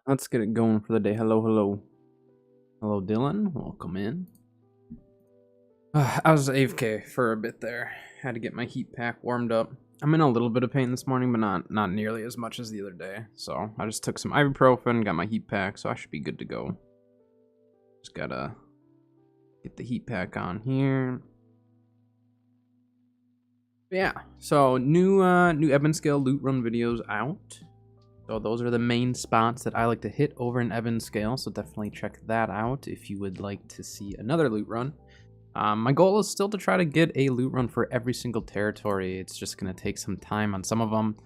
Let's get it going for the day. Hello, hello. Hello, Dylan. Welcome in. I was AFK for a bit there. Had to get my heat pack warmed up. I'm in a little bit of pain this morning, but not nearly as much as the other day. So I just took some ibuprofen, got my heat pack, so I should be good to go. Just gotta get the heat pack on here. Yeah, so new Ebon scale loot run videos out. So those are the main spots that I like to hit over in Ebon scale. So definitely check that out if you would like to see another loot run. My goal is still to try to get a loot run for every single territory. It's just gonna take some time on some of them.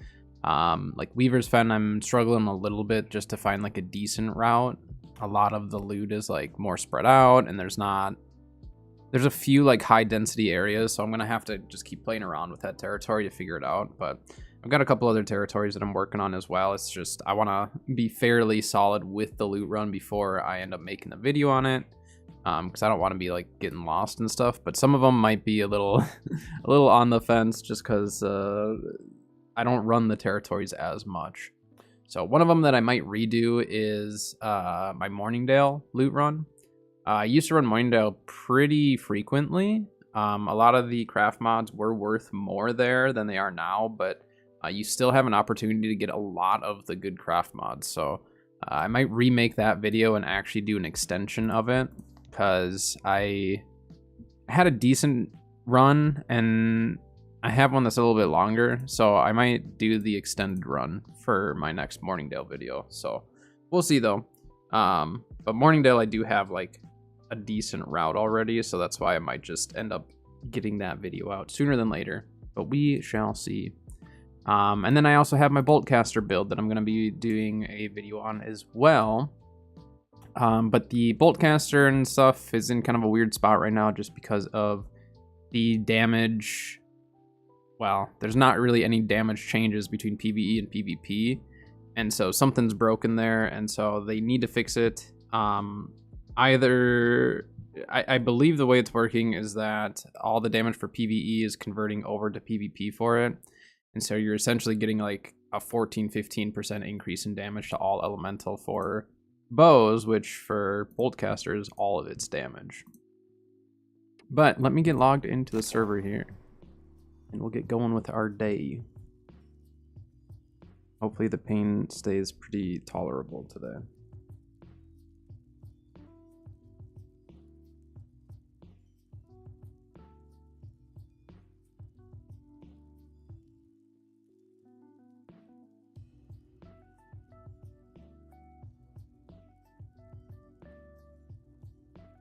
Like Weaver's Fen, I'm struggling a little bit just to find like a decent route. A lot of the loot is like more spread out, and there's a few like high density areas, so I'm gonna have to just keep playing around with that territory to figure it out. But I've got a couple other territories that I'm working on as well. It's just I want to be fairly solid with the loot run before I end up making the video on it, because I don't want to be like getting lost and stuff. But some of them might be a little a little on the fence just because I don't run the territories as much. So one of them that I might redo is my Morningdale loot run. I used to run Morningdale pretty frequently. A lot of the craft mods were worth more there than they are now, but you still have an opportunity to get a lot of the good craft mods. So I might remake that video and actually do an extension of it, because I had a decent run and I have one that's a little bit longer. So I might do the extended run for my next Morningdale video. So we'll see though. But Morningdale, I do have like a decent route already, so that's why I might just end up getting that video out sooner than later, but we shall see. And then I also have my Boltcaster build that I'm going to be doing a video on as well. But the Boltcaster and stuff is in kind of a weird spot right now just because of the damage. Well, there's not really any damage changes between PvE and PvP, and so something's broken there, and so they need to fix it. I believe the way it's working is that all the damage for PvE is converting over to PvP for it. And so you're essentially getting like a 14-15% increase in damage to all elemental for bows, which for Boltcaster is all of its damage. But let me get logged into the server here, and we'll get going with our day. Hopefully the pain stays pretty tolerable today.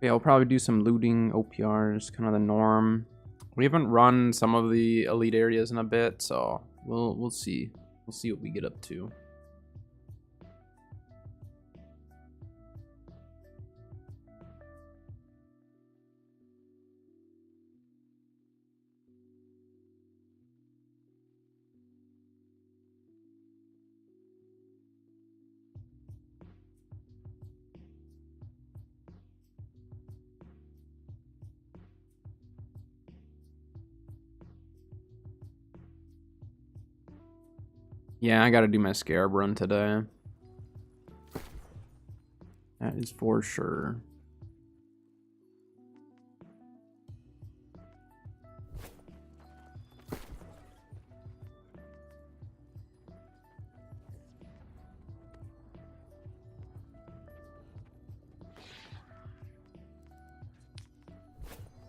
Yeah, I'll probably do some looting OPRs, kind of the norm. We haven't run some of the elite areas in a bit, so we'll see. We'll see what we get up to. Yeah, I gotta do my Scarab run today. That is for sure.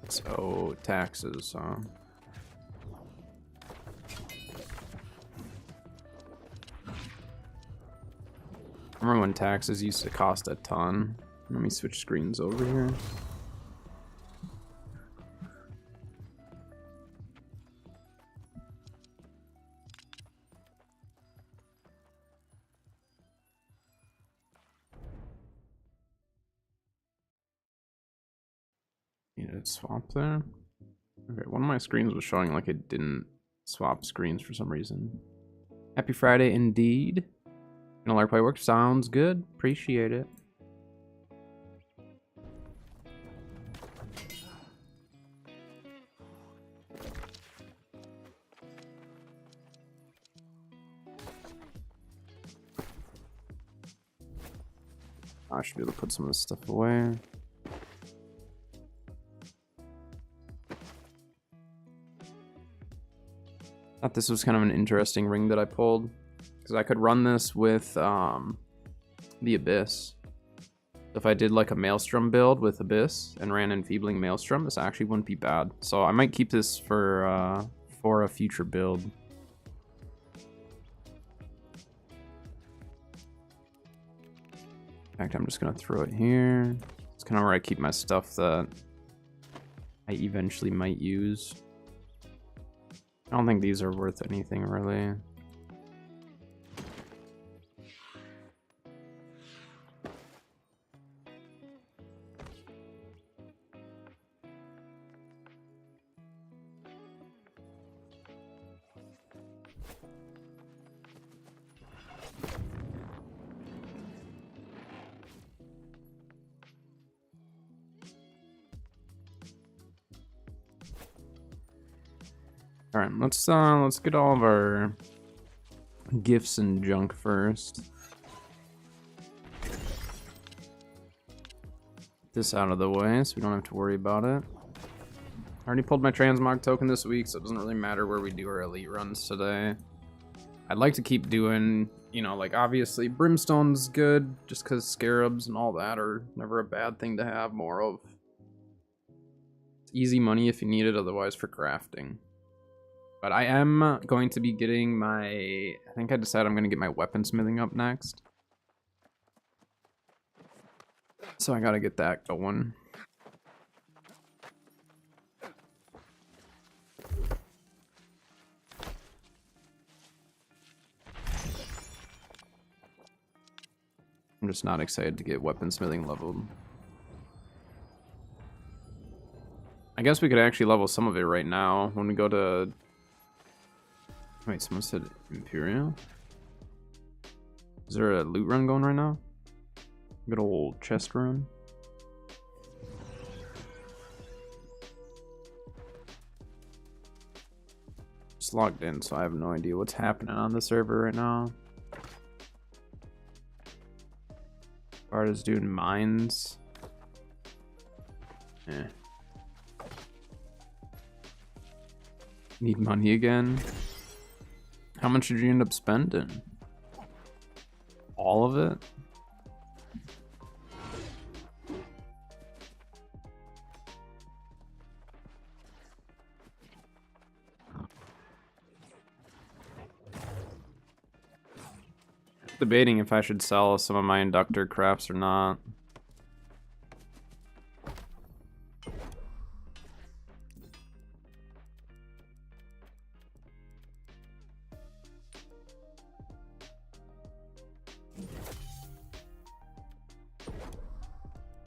So, taxes, huh? Remember when taxes used to cost a ton? Let me switch screens over here. Need to swap there. Okay, one of my screens was showing like it didn't swap screens for some reason. Happy Friday indeed. Our play work sounds good. Appreciate it. I should be able to put some of this stuff away. Thought this was kind of an interesting ring that I pulled, because I could run this with the Abyss. If I did like a Maelstrom build with Abyss and ran Enfeebling Maelstrom, this actually wouldn't be bad. So I might keep this for a future build. In fact, I'm just gonna throw it here. It's kind of where I keep my stuff that I eventually might use. I don't think these are worth anything really. All right, let's get all of our gifts and junk first. Get this out of the way so we don't have to worry about it. I already pulled my transmog token this week, so it doesn't really matter where we do our elite runs today. I'd like to keep doing, you know, like obviously Brimstone's good just because scarabs and all that are never a bad thing to have more of. It's easy money if you need it, otherwise for crafting. But I am going to be getting my... I think I decided I'm going to get my weaponsmithing up next. So I got to get that going. I'm just not excited to get weaponsmithing leveled. I guess we could actually level some of it right now when we go to... Wait, someone said Imperial? Is there a loot run going right now? Good old chest run. Just logged in, so I have no idea what's happening on the server right now. Barda's doing mines. Eh. Need money again. How much did you end up spending? All of it? Debating if I should sell some of my inductor crafts or not.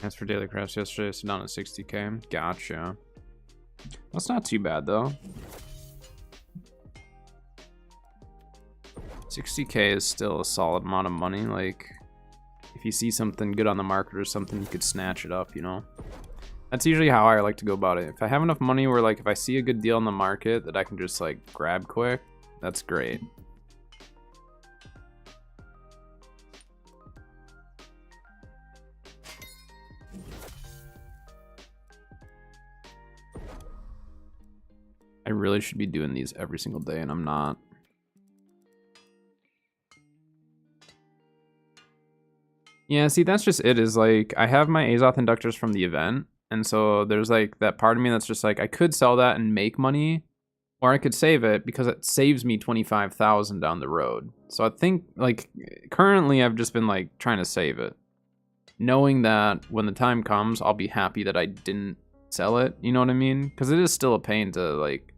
As for daily crafts yesterday, so down at 60k. Gotcha. That's not too bad though. 60k is still a solid amount of money. Like, if you see something good on the market or something, you could snatch it up, you know? That's usually how I like to go about it. If I have enough money where, like, if I see a good deal on the market that I can just, like, grab quick, that's great. I really should be doing these every single day, and I'm not. Yeah, see, that's just it, is like, I have my Azoth inductors from the event, and so there's like that part of me that's just like, I could sell that and make money, or I could save it because it saves me 25,000 down the road. So I think, like, currently I've just been like trying to save it, knowing that when the time comes, I'll be happy that I didn't sell it, you know what I mean? Because it is still a pain to, like,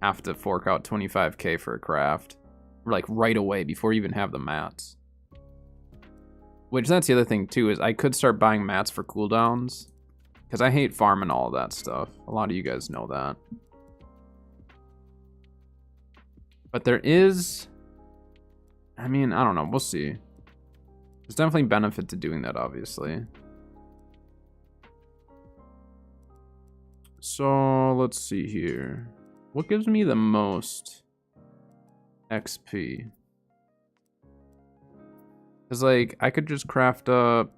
have to fork out 25k for a craft, like, right away before you even have the mats. Which, that's the other thing, too, is I could start buying mats for cooldowns. Because I hate farming all of that stuff. A lot of you guys know that. But there is... I mean, I don't know. We'll see. There's definitely benefit to doing that, obviously. So, let's see here. What gives me the most XP? Because, like, I could just craft up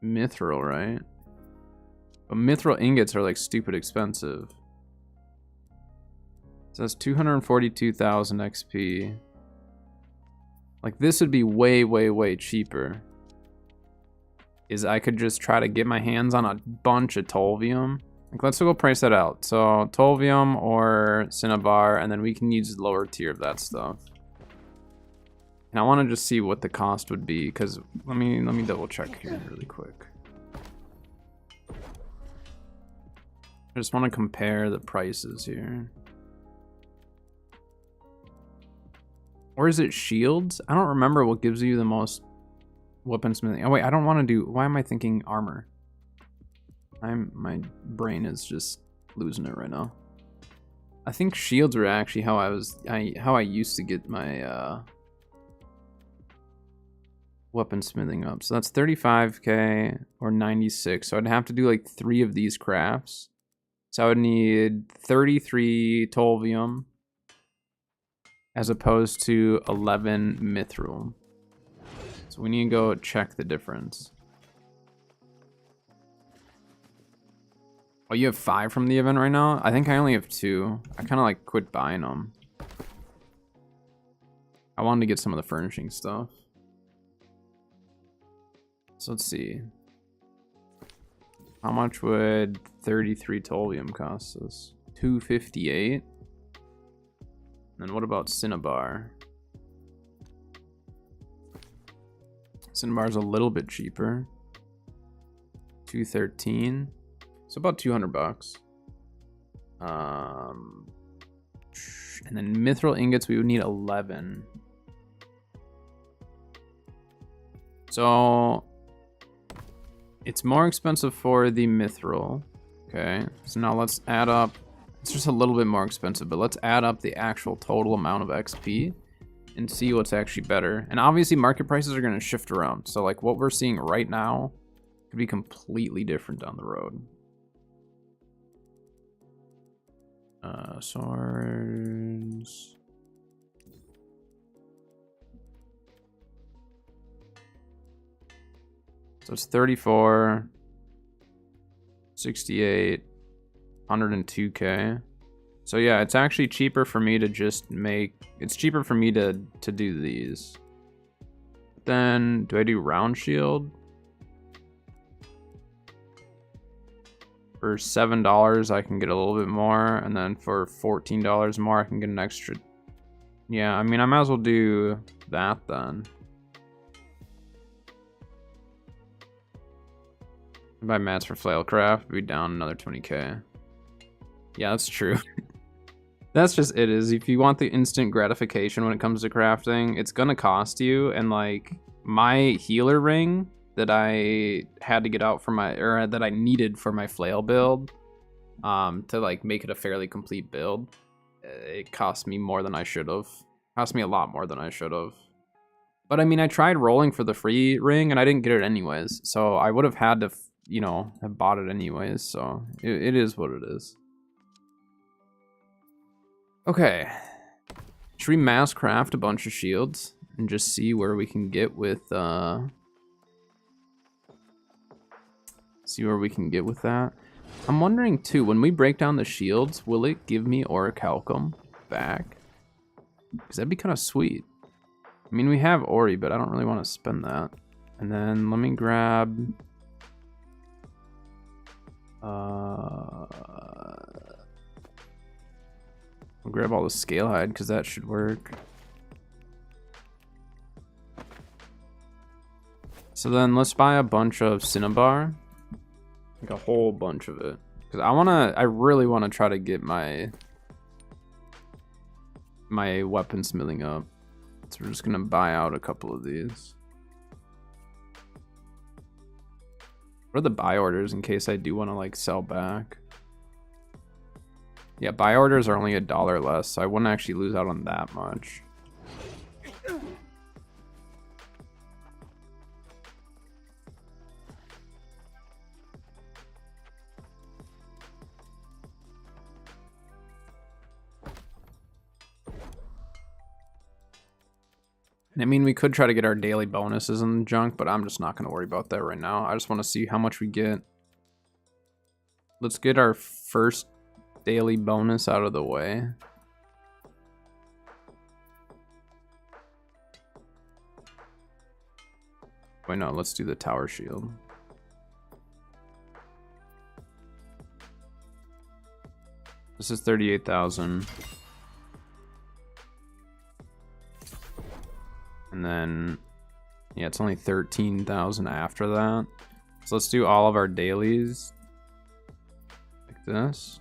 mithril, right? But mithril ingots are like stupid expensive. So that's 242,000 XP. Like this would be way, way, way cheaper. Is I could just try to get my hands on a bunch of Tolvium. Like let's go price that out. So Tolvium or Cinnabar, and then we can use lower tier of that stuff. And I want to just see what the cost would be, because let me double check here really quick. I just want to compare the prices here. Or is it shields? I don't remember what gives you the most weaponsmithing. Oh wait, I don't want to do. Why am I thinking armor? My brain is just losing it right now. I think shields were actually how I used to get my weaponsmithing up. So that's 35k or 96. So I'd have to do like 3 of these crafts. So I would need 33 Tolvium as opposed to 11 mithril. So we need to go check the difference. Oh, you have 5 from the event right now? I think I only have 2. I kind of like quit buying them. I wanted to get some of the furnishing stuff. So let's see. How much would 33 Tolvium cost us? 258. And what about Cinnabar? Cinnabar's a little bit cheaper. 213. So about 200 bucks. And then mithril ingots, we would need 11. So it's more expensive for the mithril. Okay, so now let's add up. It's just a little bit more expensive, but let's add up the actual total amount of XP and see what's actually better. And obviously market prices are going to shift around. So like what we're seeing right now could be completely different down the road. Swords. So it's 34, 68, 102k. So yeah, it's actually cheaper for me to just make, it's cheaper for me to do these. Then, do I do round shield? For $7, I can get a little bit more, and then for $14 more, I can get an extra. Yeah, I mean, I might as well do that then. Buy mats for Flailcraft, be down another 20k. Yeah, that's true. That's just it is. If you want the instant gratification when it comes to crafting, it's gonna cost you. And like my healer ring that I had to get out for my, or that I needed for my flail build, to like make it a fairly complete build, it cost me more than I should have. Cost me a lot more than I should have. But I mean, I tried rolling for the free ring and I didn't get it anyways. So I would have had to, you know, have bought it anyways. So it is what it is. Okay. Should we mass craft a bunch of shields and just see where we can get with, see where we can get with that? I'm wondering too, when we break down the shields, will it give me Orichalcum back? Because that'd be kind of sweet. I mean, we have Ori, but I don't really want to spend that. And then let me grab... I'll grab all the scale hide, because that should work. So then let's buy a bunch of Cinnabar. Like a whole bunch of it. Because I really want to try to get my weaponsmithing up. So we're just going to buy out a couple of these. What are the buy orders in case I do want to like sell back? Yeah, buy orders are only $1 less, so I wouldn't actually lose out on that much. I mean, we could try to get our daily bonuses in the junk, but I'm just not going to worry about that right now. I just want to see how much we get. Let's get our first daily bonus out of the way. Wait, no, let's do the tower shield. This is 38,000. And then, yeah, it's only 13,000 after that. So let's do all of our dailies like this.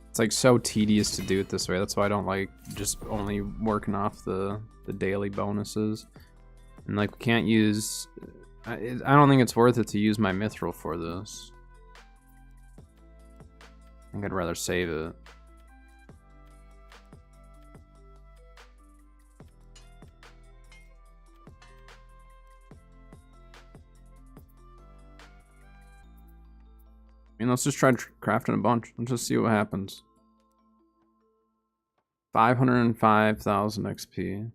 It's like so tedious to do it this way. That's why I don't like just only working off the daily bonuses. And like, we can't use... I don't think it's worth it to use my mithril for this. I think I'd rather save it. I mean, let's just try crafting a bunch. Let's just see what happens. 505,000 XP.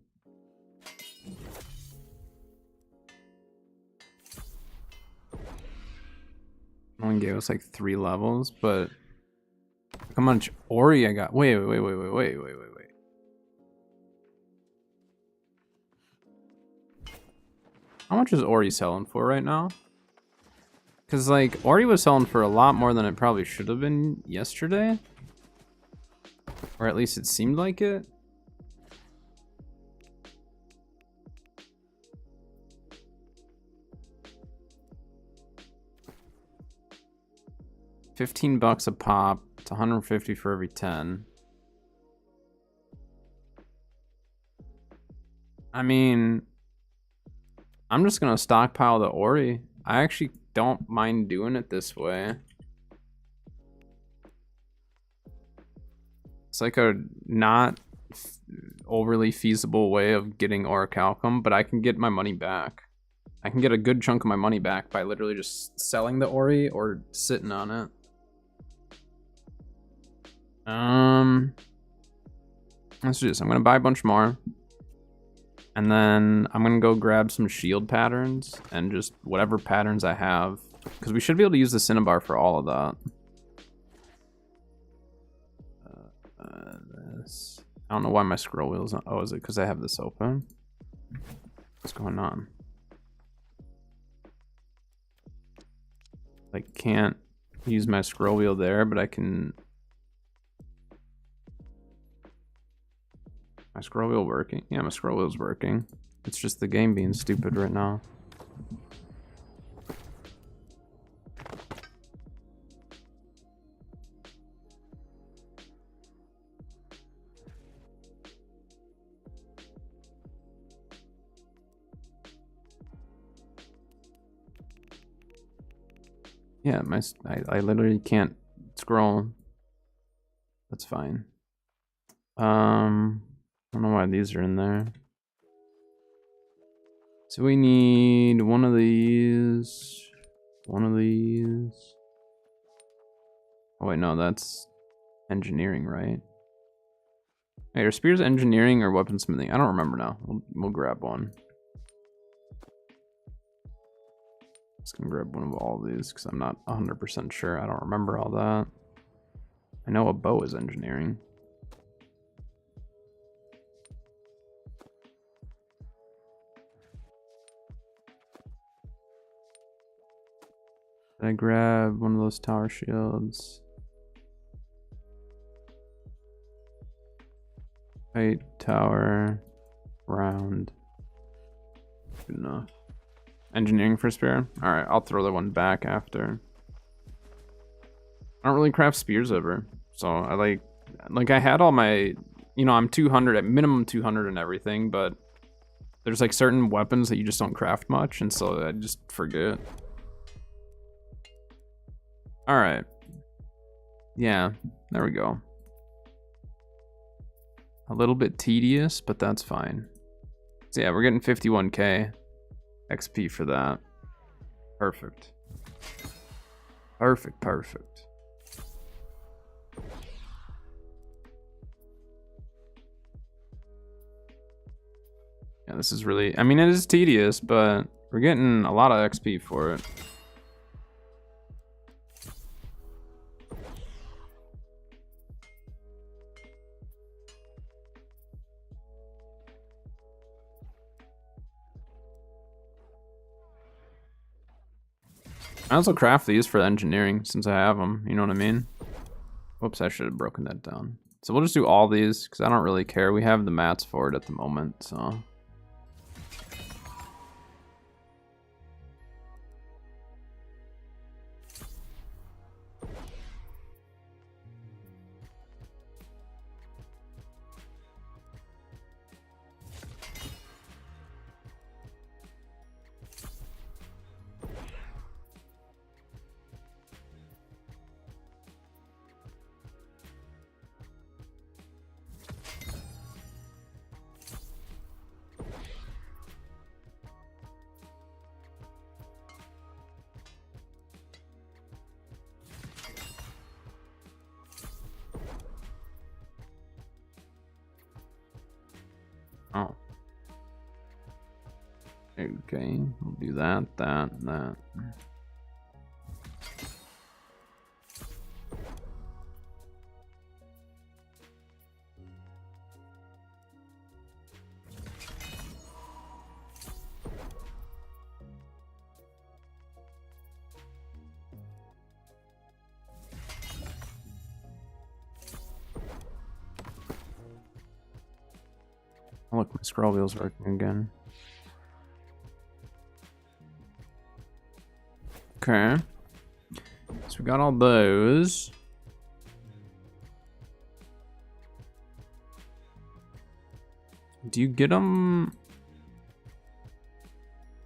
Only gave us like 3 levels, but look how much Ori I got. Wait. How much is Ori selling for right now? Because, like, Ori was selling for a lot more than it probably should have been yesterday. Or at least it seemed like it. $15 a pop. It's 150 for every 10. I mean, I'm just gonna stockpile the Ori. I actually don't mind doing it this way. It's like a not overly feasible way of getting orichalcum, but I can get my money back. I can get a good chunk of my money back by literally just selling the Ori or sitting on it. Let's do this. I'm gonna buy a bunch more. And then I'm gonna go grab some shield patterns and just whatever patterns I have. Because we should be able to use the Cinnabar for all of that. This. I don't know why my scroll wheel's not. Oh, is it because I have this open? What's going on? I can't use my scroll wheel there, but I can... My scroll wheel working? Yeah, my scroll wheel's working. It's just the game being stupid right now. Yeah, I literally can't scroll. That's fine. I don't know why these are in there. So we need one of these. One of these. Oh wait, no, that's engineering, right? Hey, are spears engineering or weaponsmithing? I don't remember now. We'll grab one. Just gonna grab one of all of these because I'm not 100% sure. I don't remember all that. I know a bow is engineering. Did I grab one of those tower shields? Height, tower, round. Good enough. Engineering for spear? Alright, I'll throw that one back after. I don't really craft spears ever. So I like I had all my, you know, I'm 200 at minimum 200 and everything, but there's like certain weapons that you just don't craft much, and so I just forget. Alright. Yeah, there we go. A little bit tedious, but that's fine. So yeah, we're getting 51k XP for that. Perfect. Perfect, perfect. Yeah, this is really, I mean, it is tedious, but we're getting a lot of XP for it. I also craft these for engineering since I have them, you know what I mean? Whoops, I should have broken that down. So we'll just do all these because I don't really care. We have the mats for it at the moment, so. Oh. Okay, we'll do that, that, and that. Oh, look, my scroll wheel's working again. Okay. So we got all those. Do you get them?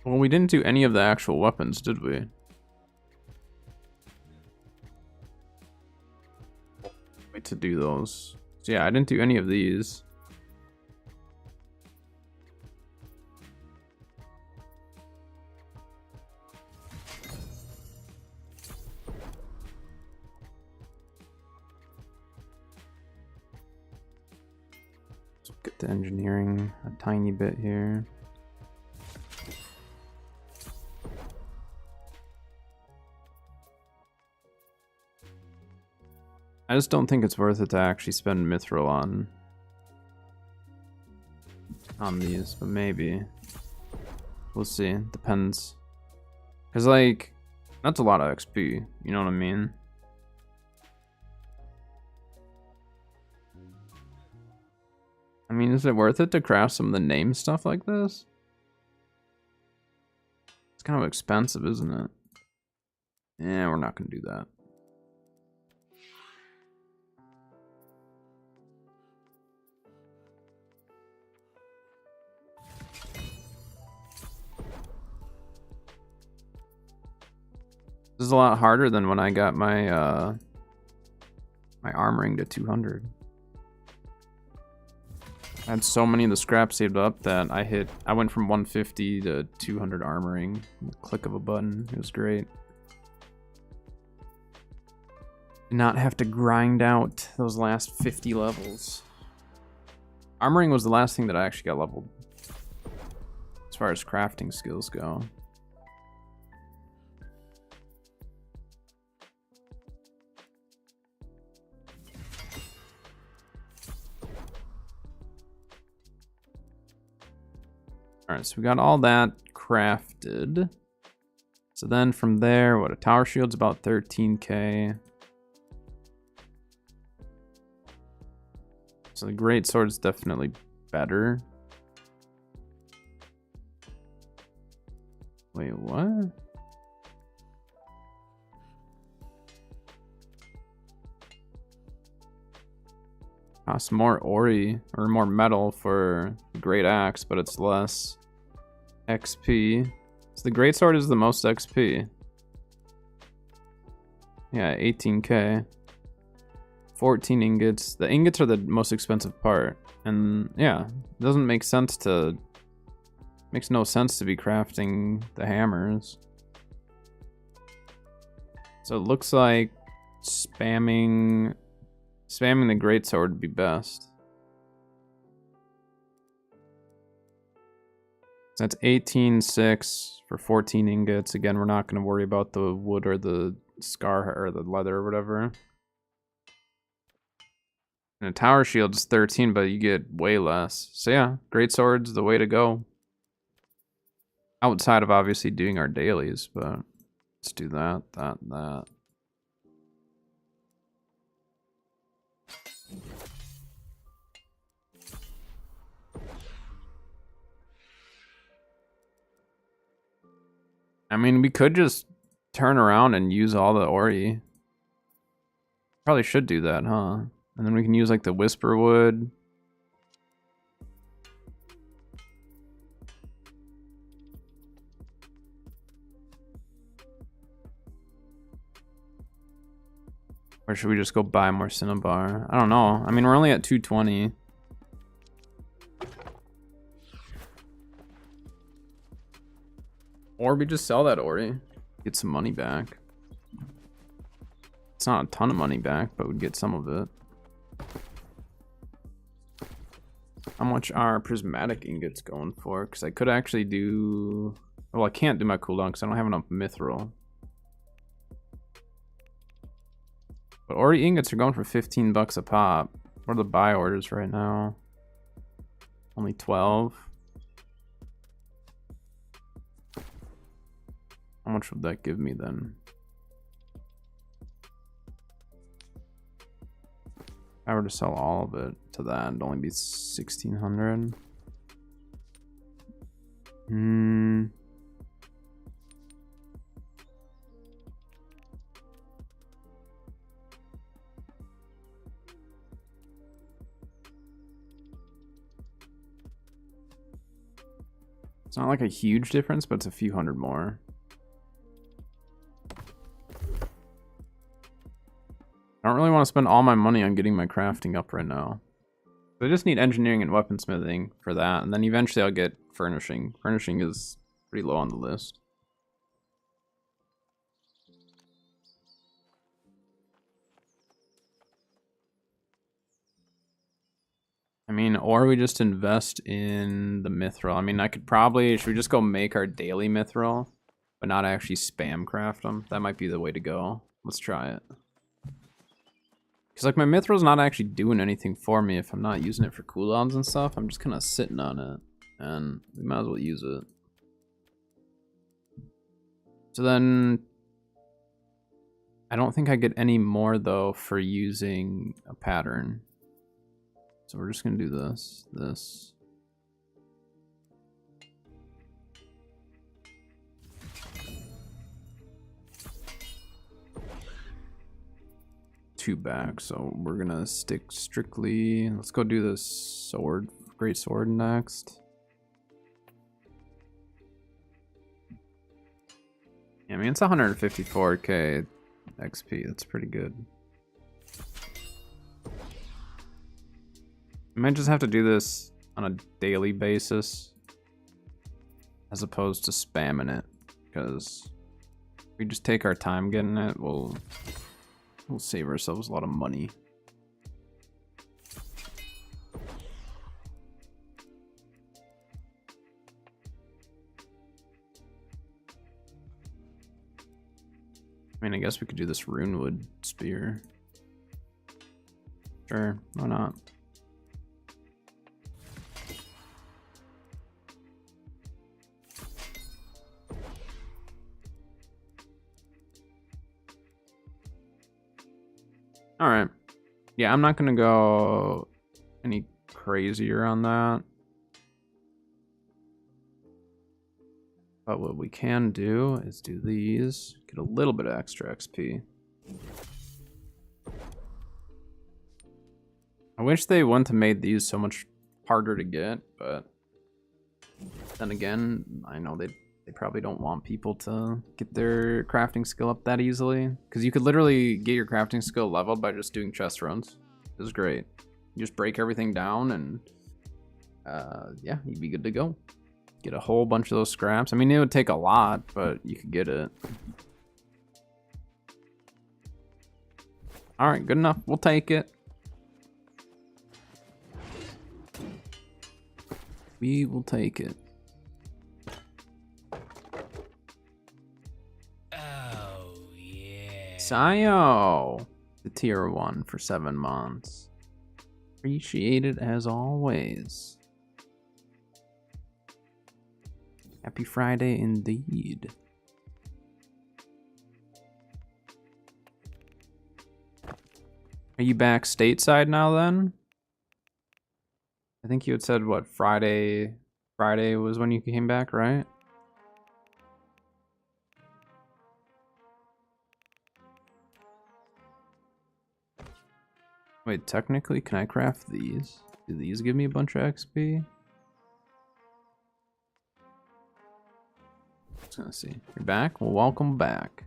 Well, we didn't do any of the actual weapons, did we? Wait to do those. So yeah, I didn't do any of these. Get to engineering a tiny bit here. I just don't think it's worth it to actually spend mithril on these, but maybe. We'll see. Depends. Cause like, that's a lot of XP, you know what I mean? I mean, is it worth it to craft some of the name stuff like this? It's kind of expensive, isn't it? Yeah, we're not gonna do that. This is a lot harder than when I got my my armoring to 200. I had so many of the scraps saved up that I went from 150 to 200 armoring. The click of a button. It was great. Not have to grind out those last 50 levels. Armoring was the last thing that I actually got leveled as far as crafting skills go. Alright, so we got all that crafted. So then from there, what, a tower shield's about 13k. So the great sword's definitely better. Wait, what? Costs more ori or more metal for great axe, but it's less XP. So the greatsword is the most XP. Yeah, 18k. 14 ingots. The ingots are the most expensive part. And yeah, it doesn't make sense to... Makes no sense to be crafting the hammers. So it looks like spamming the greatsword would be best. So that's 18.6 for 14 ingots. Again, we're not going to worry about the wood or the scar or the leather or whatever. And a tower shield is 13, but you get way less. So yeah, greatsword's the way to go. Outside of obviously doing our dailies, but let's do that. I mean, we could just turn around and use all the ori. Probably should do that, huh? And then we can use like the whisper wood. Or should we just go buy more cinnabar? I don't know. I mean, we're only at 220. Or we just sell that ori. Get some money back. It's not a ton of money back, but we'd get some of it. How much are prismatic ingots going for? Because I could actually do... Well, I can't do my cooldown because I don't have enough mithril. But ori ingots are going for 15 bucks a pop. What are the buy orders right now? Only 12. How much would that give me then? If I were to sell all of it to that, it'd only be 1,600. It's not like a huge difference, but it's a few hundred more. I don't really want to spend all my money on getting my crafting up right now. I just need engineering and weaponsmithing for that, and then eventually I'll get furnishing. Furnishing is pretty low on the list. I mean, or we just invest in the mithril. I mean, I could probably... Should we just go make our daily mithril, but not actually spam craft them? That might be the way to go. Let's try it. Because, like, my mithril's not actually doing anything for me if I'm not using it for cooldowns and stuff. I'm just kind of sitting on it, and we might as well use it. So then... I don't think I get any more, though, for using a pattern. So we're just going to do this. Two back, so we're gonna stick strictly. Let's go do this sword, great sword next. Yeah, I mean, it's 154k XP. That's pretty good. I might just have to do this on a daily basis as opposed to spamming it, because if we just take our time getting it, we'll save ourselves a lot of money. I mean, I guess we could do this runewood spear. Sure, why not? All right. Yeah, I'm not going to go any crazier on that. But what we can do is do these, get a little bit of extra XP. I wish they wouldn't have made these so much harder to get, but then again, I know they probably don't want people to get their crafting skill up that easily, because you could literally get your crafting skill leveled by just doing chest runs. It was great. You just break everything down and yeah, you'd be good to go. Get a whole bunch of those scraps. I mean, it would take a lot, but you could get it. Alright, good enough. We'll take it. We will take it. Oh, yeah. Sayo! The tier 1 for 7 months. Appreciated as always. Happy Friday indeed. Are you back stateside now then? I think you had said what, Friday was when you came back, right? Wait, technically, can I craft these? Do these give me a bunch of XP? Let's see. You're back? Well, welcome back.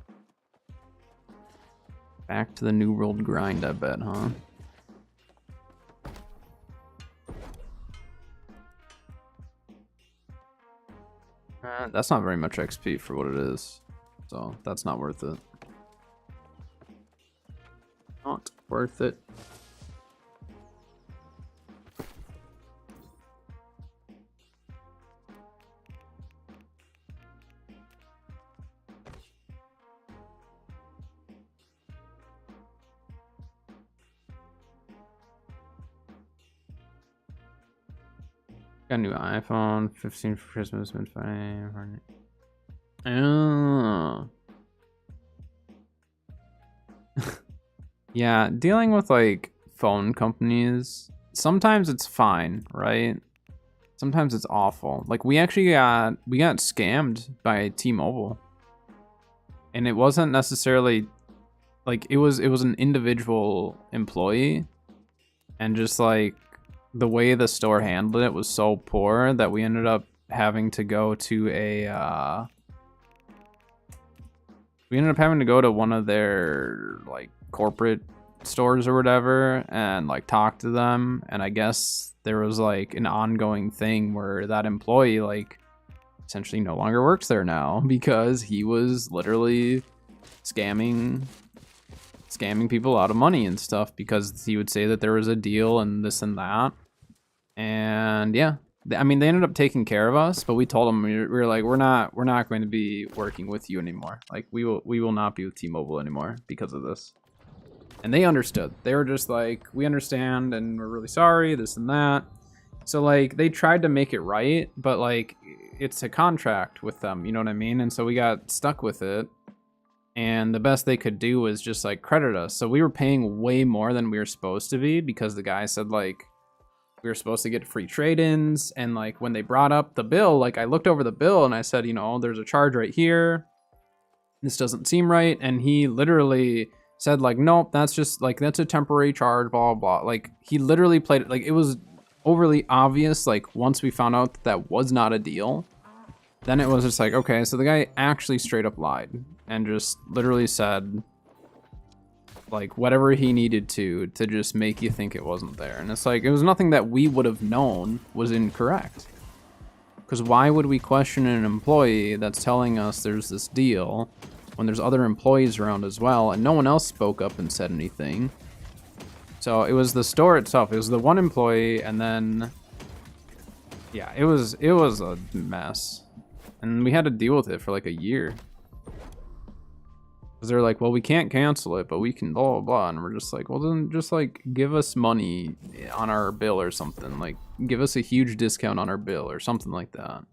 Back to the New World grind, I bet, huh? That's not very much XP for what it is. So, that's not worth it. Not worth it. Got a new iPhone 15 for Christmas. Been fine. Oh. Yeah, dealing with like phone companies, sometimes it's fine, right? Sometimes it's awful. Like we got scammed by T-Mobile. And it wasn't necessarily like it was an individual employee, and just like the way the store handled it was so poor that we ended up having to go to one of their like corporate stores or whatever and like talk to them, and I guess there was like an ongoing thing where that employee like essentially no longer works there now because he was literally scamming people out of money and stuff because he would say that there was a deal and this and that. And yeah, I mean, they ended up taking care of us, but we told them we were like, we're not going to be working with you anymore. Like we will not be with T-Mobile anymore because of this. And they understood. They were just like, we understand and we're really sorry, this and that. So like they tried to make it right, but like it's a contract with them, you know what I mean? And so we got stuck with it. And the best they could do was just like credit us. So we were paying way more than we were supposed to be because the guy said like we were supposed to get free trade-ins. And like when they brought up the bill, like I looked over the bill and I said, you know, there's a charge right here. This doesn't seem right. And he literally said like, nope, that's just like, that's a temporary charge, blah, blah, blah. Like he literally played it. Like it was overly obvious. Like once we found out that that was not a deal, then it was just like, okay, so the guy actually straight up lied and just literally said like whatever he needed to just make you think it wasn't there. And it's like, it was nothing that we would have known was incorrect. Because why would we question an employee that's telling us there's this deal when there's other employees around as well and no one else spoke up and said anything? So it was the store itself. It was the one employee, and then yeah, it was a mess. And we had to deal with it for like a year. Because they're like, well, we can't cancel it, but we can blah, blah, blah. And we're just like, well, then just like give us money on our bill or something. Like give us a huge discount on our bill or something like that.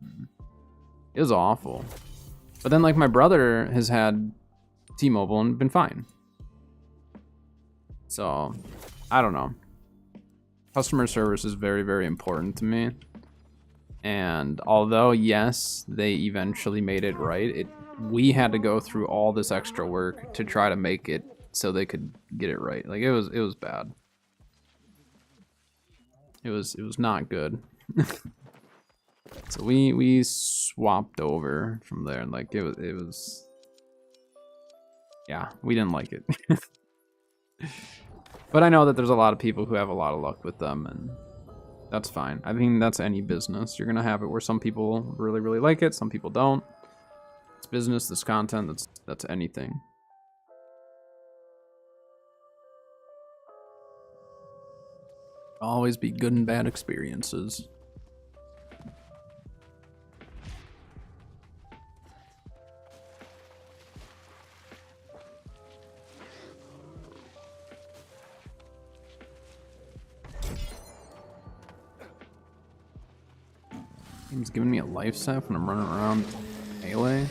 It was awful. But then like my brother has had T-Mobile and been fine. So I don't know. Customer service is very, very important to me. And although, yes, they eventually made it right, we had to go through all this extra work to try to make it so they could get it right. Like it was bad. It was not good. So we swapped over from there, and like it was yeah, we didn't like it. But I know that there's a lot of people who have a lot of luck with them, and that's fine. I mean, that's any business. You're gonna have it where some people really, really like it, some people don't. It's business, it's content, that's anything. Always be good and bad experiences. He's giving me a life set when I'm running around melee.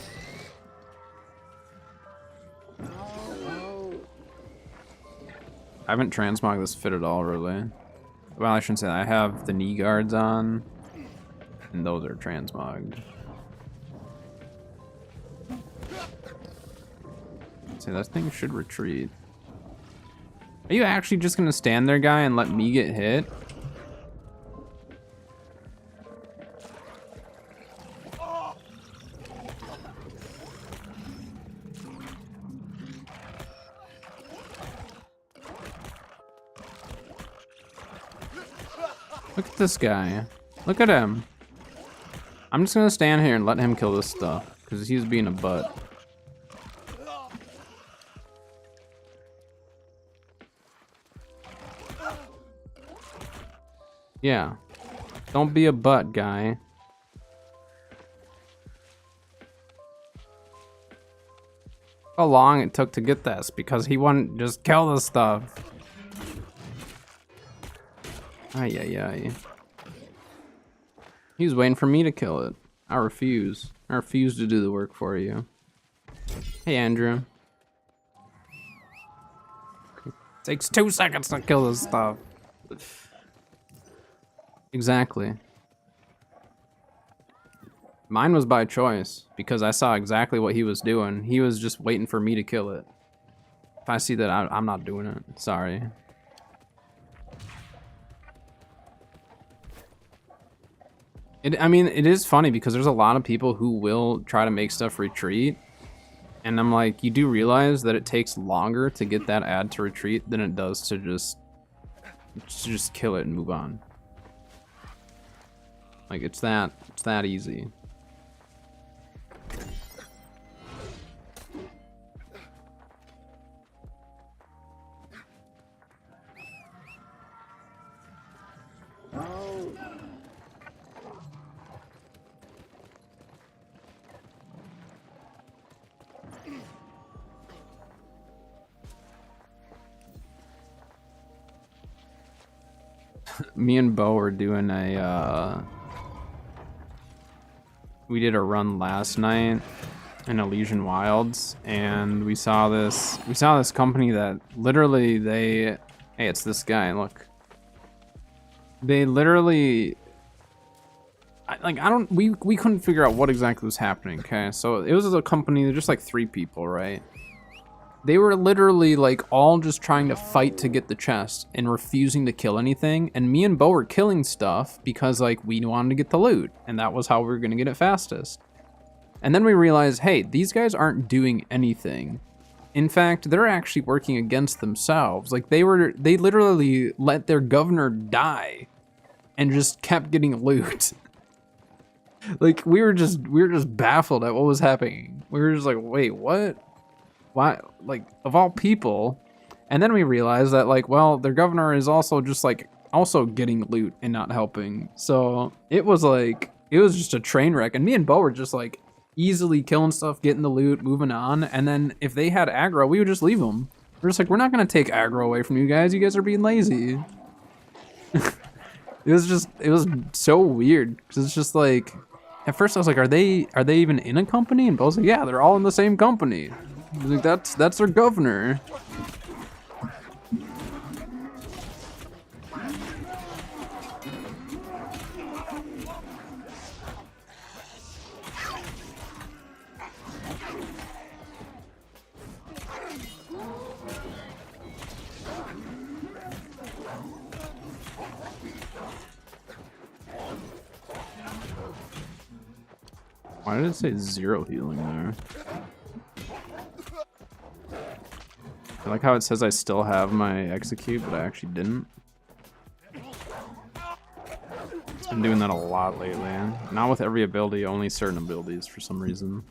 I haven't transmogged this fit at all, really. Well, I shouldn't say that. I have the knee guards on, and those are transmogged. See, that thing should retreat. Are you actually just gonna stand there, guy, and let me get hit? Look at this guy. Look at him. I'm just gonna stand here and let him kill this stuff, because he's being a butt. Yeah. Don't be a butt, guy. How long it took to get this, because he wouldn't just kill this stuff. Ay, ay, ay. He was waiting for me to kill it. I refuse. I refuse to do the work for you. Hey, Andrew. Takes 2 seconds to kill this stuff. Exactly. Mine was by choice, because I saw exactly what he was doing. He was just waiting for me to kill it. If I see that, I'm not doing it. Sorry. I mean, it is funny because there's a lot of people who will try to make stuff retreat. And I'm like, you do realize that it takes longer to get that ad to retreat than it does to just kill it and move on. Like, it's that easy. Me and Bo were doing we did a run last night in Elysian Wilds, and we saw this company that literally hey, it's this guy, look. They literally, we couldn't figure out what exactly was happening, okay? So it was a company, just like 3 people, right? They were literally like all just trying to fight to get the chest and refusing to kill anything. And me and Bo were killing stuff because like we wanted to get the loot, and that was how we were gonna get it fastest. And then we realized, hey, these guys aren't doing anything. In fact, they're actually working against themselves. Like they literally let their governor die and just kept getting loot. Like we were just baffled at what was happening. We were just like, wait, what? Why, like, of all people? And then we realized that, like, well, their governor is also just like also getting loot and not helping. So it was just a train wreck. And me and Bo were just like easily killing stuff, getting the loot, moving on. And then if they had aggro, we would just leave them. We're just like, we're not gonna take aggro away from you guys. You guys are being lazy. It was so weird because it's just like, at first I was like, are they even in a company? And Bo's like, yeah, they're all in the same company. I was like, that's their governor. Why did it say 0 healing there? I like how it says I still have my execute, but I actually didn't. It's been doing that a lot lately. Not with every ability, only certain abilities for some reason.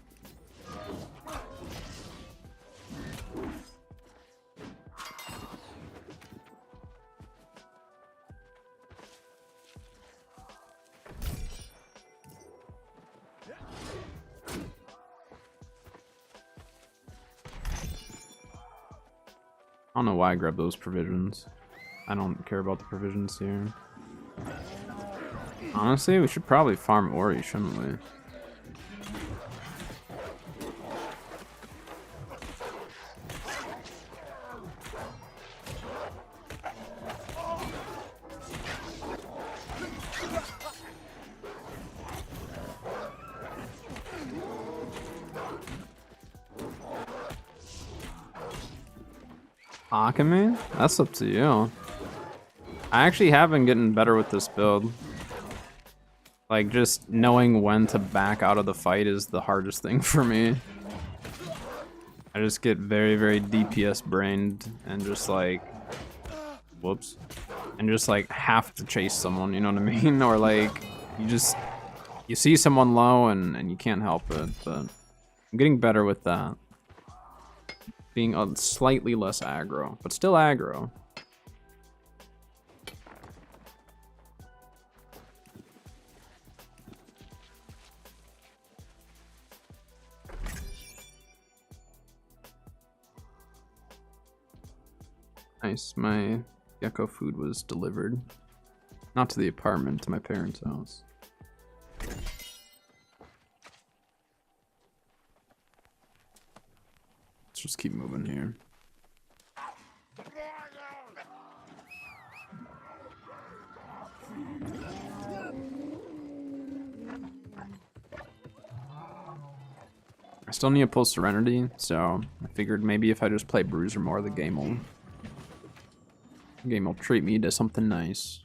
don't know why I grabbed those provisions. I don't care about the provisions here. Honestly, we should probably farm Ori, shouldn't we? Akame? That's up to you. I actually have been getting better with this build. Like, just knowing when to back out of the fight is the hardest thing for me. I just get very, very DPS brained and just like, whoops. And just like have to chase someone, you know what I mean? Or like, you see someone low and you can't help it, but I'm getting better with that. Being a slightly less aggro, but still aggro. Nice, my gecko food was delivered. Not to the apartment, to my parents' house. Let's just keep moving here. I still need to pull Serenity, so I figured maybe if I just play Bruiser more, the game will treat me to something nice.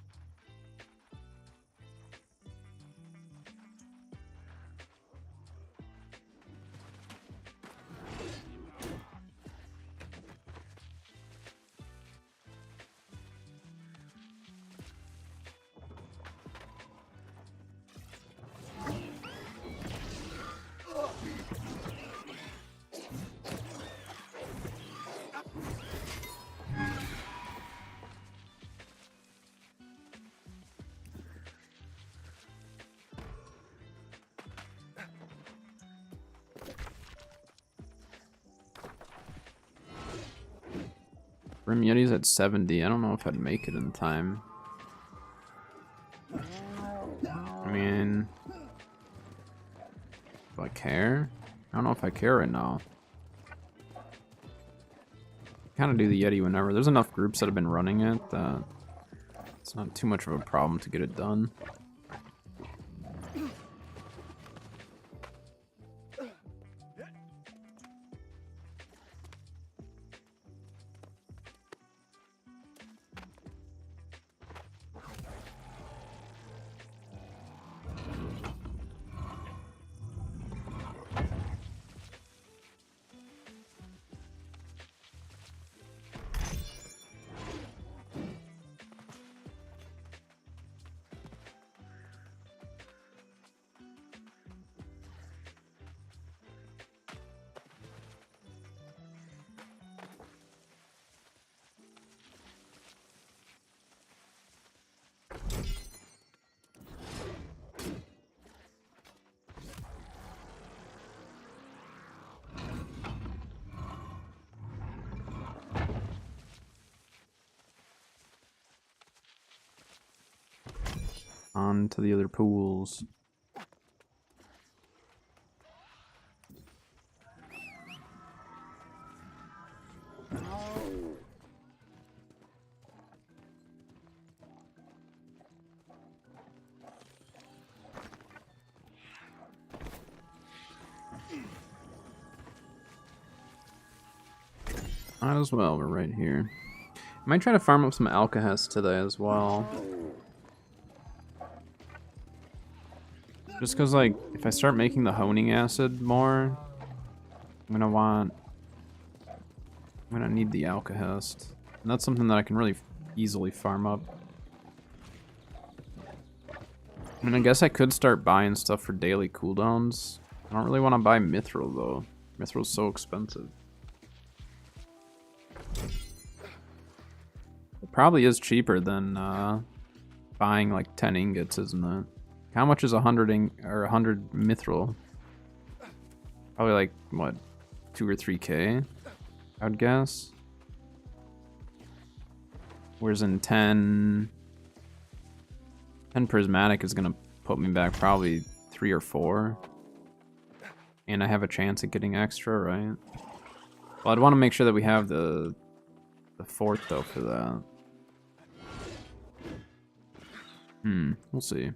Grim Yeti's at 70. I don't know if I'd make it in time. I mean, do I care? I don't know if I care right now. Kind of do the Yeti whenever. There's enough groups that have been running it that it's not too much of a problem to get it done. On to the other pools. Might as well, we're right here. I might try to farm up some Alcahest today as well. Just because, like, if I start making the honing acid more, I'm gonna need the Alcahest. And that's something that I can really easily farm up. I mean, I guess I could start buying stuff for daily cooldowns. I don't really want to buy Mithril, though. Mithril's so expensive. It probably is cheaper than buying, like, 10 ingots, isn't it? How much is 100 Mithril? Probably like, what, 2 or 3k, I would guess. Whereas in 10 prismatic is gonna put me back probably 3 or 4. And I have a chance at getting extra, right? Well, I'd want to make sure that we have the 4th though for that. We'll see.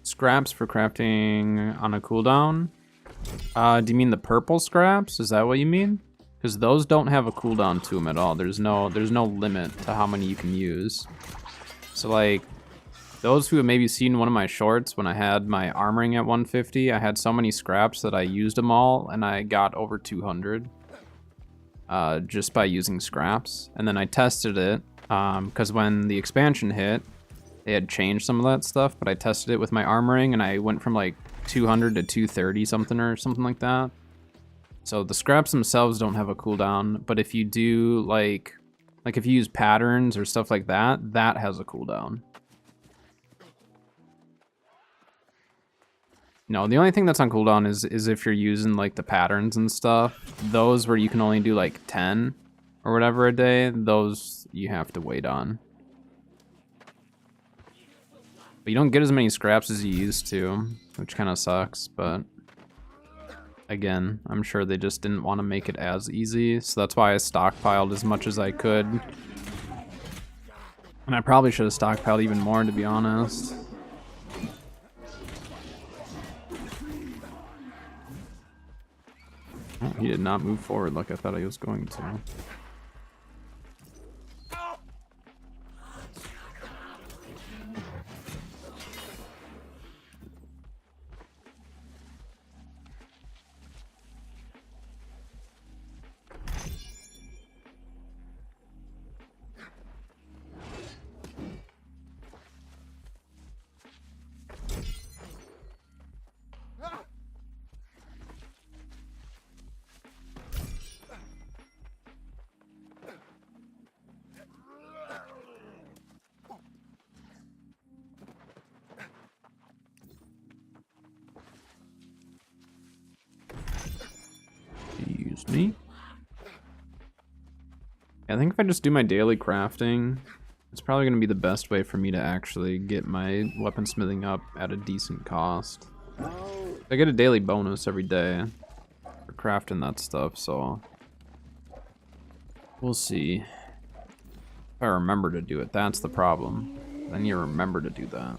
Scraps for crafting on a cooldown. Do you mean the purple scraps? Is that what you mean? Because those don't have a cooldown to them at all. There's no limit to how many you can use. So like, those who have maybe seen one of my shorts when I had my armoring at 150, I had so many scraps that I used them all and I got over 200 just by using scraps. And then I tested it because when the expansion hit, they had changed some of that stuff, but I tested it with my armoring and I went from like 200 to 230 something or something like that. So the scraps themselves don't have a cooldown, but if you do like if you use patterns or stuff like that, that has a cooldown. No, the only thing that's on cooldown is if you're using like the patterns and stuff. Those where you can only do like 10 or whatever a day, those you have to wait on. But you don't get as many scraps as you used to, which kind of sucks, but again, I'm sure they just didn't want to make it as easy, so that's why I stockpiled as much as I could. And I probably should have stockpiled even more, to be honest. Oh, he did not move forward like I thought he was going to. Excuse me. I think if I just do my daily crafting, it's probably going to be the best way for me to actually get my weaponsmithing up at a decent cost. I get a daily bonus every day for crafting that stuff, so we'll see. If I remember to do it, that's the problem. Then you remember to do that.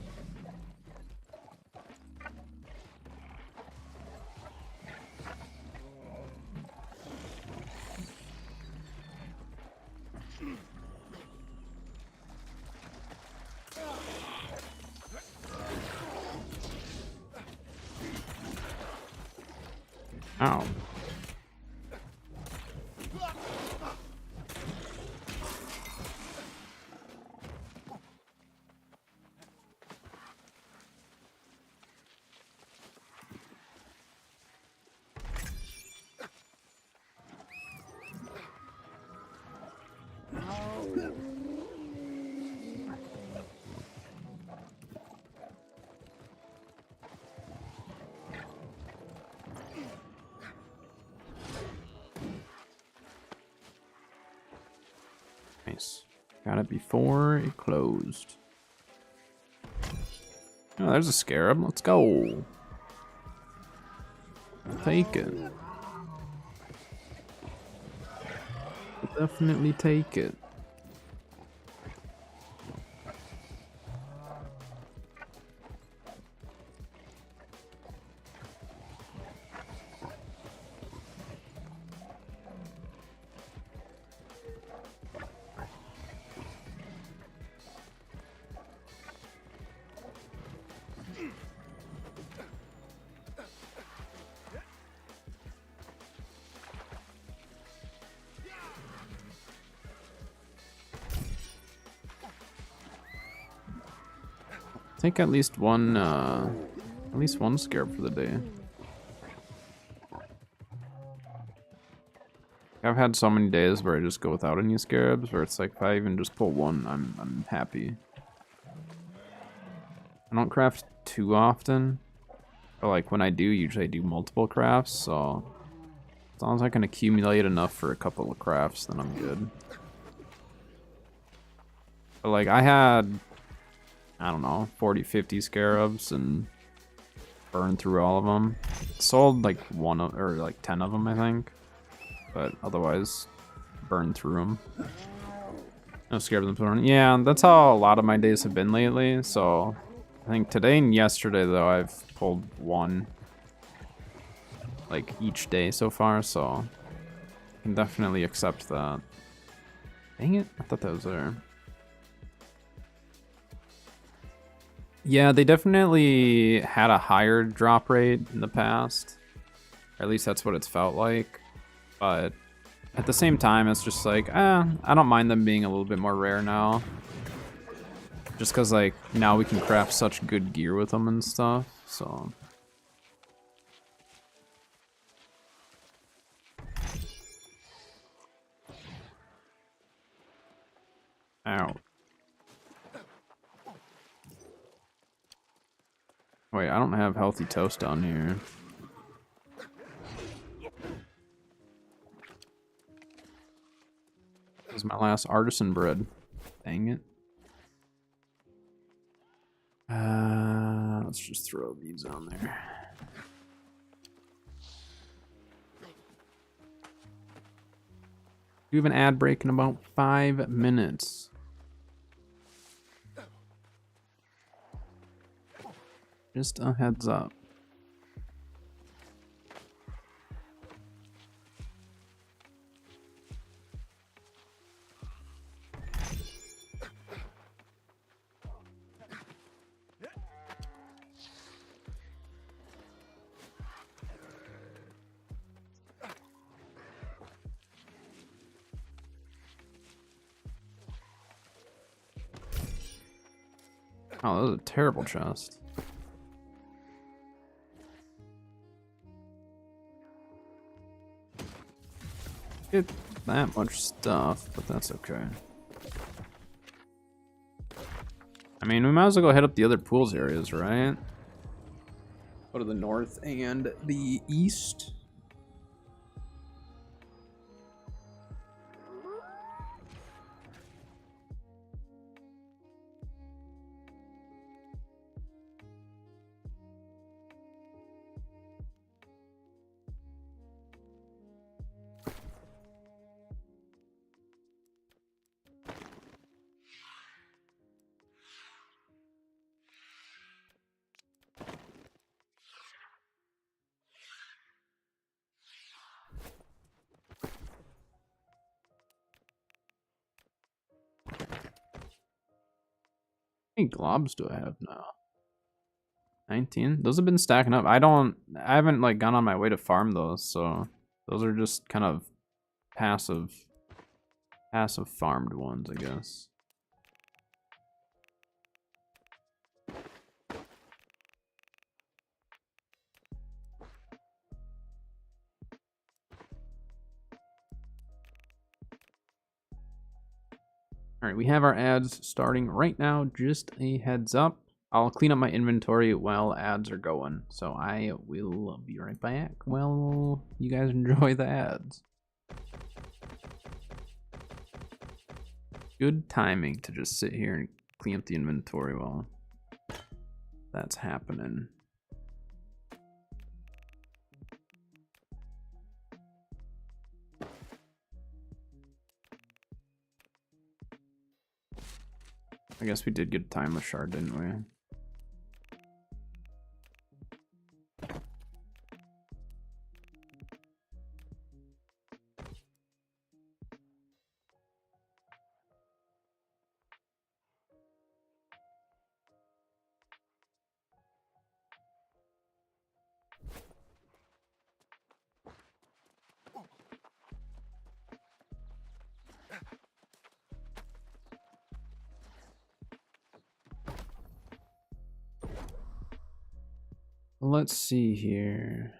Ow. Nice. Got it before it closed. Oh, there's a scarab. Let's go. Take it. Definitely take it. Take at least one scarab for the day. I've had so many days where I just go without any scarabs, where it's like if I even just pull one, I'm happy. I don't craft too often, but like when I do, usually I do multiple crafts, so as long as I can accumulate enough for a couple of crafts, then I'm good. But like I had, I don't know, 40, 50 scarabs and burned through all of them. Sold like or like 10 of them, I think. But otherwise, burned through them. No scarabs in put. Yeah, that's how a lot of my days have been lately. So I think today and yesterday though, I've pulled one like each day so far. So I can definitely accept that. Dang it! I thought that was there. Yeah, they definitely had a higher drop rate in the past. Or at least that's what it's felt like. But at the same time, it's just like, I don't mind them being a little bit more rare now. Just because, like, now we can craft such good gear with them and stuff, so. Ow. Wait, I don't have healthy toast down here. This is my last artisan bread. Dang it. Let's just throw these on there. We have an ad break in about 5 minutes. Just a heads up. Oh, that was a terrible chest. Get that much stuff, but that's okay. I mean, we might as well go head up the other pools areas, right? Go to the north and the east. How many globs do I have now? 19? Those have been stacking up. I haven't like gone on my way to farm those, so those are just kind of passive farmed ones, I guess. All right, we have our ads starting right now. Just a heads up. I'll clean up my inventory while ads are going. So I will be right back. Well, you guys enjoy the ads. Good timing to just sit here and clean up the inventory while that's happening. I guess we did get a timeless shard, didn't we? Let's see here.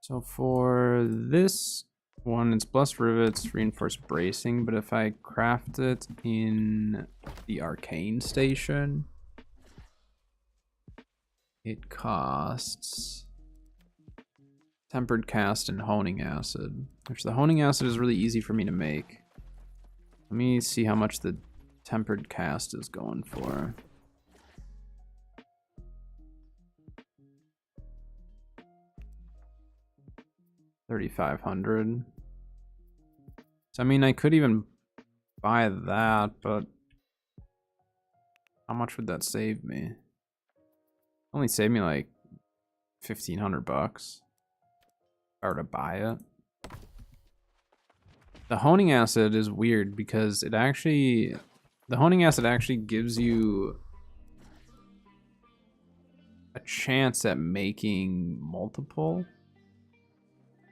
So for this one, it's blessed rivets, reinforced bracing, but if I craft it in the arcane station, it costs tempered cast and honing acid, which the honing acid is really easy for me to make. Let me see how much the tempered cast is going for. $3,500. So I mean, I could even buy that, but how much would that save me? Only save me like $1,500 if I were to buy it. The honing acid is weird because the honing acid actually gives you a chance at making multiple.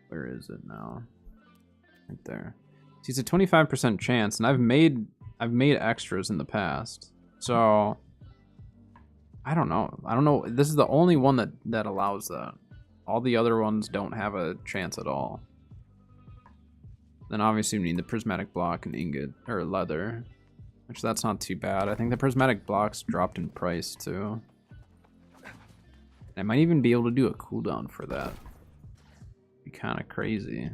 Where is it now? Right there. See, it's a 25% chance, and I've made extras in the past. So I don't know. This is the only one that allows that. All the other ones don't have a chance at all. Then obviously we need the prismatic block and ingot or leather, which that's not too bad. I think the prismatic blocks dropped in price too. I might even be able to do a cooldown for that. Be kind of crazy.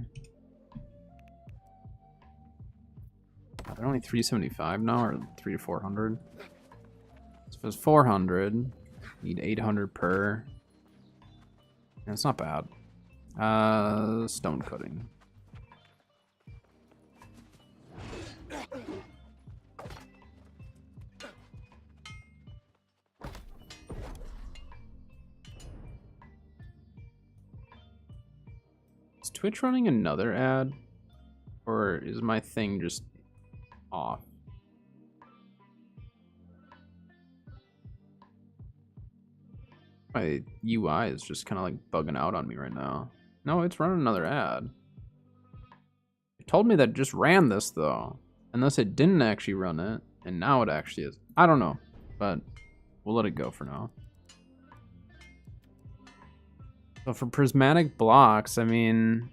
They're only 375 now, or 3 to 400. So if it's 400, need 800 per. Yeah, it's not bad. Stone cutting. Is Twitch running another ad? Or is my thing just off? My UI is just kind of like bugging out on me right now. No, it's running another ad. It told me that it just ran this though. Unless it didn't actually run it, and now it actually is. I don't know, but we'll let it go for now. So for prismatic blocks, I mean,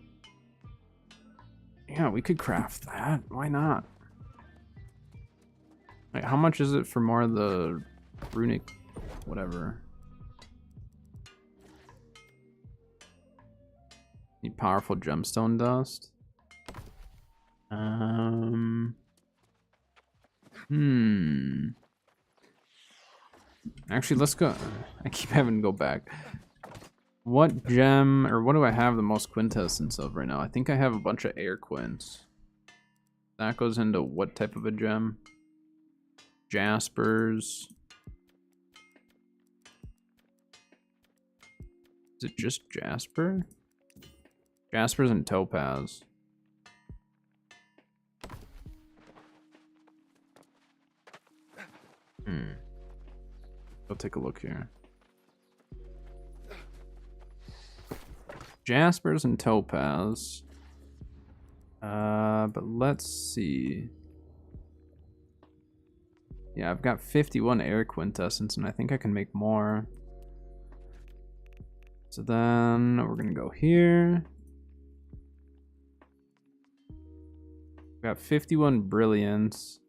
yeah, we could craft that. Why not? Like, how much is it for more of the runic, whatever? Need powerful gemstone dust. Actually, let's go. I keep having to go back. What gem, or what do I have the most quintessence of right now? I think I have a bunch of air quints. That goes into what type of a gem? Jaspers. Is it just Jasper? Jaspers and Topaz. I'll take a look here. Jaspers and Topaz. But let's see. Yeah, I've got 51 air quintessence, and I think I can make more. So then we're gonna go here. Got 51 brilliance.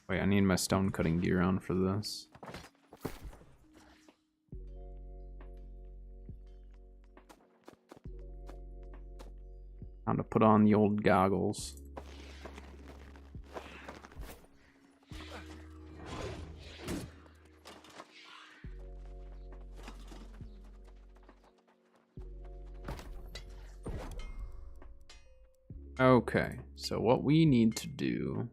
Wait, I need my stone cutting gear on for this. Time to put on the old goggles. Okay, so what we need to do...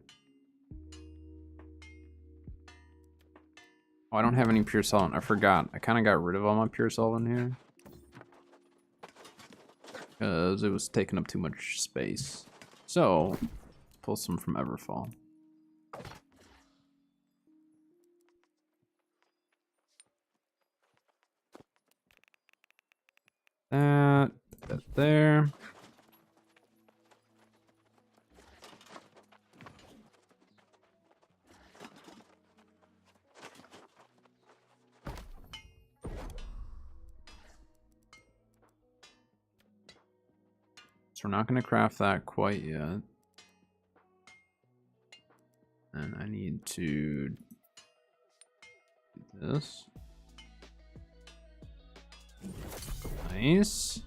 Oh, I don't have any pure solvent. I forgot. I kind of got rid of all my pure solvent here. Because it was taking up too much space. So, pull some from Everfall. That there. So we're not going to craft that quite yet. And I need to do this. Nice.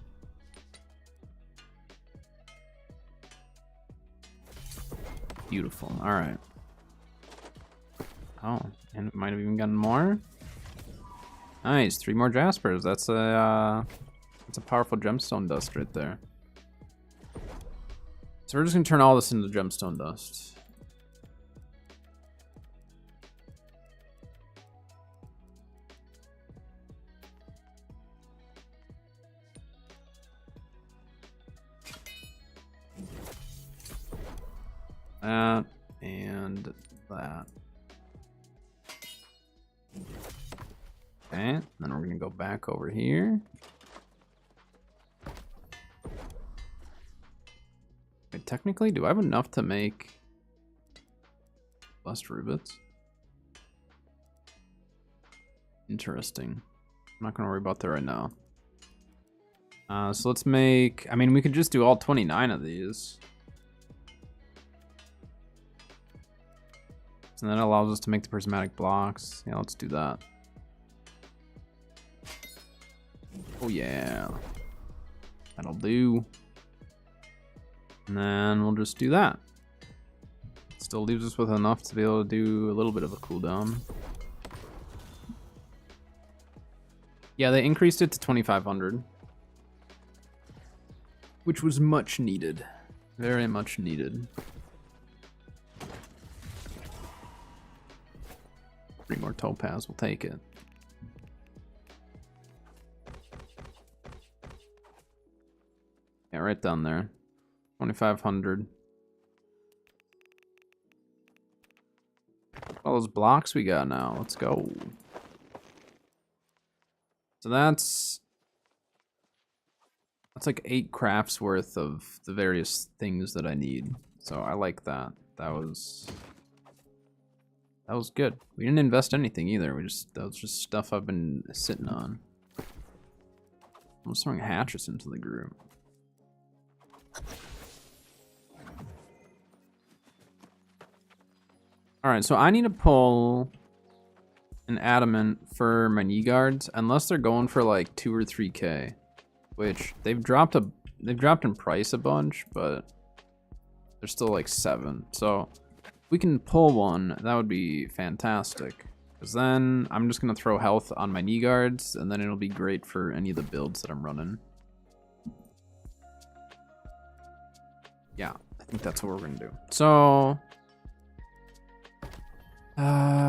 Beautiful. All right. Oh, and it might have even gotten more. Nice. 3 more Jaspers. That's a powerful gemstone dust right there. So we're just gonna turn all this into gemstone dust. That and that. Okay, then we're gonna go back over here. Wait, technically, do I have enough to make bust rubits? Interesting. I'm not gonna worry about that right now. So let's make, I mean, we could just do all 29 of these. And that allows us to make the prismatic blocks. Yeah, let's do that. Oh yeah. That'll do. And then we'll just do that. Still leaves us with enough to be able to do a little bit of a cooldown. Yeah, they increased it to 2,500. Which was much needed. Very much needed. 3 more topaz, we'll take it. Yeah, right down there. 2,500. All those blocks we got now. Let's go. So that's like 8 crafts worth of the various things that I need. So I like that. That was good. We didn't invest anything either. That was just stuff I've been sitting on. I'm throwing hatchets into the group. Alright, so I need to pull an adamant for my knee guards, unless they're going for like 2 or 3k, which they've dropped in price a bunch, but they're still like 7. So if we can pull one, that would be fantastic. Because then I'm just gonna throw health on my knee guards, and then it'll be great for any of the builds that I'm running. Yeah, I think that's what we're gonna do. So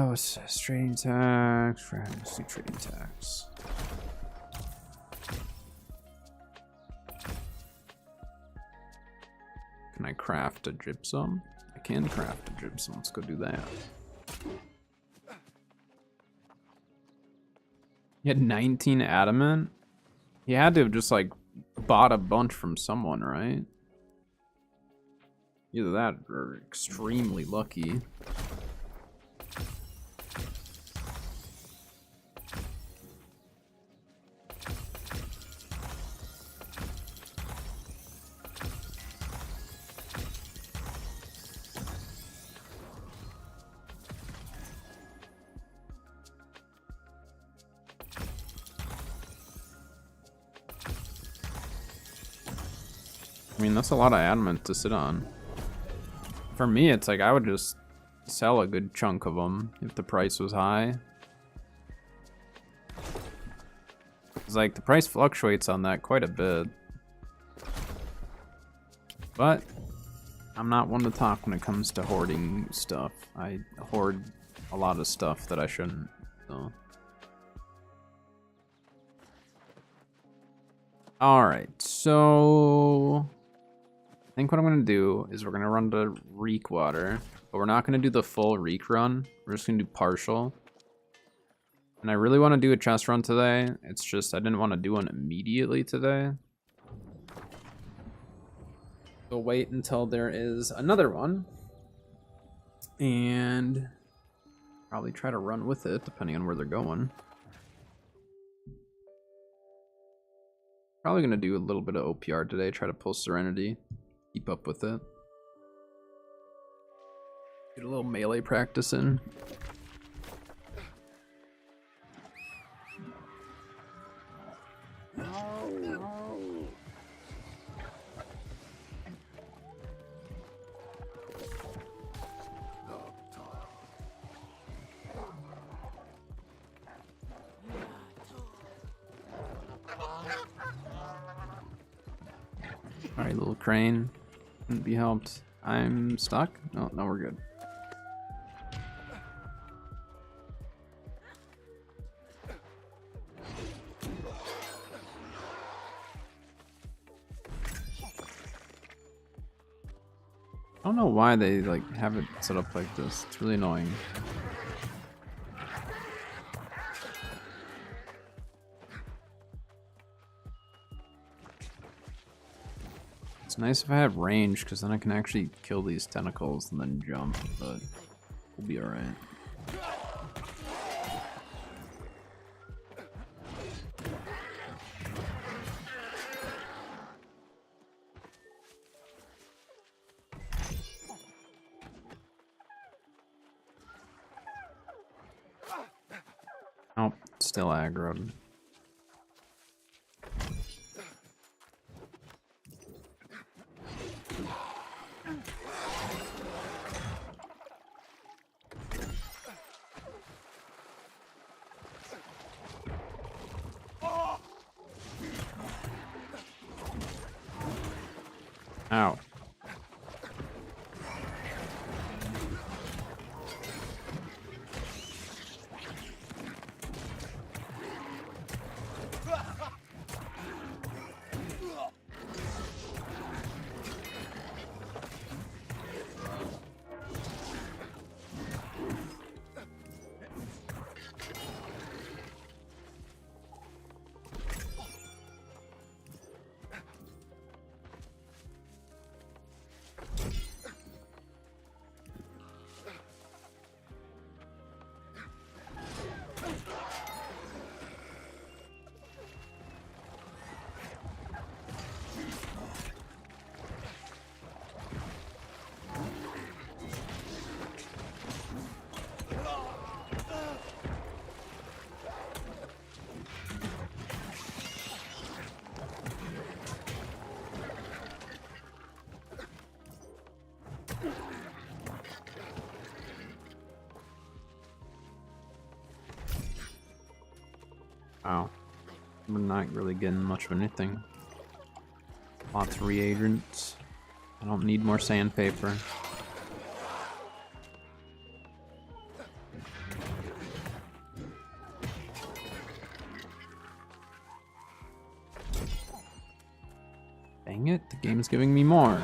what's this? Trading tax, let's do trading tax. Can I craft a gypsum? I can craft a gypsum, let's go do that. He had 19 adamant? He had to have just like bought a bunch from someone, right? Either that or extremely lucky. I mean, that's a lot of adamant to sit on. For me, it's like I would just sell a good chunk of them if the price was high. It's like the price fluctuates on that quite a bit. But I'm not one to talk when it comes to hoarding stuff. I hoard a lot of stuff that I shouldn't, so. Alright, so I think what I'm gonna do is we're gonna run to Reek Water, but we're not gonna do the full Reek run. We're just gonna do partial. And I really want to do a chest run today. It's just I didn't want to do one immediately today. So wait until there is another one. And probably try to run with it, depending on where they're going. Probably gonna do a little bit of OPR today, try to pull Serenity, keep up with it. Get a little melee practice in. Alright, little crane. Couldn't be helped. I'm stuck? No, no, we're good. I don't know why they like have it set up like this. It's really annoying. It's nice if I have range, because then I can actually kill these tentacles and then jump, but we'll be alright. Oh, still aggroed. Ow. Wow. We're not really getting much of anything. Lots of reagents. I don't need more sandpaper. Dang it, the game's giving me more.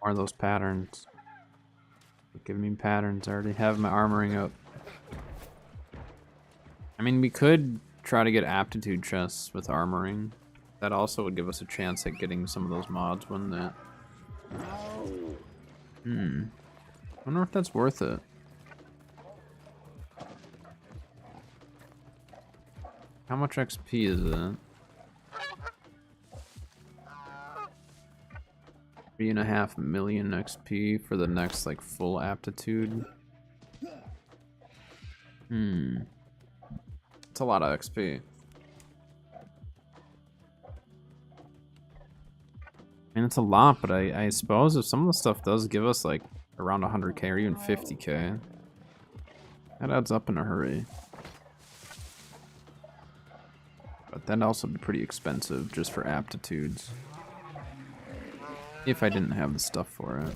More of those patterns. Give me patterns. I already have my armoring up. I mean, we could try to get aptitude chests with armoring. That also would give us a chance at getting some of those mods, wouldn't it? I wonder if that's worth it. How much XP is it? 3.5 million XP for the next like full aptitude. It's a lot of XP. And it's a lot, but I suppose if some of the stuff does give us like around 100k or even 50k, that adds up in a hurry. But that'd also be pretty expensive just for aptitudes. If I didn't have the stuff for it.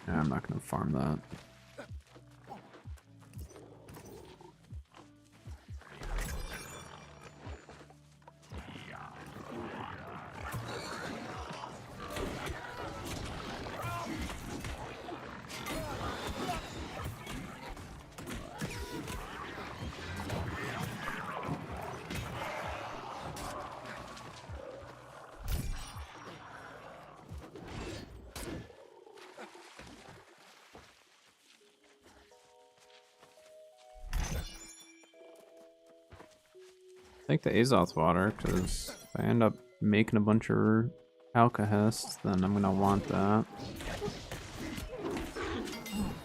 Yeah, I'm not gonna farm that. I think the Azoth water, because if I end up making a bunch of Alkahests, then I'm gonna want that.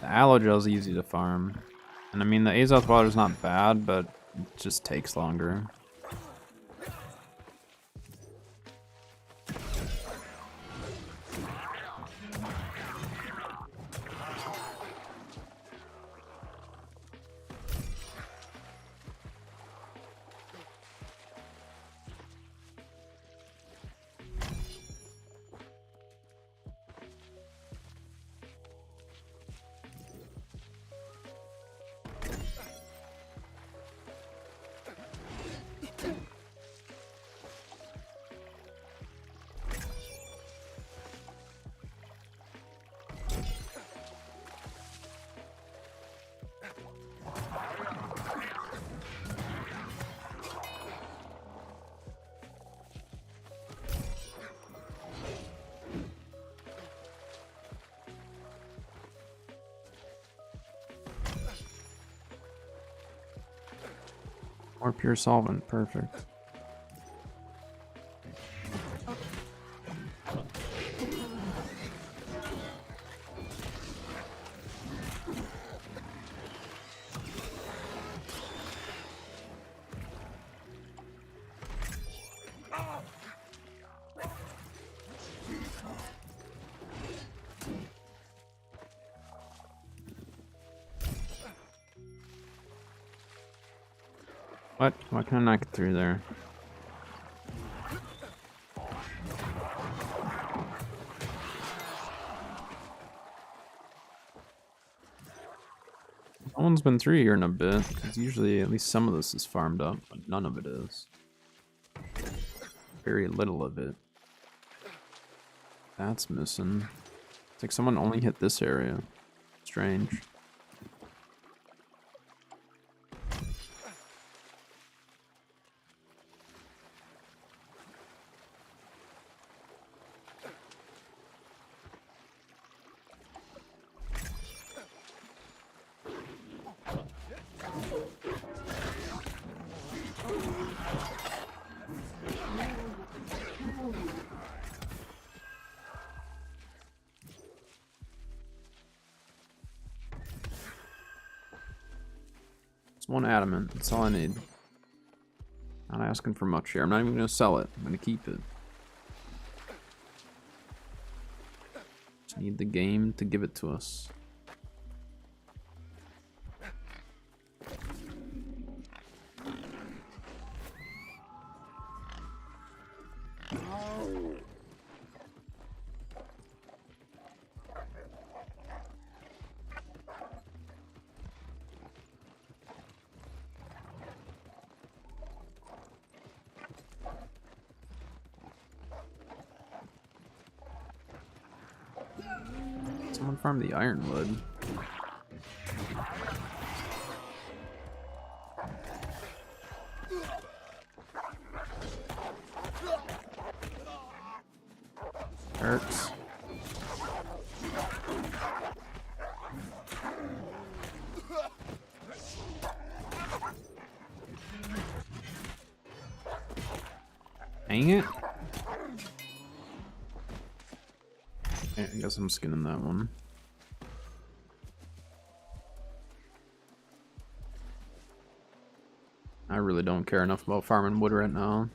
The Aloe Gel's easy to farm. And I mean, the Azoth water's not bad, but it just takes longer. More pure solvent, perfect. What? Why can I not get through there? No one's been through here in a bit, because usually at least some of this is farmed up, but none of it is. Very little of it. That's missing. It's like someone only hit this area. Strange. It's one adamant. That's all I need. Not asking for much here. I'm not even going to sell it. I'm going to keep it. Just need the game to give it to us. Someone farm the ironwood. Hurts. Dang it. I guess I'm skinning that one. really don't care enough about farming wood right now.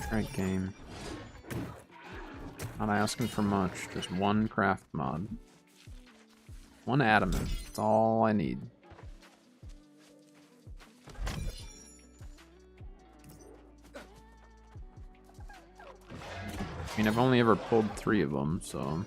Great game. Not asking for much, just one craft mod. One adamant, that's all I need. I mean, I've only ever pulled 3 of them, so...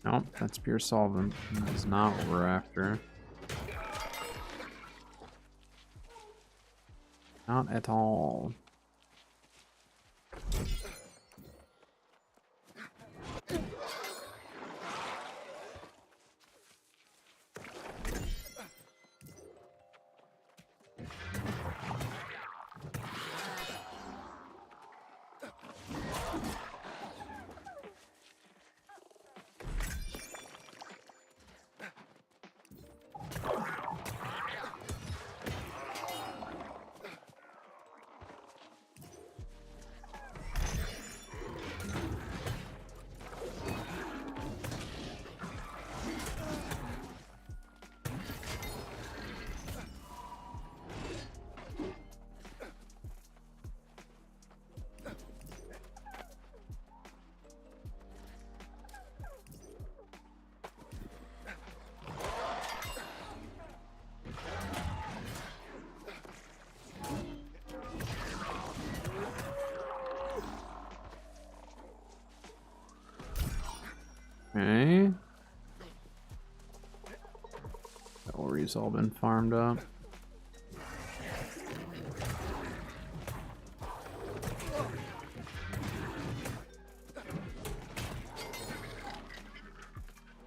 Nope, that's pure solvent. That's not what we're after. Not at all. Okay. Orre's all been farmed up.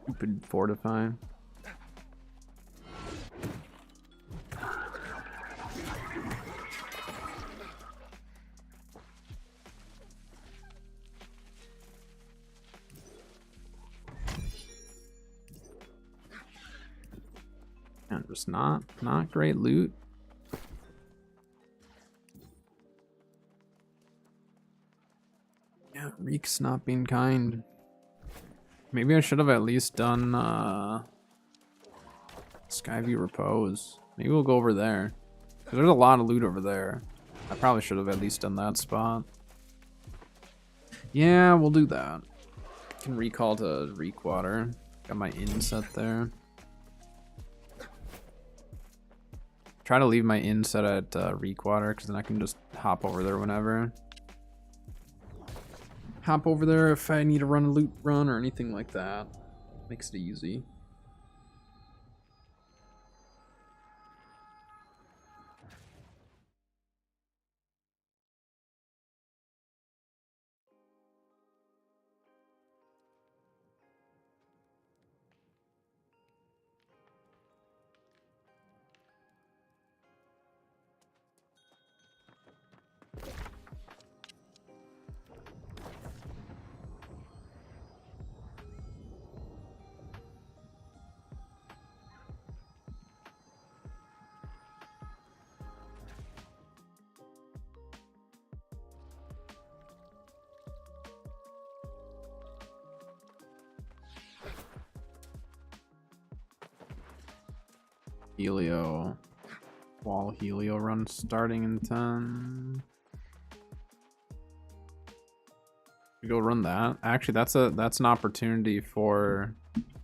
Stupid fortify. And just not great loot. Yeah, Reek's not being kind. Maybe I should have at least done Skyview Repose. Maybe we'll go over there. 'Cause there's a lot of loot over there. I probably should have at least done that spot. Yeah, we'll do that. Can recall to Reekwater. Got my inset there. Try to leave my inset at Reekwater, because then I can just hop over there whenever. hop over there if I need to run a loot run or anything like that. Makes it easy. Helio. Wall Helio run starting in 10. We go run that. Actually, that's an opportunity for,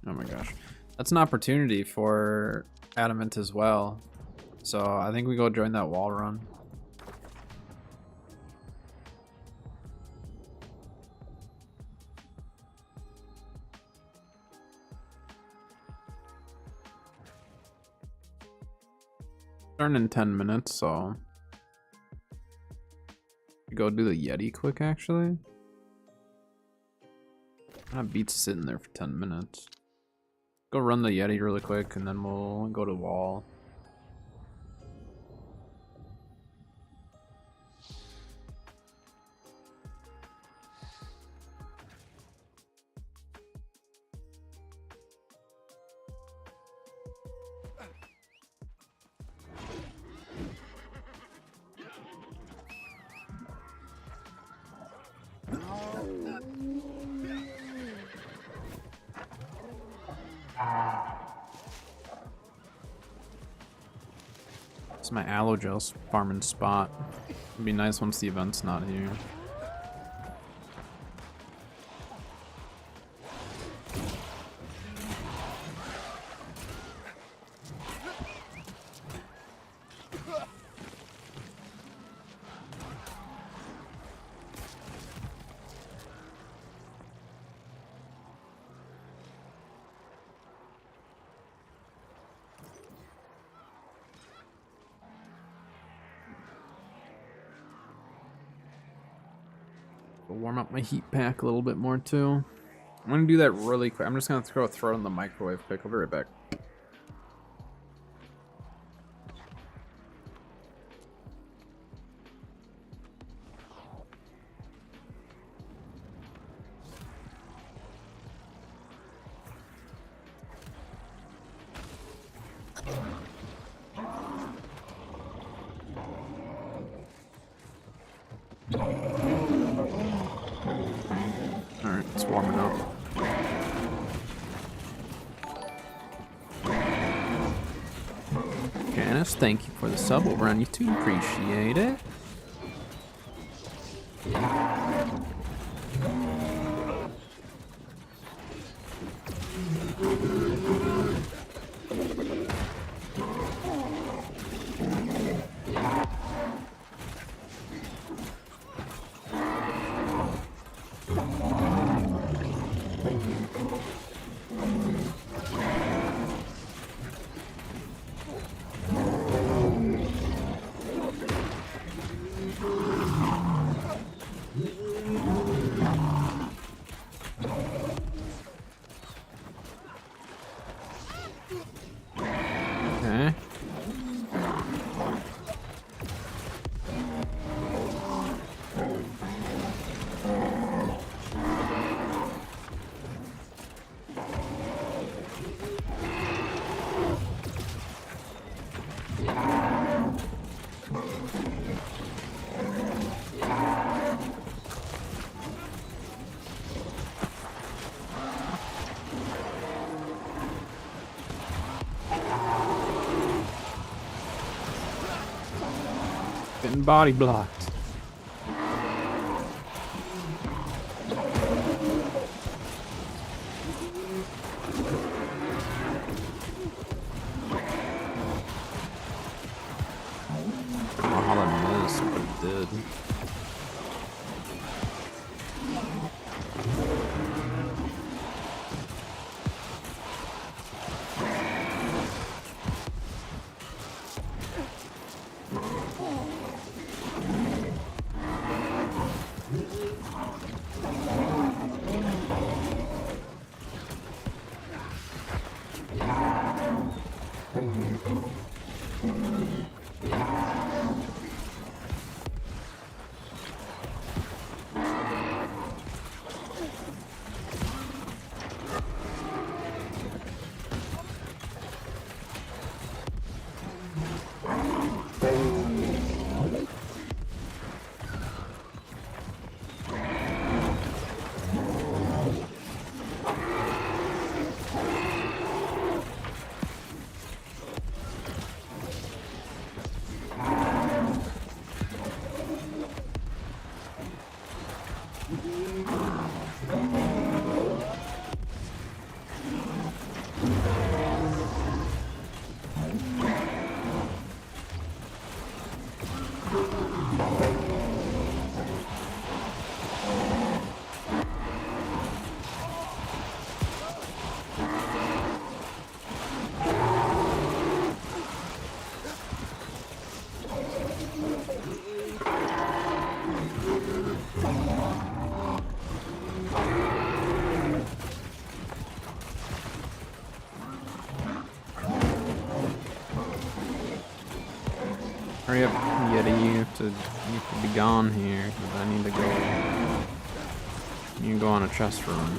oh my gosh. That's an opportunity for Adamant as well. So I think we go join that wall run. Starting in 10 minutes, so go do the Yeti quick actually. That beats sitting there for 10 minutes. Go run the Yeti really quick and then we'll go to wall. It's my Allogel farming spot. It'd be nice once the event's not here. Warm up my heat pack a little bit more too. I'm gonna do that really quick. I'm just gonna throw it in the microwave quick. I'll be right back. Alright, it's warming up. Janice, thank you for the sub over on YouTube. Appreciate it. Okay. Getting body blocked. I don't know how that missed, but it did. Hurry up, Yeti, you have to be gone here, because I need to go. You can go on a chest run.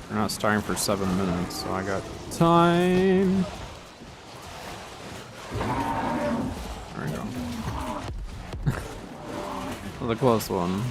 We're not starting for 7 minutes, so I got time. There we go. That was a close one.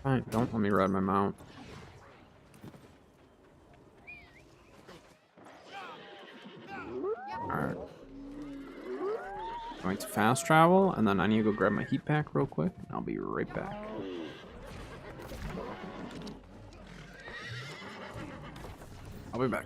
Fine, don't let me ride my mount. Alright. Going to fast travel, and then I need to go grab my heat pack real quick. I'll be right back. I'll be back.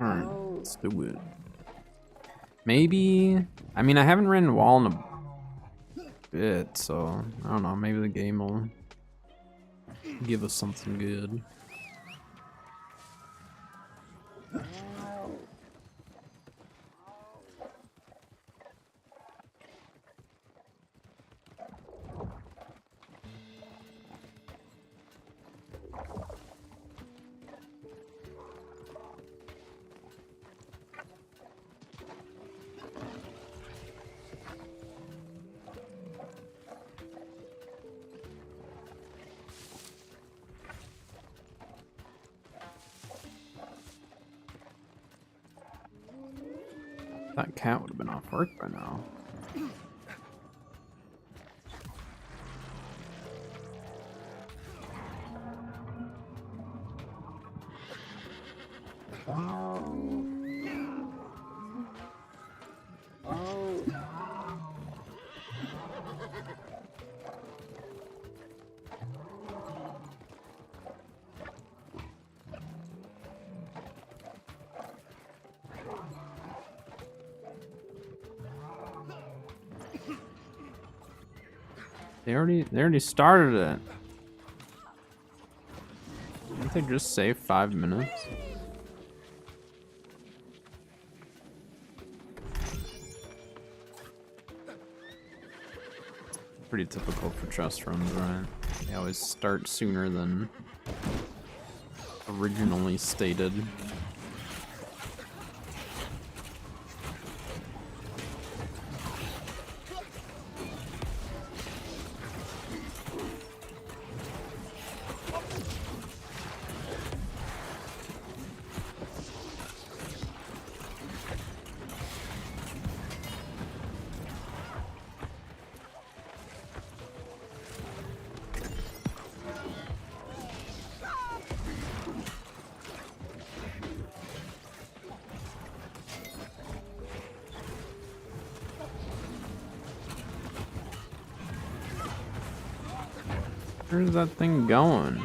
Alright, let's do it. Maybe... I mean, I haven't ran wall in a bit, so... I don't know, maybe the game will give us something good. That cat would have been off work by now. They already started it. Didn't they just say 5 minutes? Pretty typical for chest runs, right? They always start sooner than originally stated. Where's that thing going?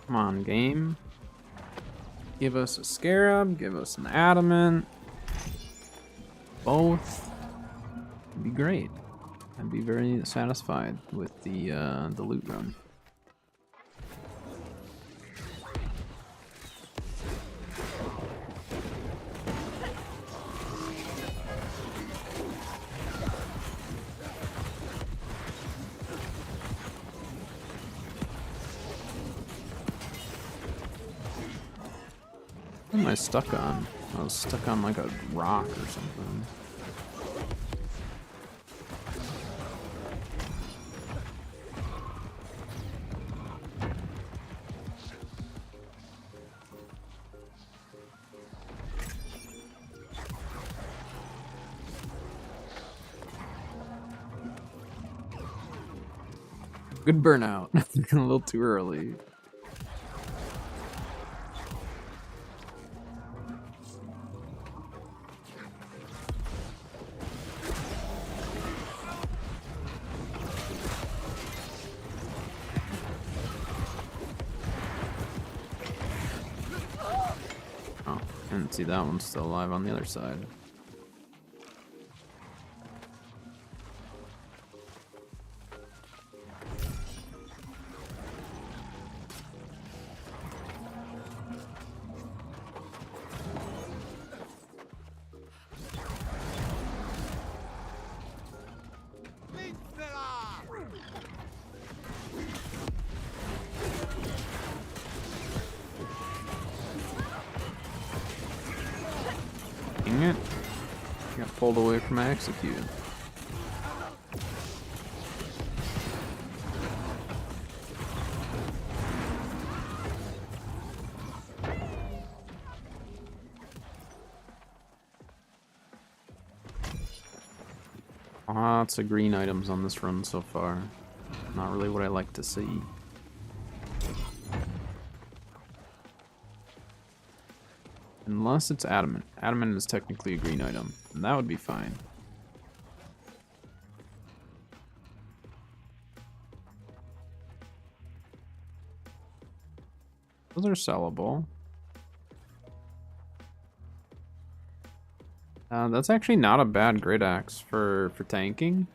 Come on, game. Give us a scarab, give us an adamant. Both. It'd be great. I'd be very satisfied with the loot run. What am I stuck on? I was stuck on like a rock or something. Good burnout. A little too early. Oh, I didn't see that one still alive on the other side. Got pulled away from my execute. Lots of green items on this run so far. Not really what I like to see. Unless it's adamant. Adamant is technically a green item, and that would be fine. Those are sellable. That's actually not a bad Great Axe for tanking.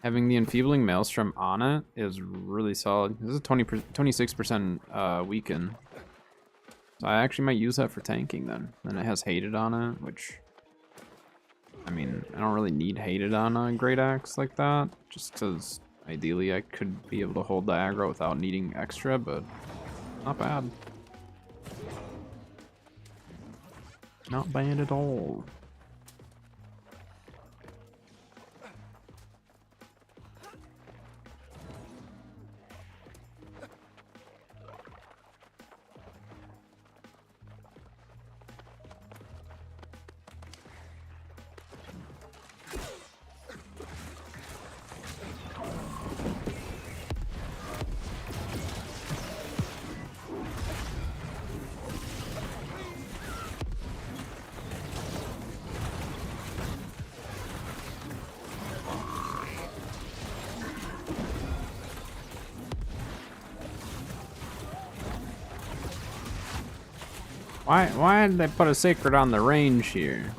Having the Enfeebling Maelstrom on it is really solid. This is a 26% weaken. So I actually might use that for tanking then. Then it has Hated on it, which... I mean, I don't really need Hated on a Great Axe like that. Just because ideally I could be able to hold the aggro without needing extra, but not bad. Not bad at all. Why did they put a Sacred on the range here?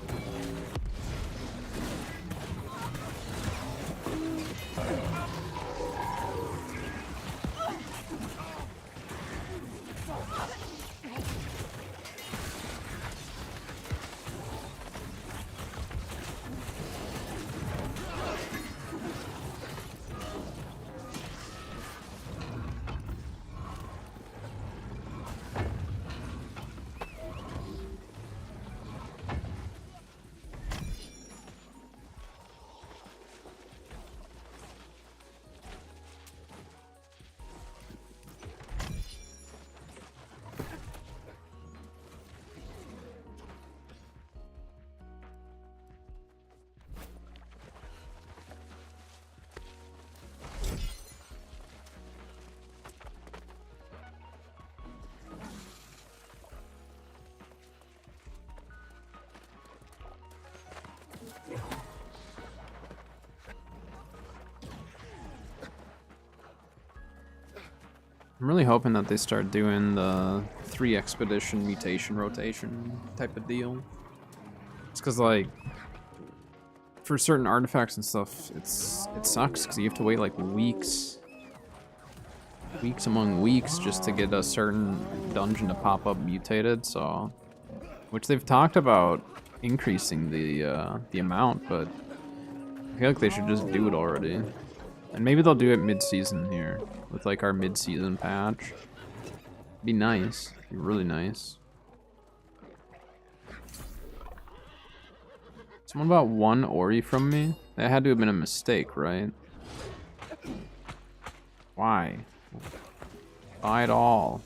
I'm really hoping that they start doing the 3 expedition mutation rotation type of deal. It's because, like, for certain artifacts and stuff, it sucks because you have to wait like weeks among weeks just to get a certain dungeon to pop up mutated. So, which they've talked about increasing the amount, but I feel like they should just do it already. And maybe they'll do it mid-season here with like our mid-season patch. Be nice. Be really nice. Someone bought 1 Ori from me? That had to have been a mistake, right? Why? Buy it all.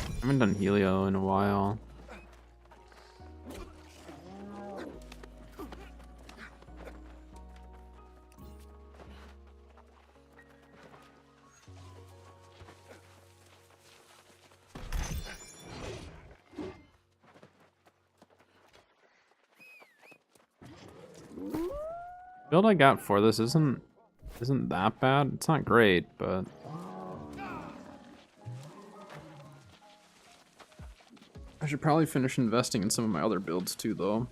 I haven't done Helio in a while. Build I got for this isn't that bad. It's not great, but I should probably finish investing in some of my other builds too, though.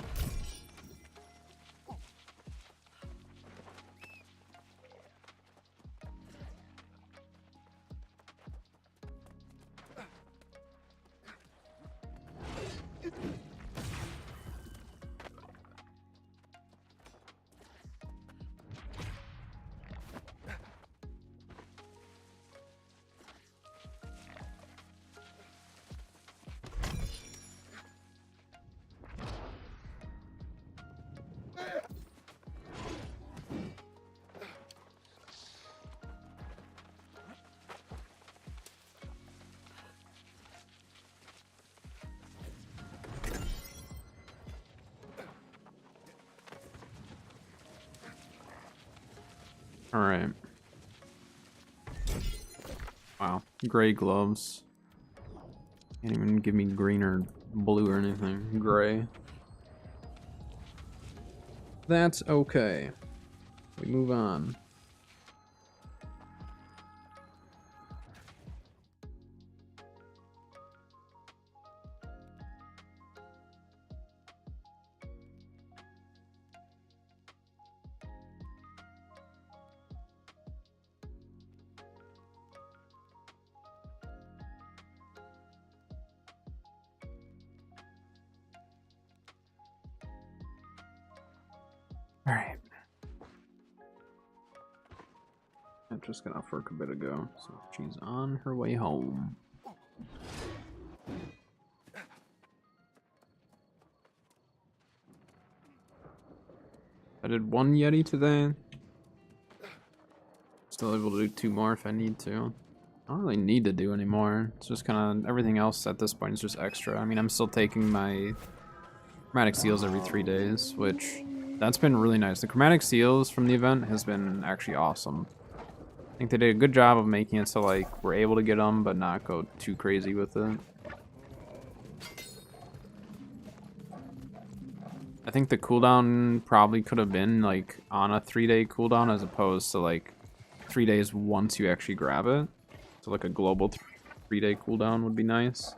Alright. Wow. Gray gloves. Can't even give me green or blue or anything. Gray. That's okay. We move on. All right. I just got off work a bit ago, so she's on her way home. I did one Yeti today. Still able to do 2 more if I need to. I don't really need to do any more. It's just kind of everything else at this point is just extra. I mean, I'm still taking my chromatic seals every 3 days, which that's been really nice. The chromatic seals from the event has been actually awesome. I think they did a good job of making it so like we're able to get them but not go too crazy with it. I think the cooldown probably could have been like on a 3-day cooldown as opposed to like 3 days once you actually grab it. So like a global 3-day cooldown would be nice.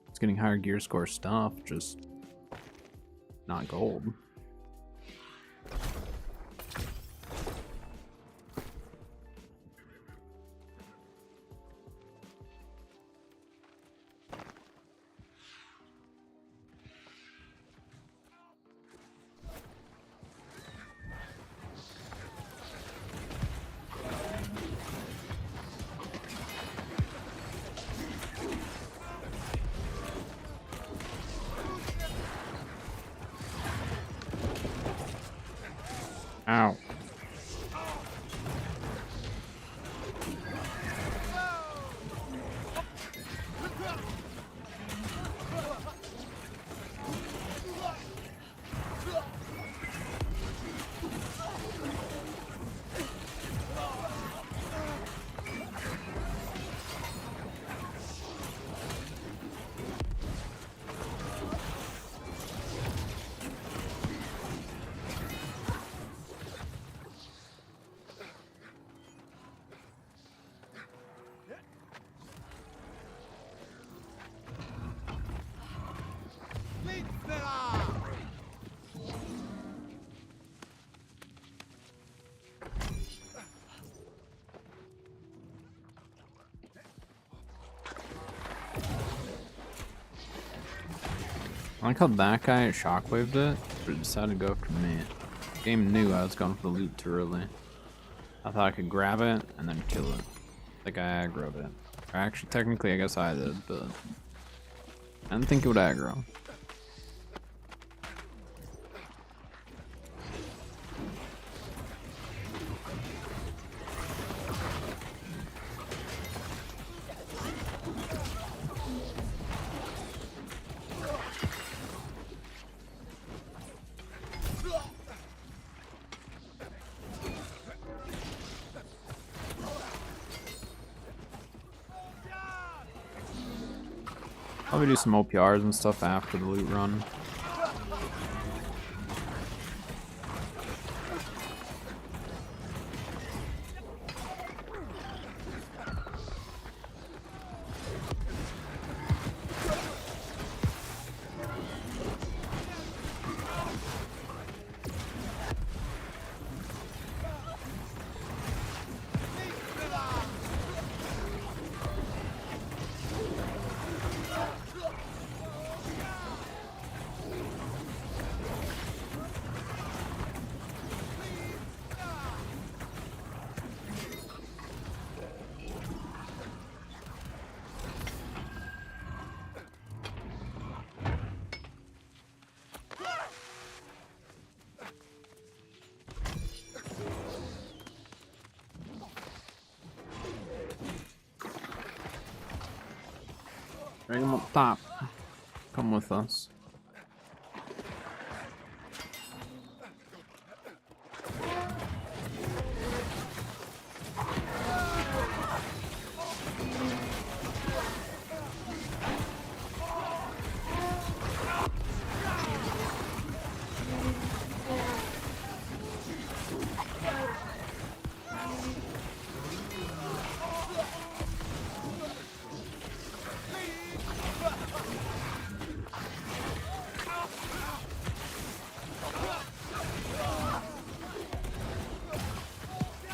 It's getting higher gear score stuff, just not gold. Ow. I like how that guy shockwaved it, but it decided to go after me. The game knew I was going for the loot too early. I thought I could grab it and then kill it. The guy aggroed it. Or actually, technically, I guess I did, but I didn't think it would aggro. Probably do some OPRs and stuff after the loot run. Bring him up top. Come with us.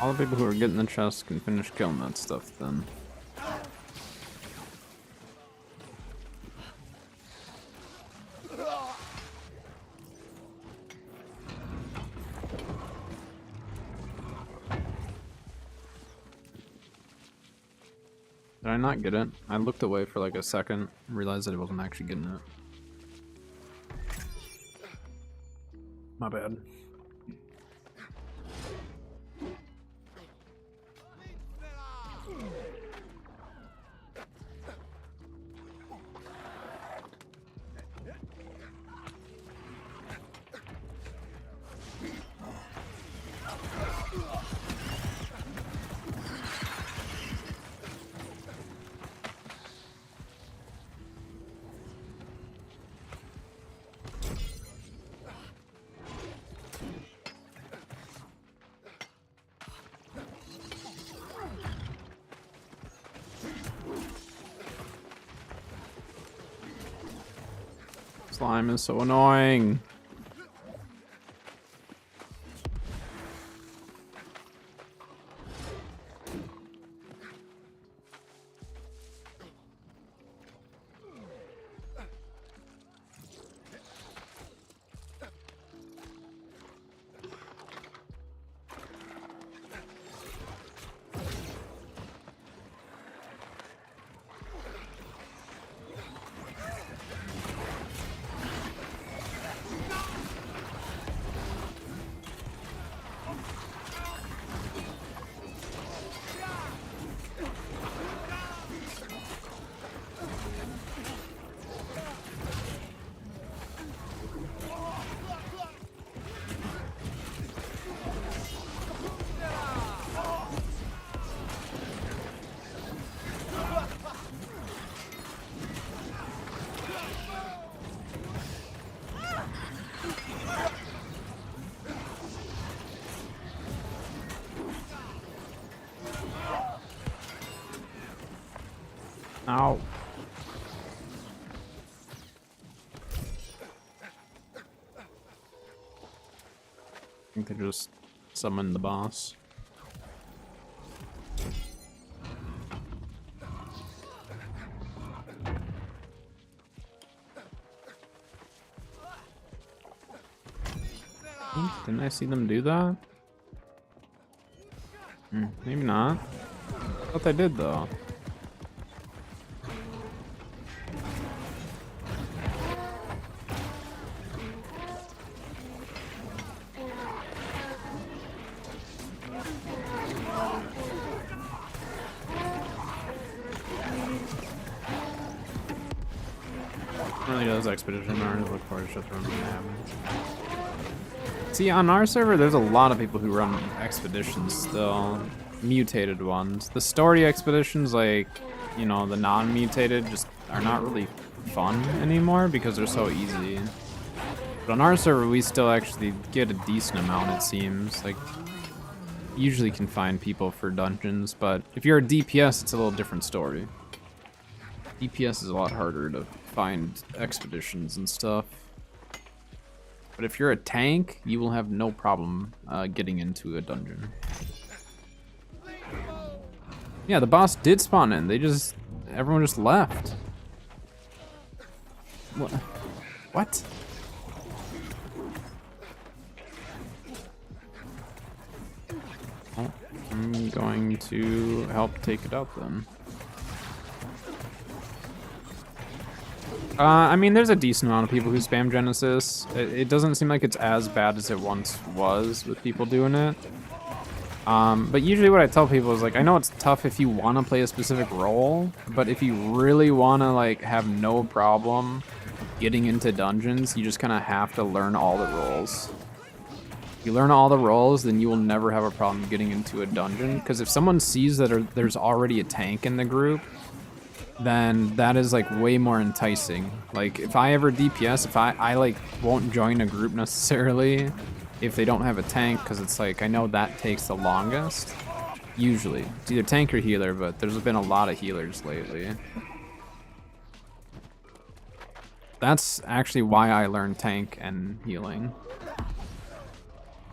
All the people who are getting the chest can finish killing that stuff then. Did I not get it? I looked away for like a second, realized that I wasn't actually getting it. My bad. Slime is so annoying. Ow. I think they just summoned the boss. Didn't I see them do that? Maybe not. I thought they did though. Really does expedition runs look forward to running happens. See, on our server, there's a lot of people who run expeditions still, mutated ones. The story expeditions, like you know, the non-mutated just are not really fun anymore because they're so easy. But on our server, we still actually get a decent amount, it seems. Like, usually can find people for dungeons, but if you're a DPS, it's a little different story. DPS is a lot harder to find expeditions and stuff. But if you're a tank, you will have no problem getting into a dungeon. Yeah, the boss did spawn in. Everyone just left. What? Oh, I'm going to help take it out then. I mean, there's a decent amount of people who spam Genesis. It doesn't seem like it's as bad as it once was with people doing it. But usually what I tell people is, like, I know it's tough if you want to play a specific role, but if you really want to, like, have no problem getting into dungeons, you just kind of have to learn all the roles. If you learn all the roles, then you will never have a problem getting into a dungeon, because if someone sees that there's already a tank in the group, then that is like way more enticing. Like if I ever DPS, if I like won't join a group necessarily if they don't have a tank, because it's like I know that takes the longest. Usually it's either tank or healer, but there's been a lot of healers lately. That's actually why I learned tank and healing.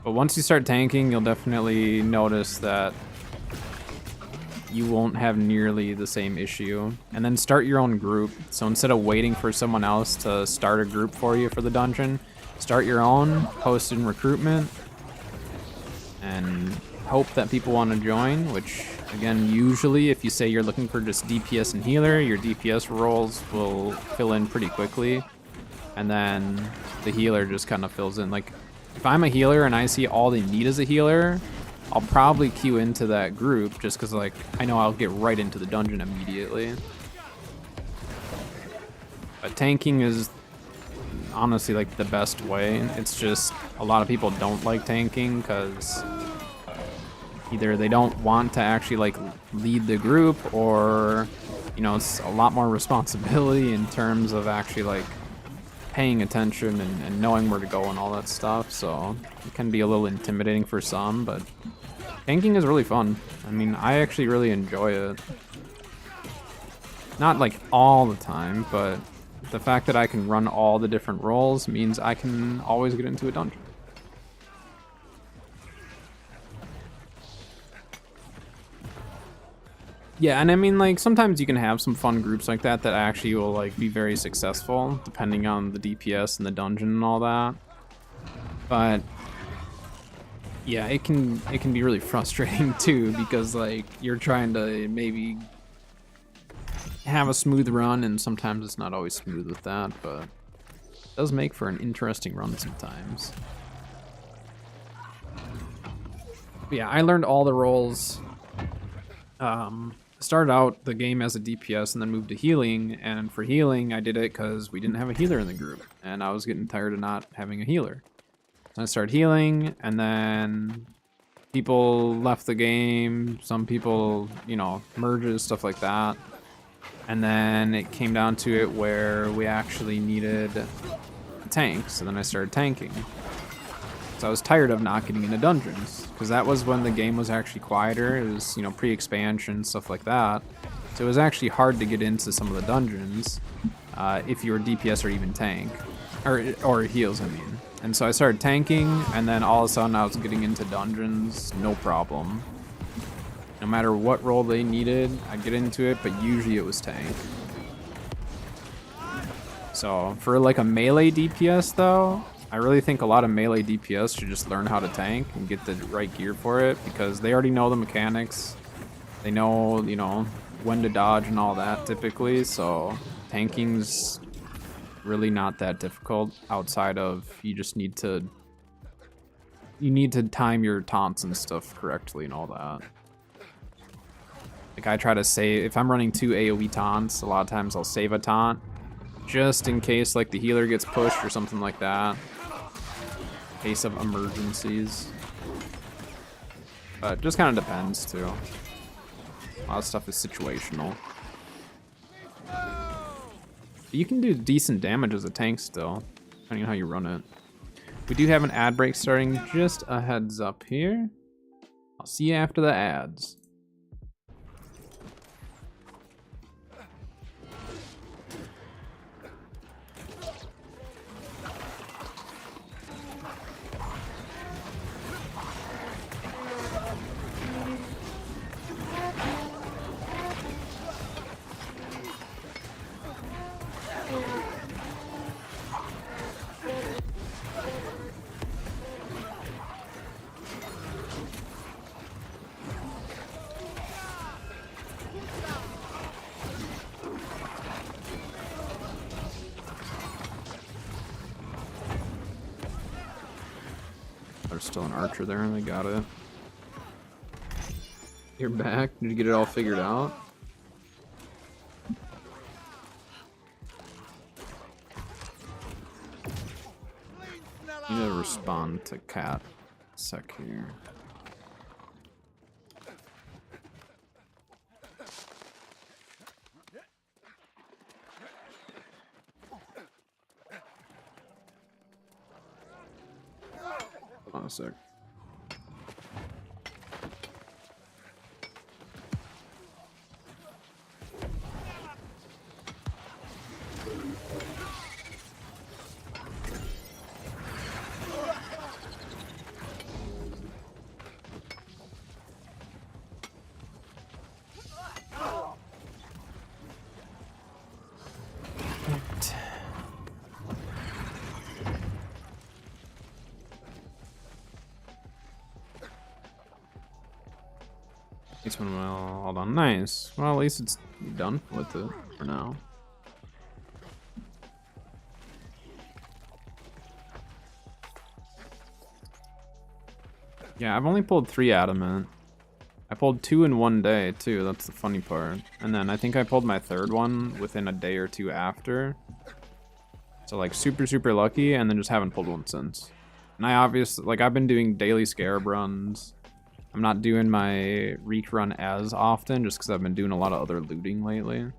But once you start tanking, you'll definitely notice that you won't have nearly the same issue. And then start your own group. So instead of waiting for someone else to start a group for you for the dungeon, start your own, post in recruitment, and hope that people want to join, which again, usually if you say you're looking for just DPS and healer, your DPS roles will fill in pretty quickly. And then the healer just kind of fills in. Like if I'm a healer and I see all they need is a healer, I'll probably queue into that group just because, like, I know I'll get right into the dungeon immediately. But tanking is honestly like the best way. It's just a lot of people don't like tanking because either they don't want to actually like lead the group, or you know, it's a lot more responsibility in terms of actually like paying attention and knowing where to go and all that stuff. So it can be a little intimidating for some, but tanking is really fun. I mean, I actually really enjoy it. Not like all the time, but the fact that I can run all the different roles means I can always get into a dungeon. Yeah, and I mean, like, sometimes you can have some fun groups like that that actually will, like, be very successful, depending on the DPS and the dungeon and all that. But yeah, it can be really frustrating too, because like you're trying to maybe have a smooth run, and sometimes it's not always smooth with that, but it does make for an interesting run sometimes. But yeah, I learned all the roles. Started out the game as a DPS and then moved to healing, and for healing I did it because we didn't have a healer in the group and I was getting tired of not having a healer. So I started healing, and then people left the game, some people, you know, merges, stuff like that. And then it came down to it where we actually needed a tank, so then I started tanking. So I was tired of not getting into dungeons, because that was when the game was actually quieter. It was, you know, pre-expansion, stuff like that. So it was actually hard to get into some of the dungeons if you were DPS or even tank, or heals, I mean. And so I started tanking, and then all of a sudden I was getting into dungeons, no problem. No matter what role they needed, I'd get into it, but usually it was tank. So for like a melee DPS though, I really think a lot of melee DPS should just learn how to tank and get the right gear for it, because they already know the mechanics. They know, you know, when to dodge and all that typically, so tanking's really not that difficult outside of you need to time your taunts and stuff correctly and all that. Like I try to save, if I'm running 2 AoE taunts, a lot of times I'll save a taunt just in case like the healer gets pushed or something like that. In case of emergencies. But it just kind of depends too. A lot of stuff is situational. You can do decent damage as a tank still, depending on how you run it. We do have an ad break starting, just a heads up here. I'll see you after the ads. There's still an archer there, and they got it. You're back? Did you get it all figured out? You need to respond to Cat. Sec here. Hold on a sec. This one will hold on. Nice. Well, at least it's done with it for now. Yeah, I've only pulled 3 adamant. I pulled 2 in one day too. That's the funny part. And then I think I pulled my 3rd one within a day or 2 after. So like super lucky, and then just haven't pulled one since. And I obviously, like, I've been doing daily scarab runs. I'm not doing my reek run as often just because I've been doing a lot of other looting lately.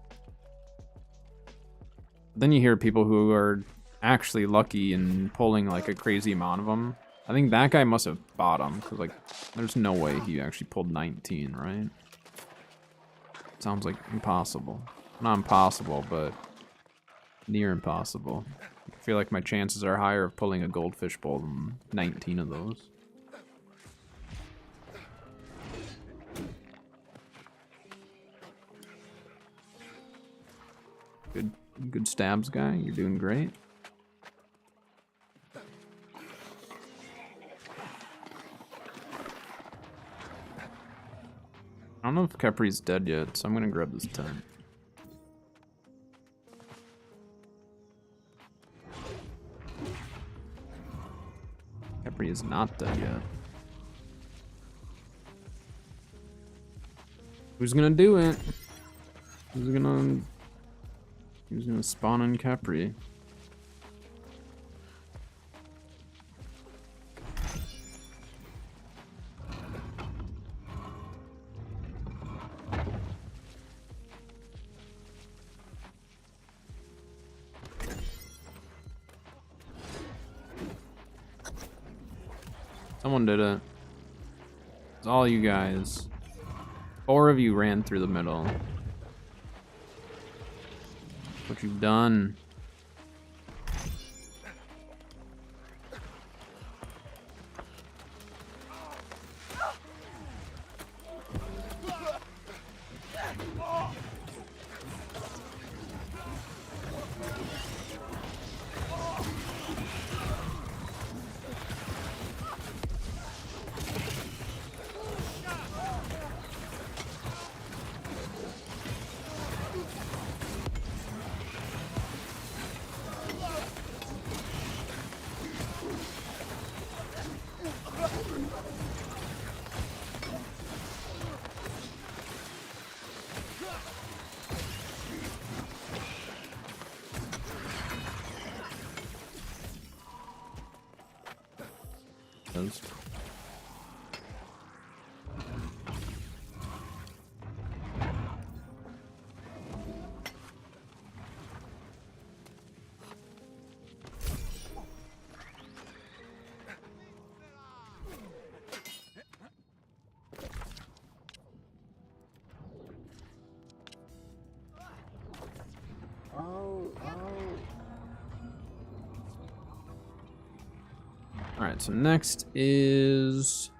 Then you hear people who are actually lucky and pulling like a crazy amount of them. I think that guy must have bought them because like there's no way he actually pulled 19, right? Sounds like impossible. Not impossible, but near impossible. I feel like my chances are higher of pulling a goldfish bowl than 19 of those. Good stabs, guy. You're doing great. I don't know if Capri's dead yet, so I'm gonna grab this tent. Capri is not dead yet. Who's gonna do it? Who's gonna spawn in Capri? Someone did it. It's all you guys. 4 of you ran through the middle. What you've done. Alright, so next is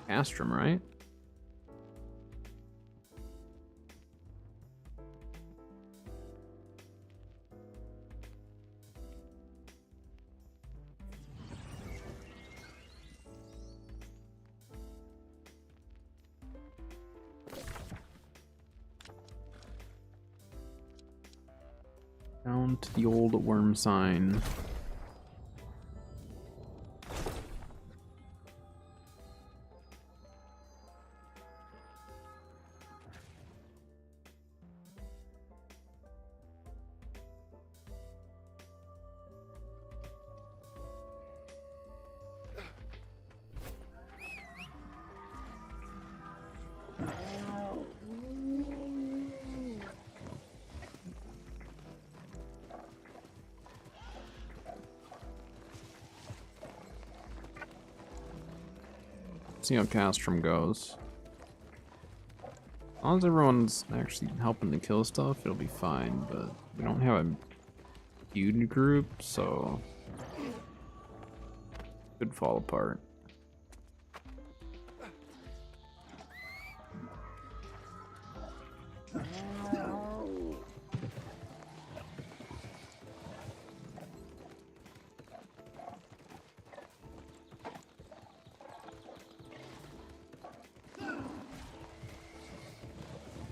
Castrum, right? Down to the old worm sign. See how Castrum goes. As long as everyone's actually helping to kill stuff, it'll be fine, but we don't have a huge group, so it could fall apart.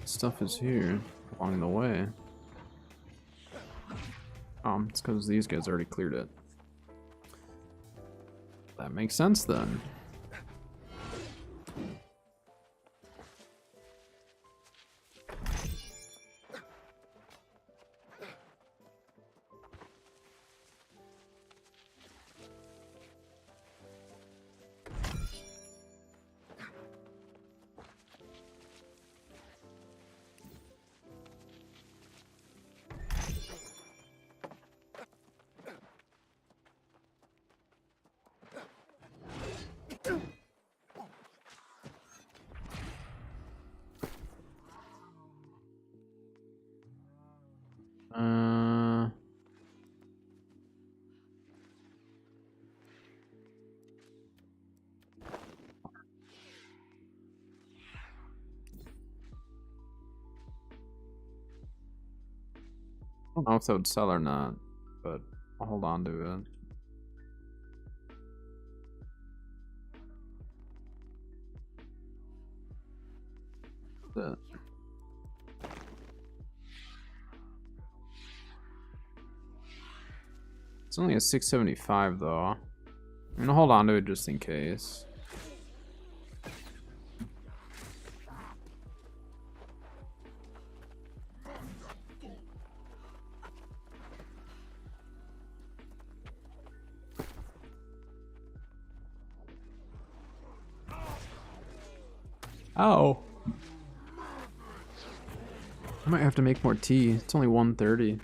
Stuff is here along the way. It's because these guys already cleared it. That makes sense then. I don't know if that would sell or not, but I'll hold on to it. That. It's only a 675 though. I'm gonna hold on to it just in case. Oh. I might have to make more tea. It's only 1:30.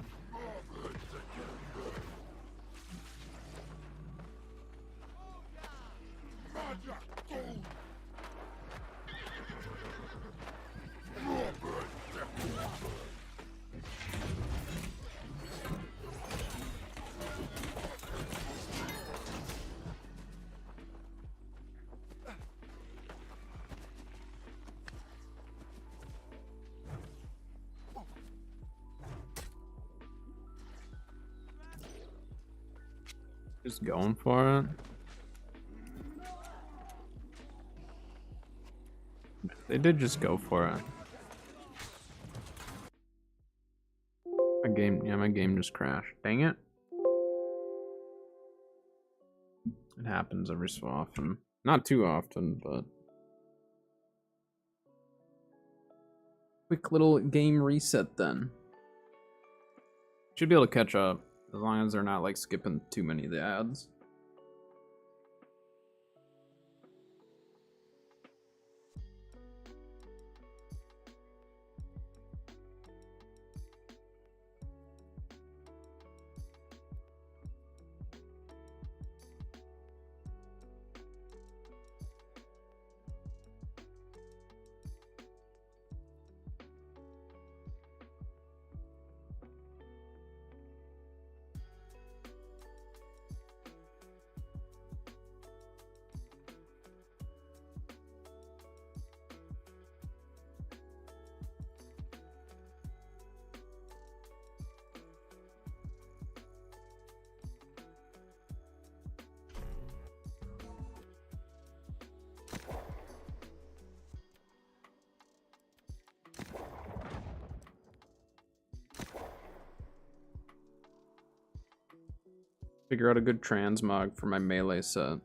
Just going for it. They did just go for it. My game just crashed. Dang it. It happens every so often. Not too often, but quick little game reset then. Should be able to catch up. As long as they're not like skipping too many of the ads. Figure out a good transmog for my melee set.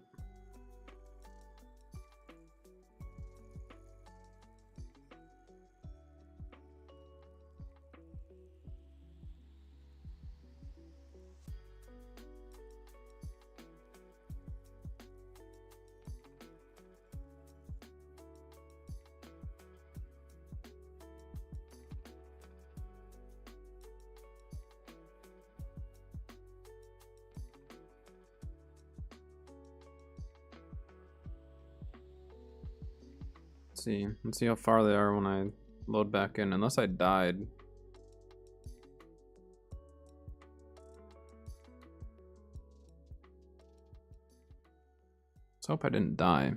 Let's see how far they are when I load back in, unless I died. Let's hope I didn't die.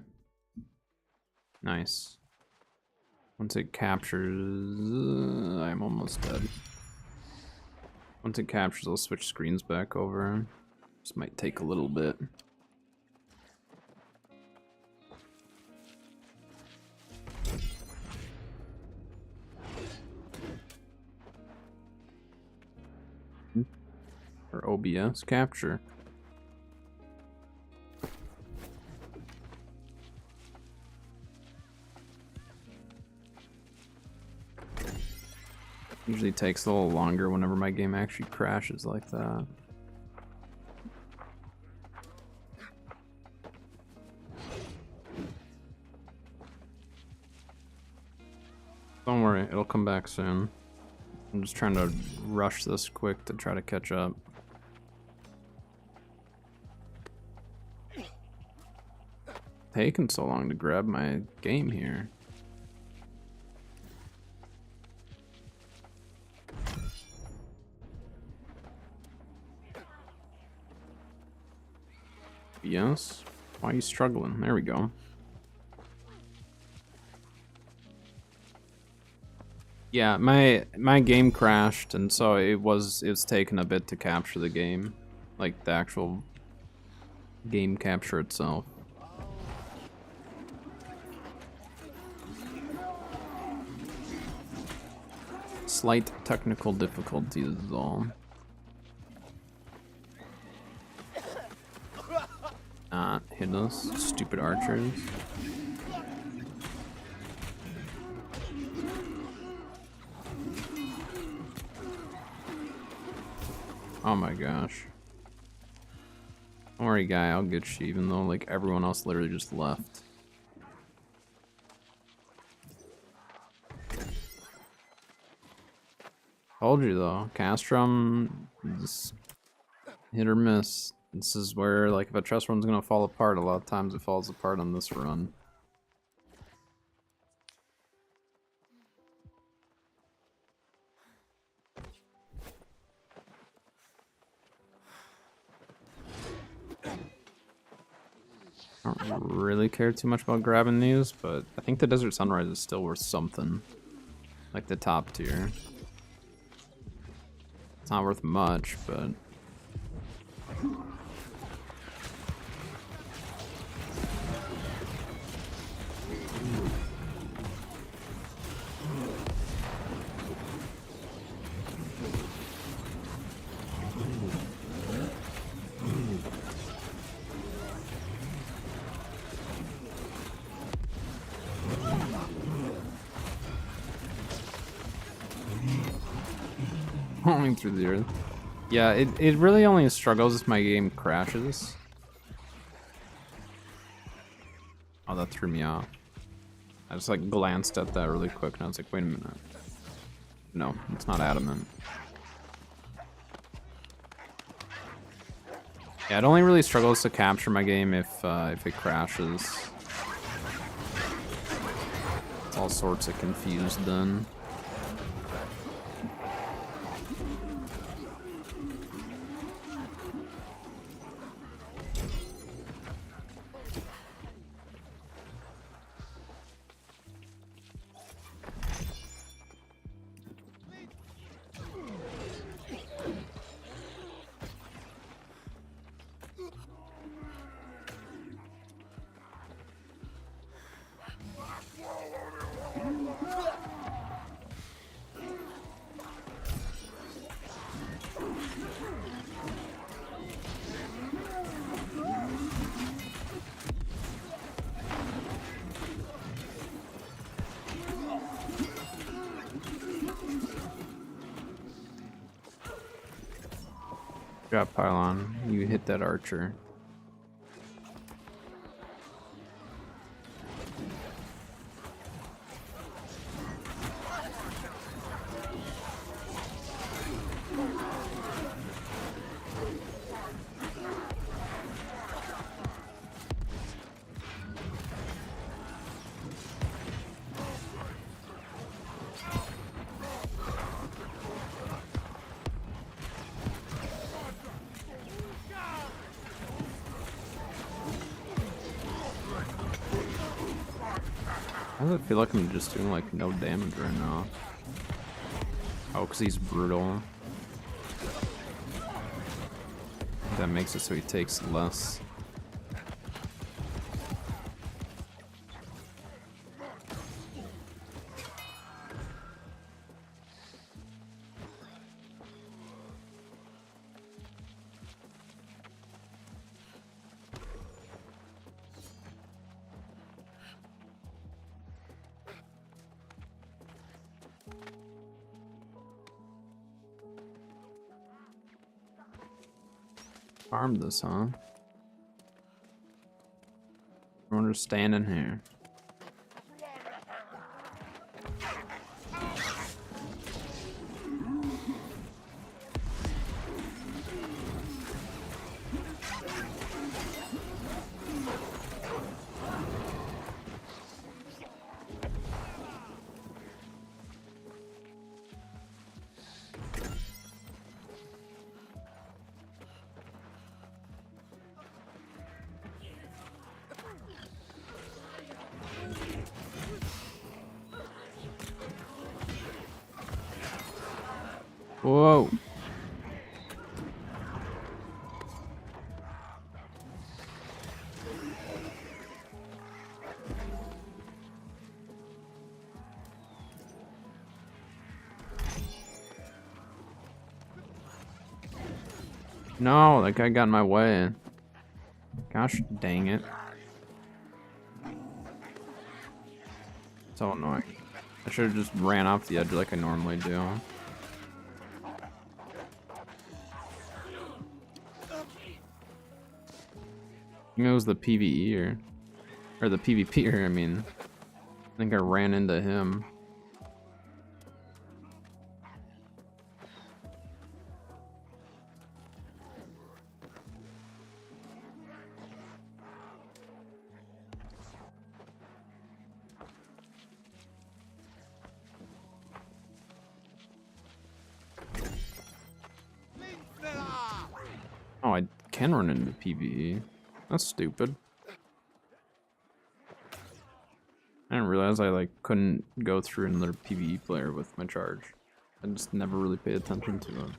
Nice. Once it captures, I'm almost dead. Once it captures, I'll switch screens back over. This might take a little bit. Or OBS capture. Usually takes a little longer whenever my game actually crashes like that. Don't worry, it'll come back soon. I'm just trying to rush this quick to try to catch up. Taking so long to grab my game here. Yes? Why are you struggling? There we go. Yeah, my game crashed, and so it was taking a bit to capture the game, like the actual game capture itself. Slight technical difficulties is all. Hit us, stupid archers. Oh my gosh. Don't worry, guy, I'll get you, even though like everyone else literally just left. Told you though, Castrum is hit or miss. This is where, like, if a trust run's gonna fall apart, a lot of times it falls apart on this run. I don't really care too much about grabbing these, but I think the Desert Sunrise is still worth something. Like the top tier. It's not worth much, but... Rolling through the earth. Yeah, it really only struggles if my game crashes. Oh, that threw me off. I just like glanced at that really quick and I was like, wait a minute. No, it's not adamant. Yeah, it only really struggles to capture my game if it crashes. It's all sorts of confused then. Drop pylon. You hit that archer. Why does it feel like I'm just doing like no damage right now? Oh, because he's brutal. That makes it so he takes less. Farm this, huh? Everyone just standing here. Whoa. No, that guy got in my way. Gosh dang it. So annoying. I should have just ran off the edge like I normally do. I think it was the PvE or the PvP, I mean. I think I ran into him. Oh, I can run into PvE. That's stupid. I didn't realize I like couldn't go through another PvE player with my charge. I just never really paid attention to it.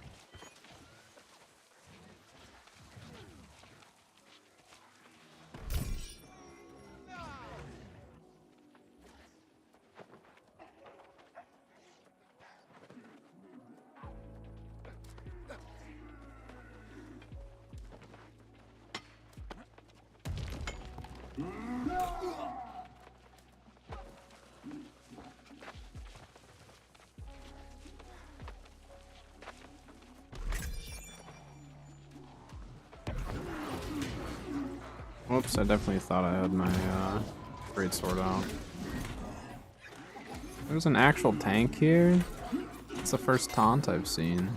Whoops, I definitely thought I had my great sword out. There's an actual tank here? It's the first taunt I've seen.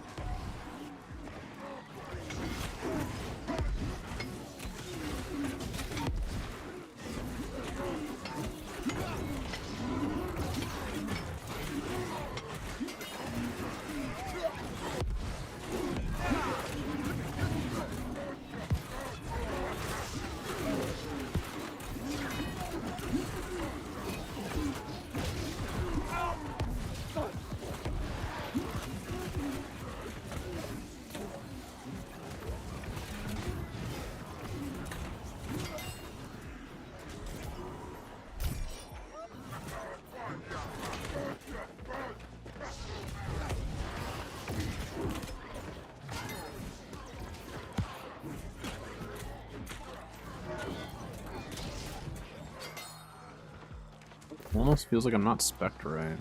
Almost feels like I'm not spec'd right.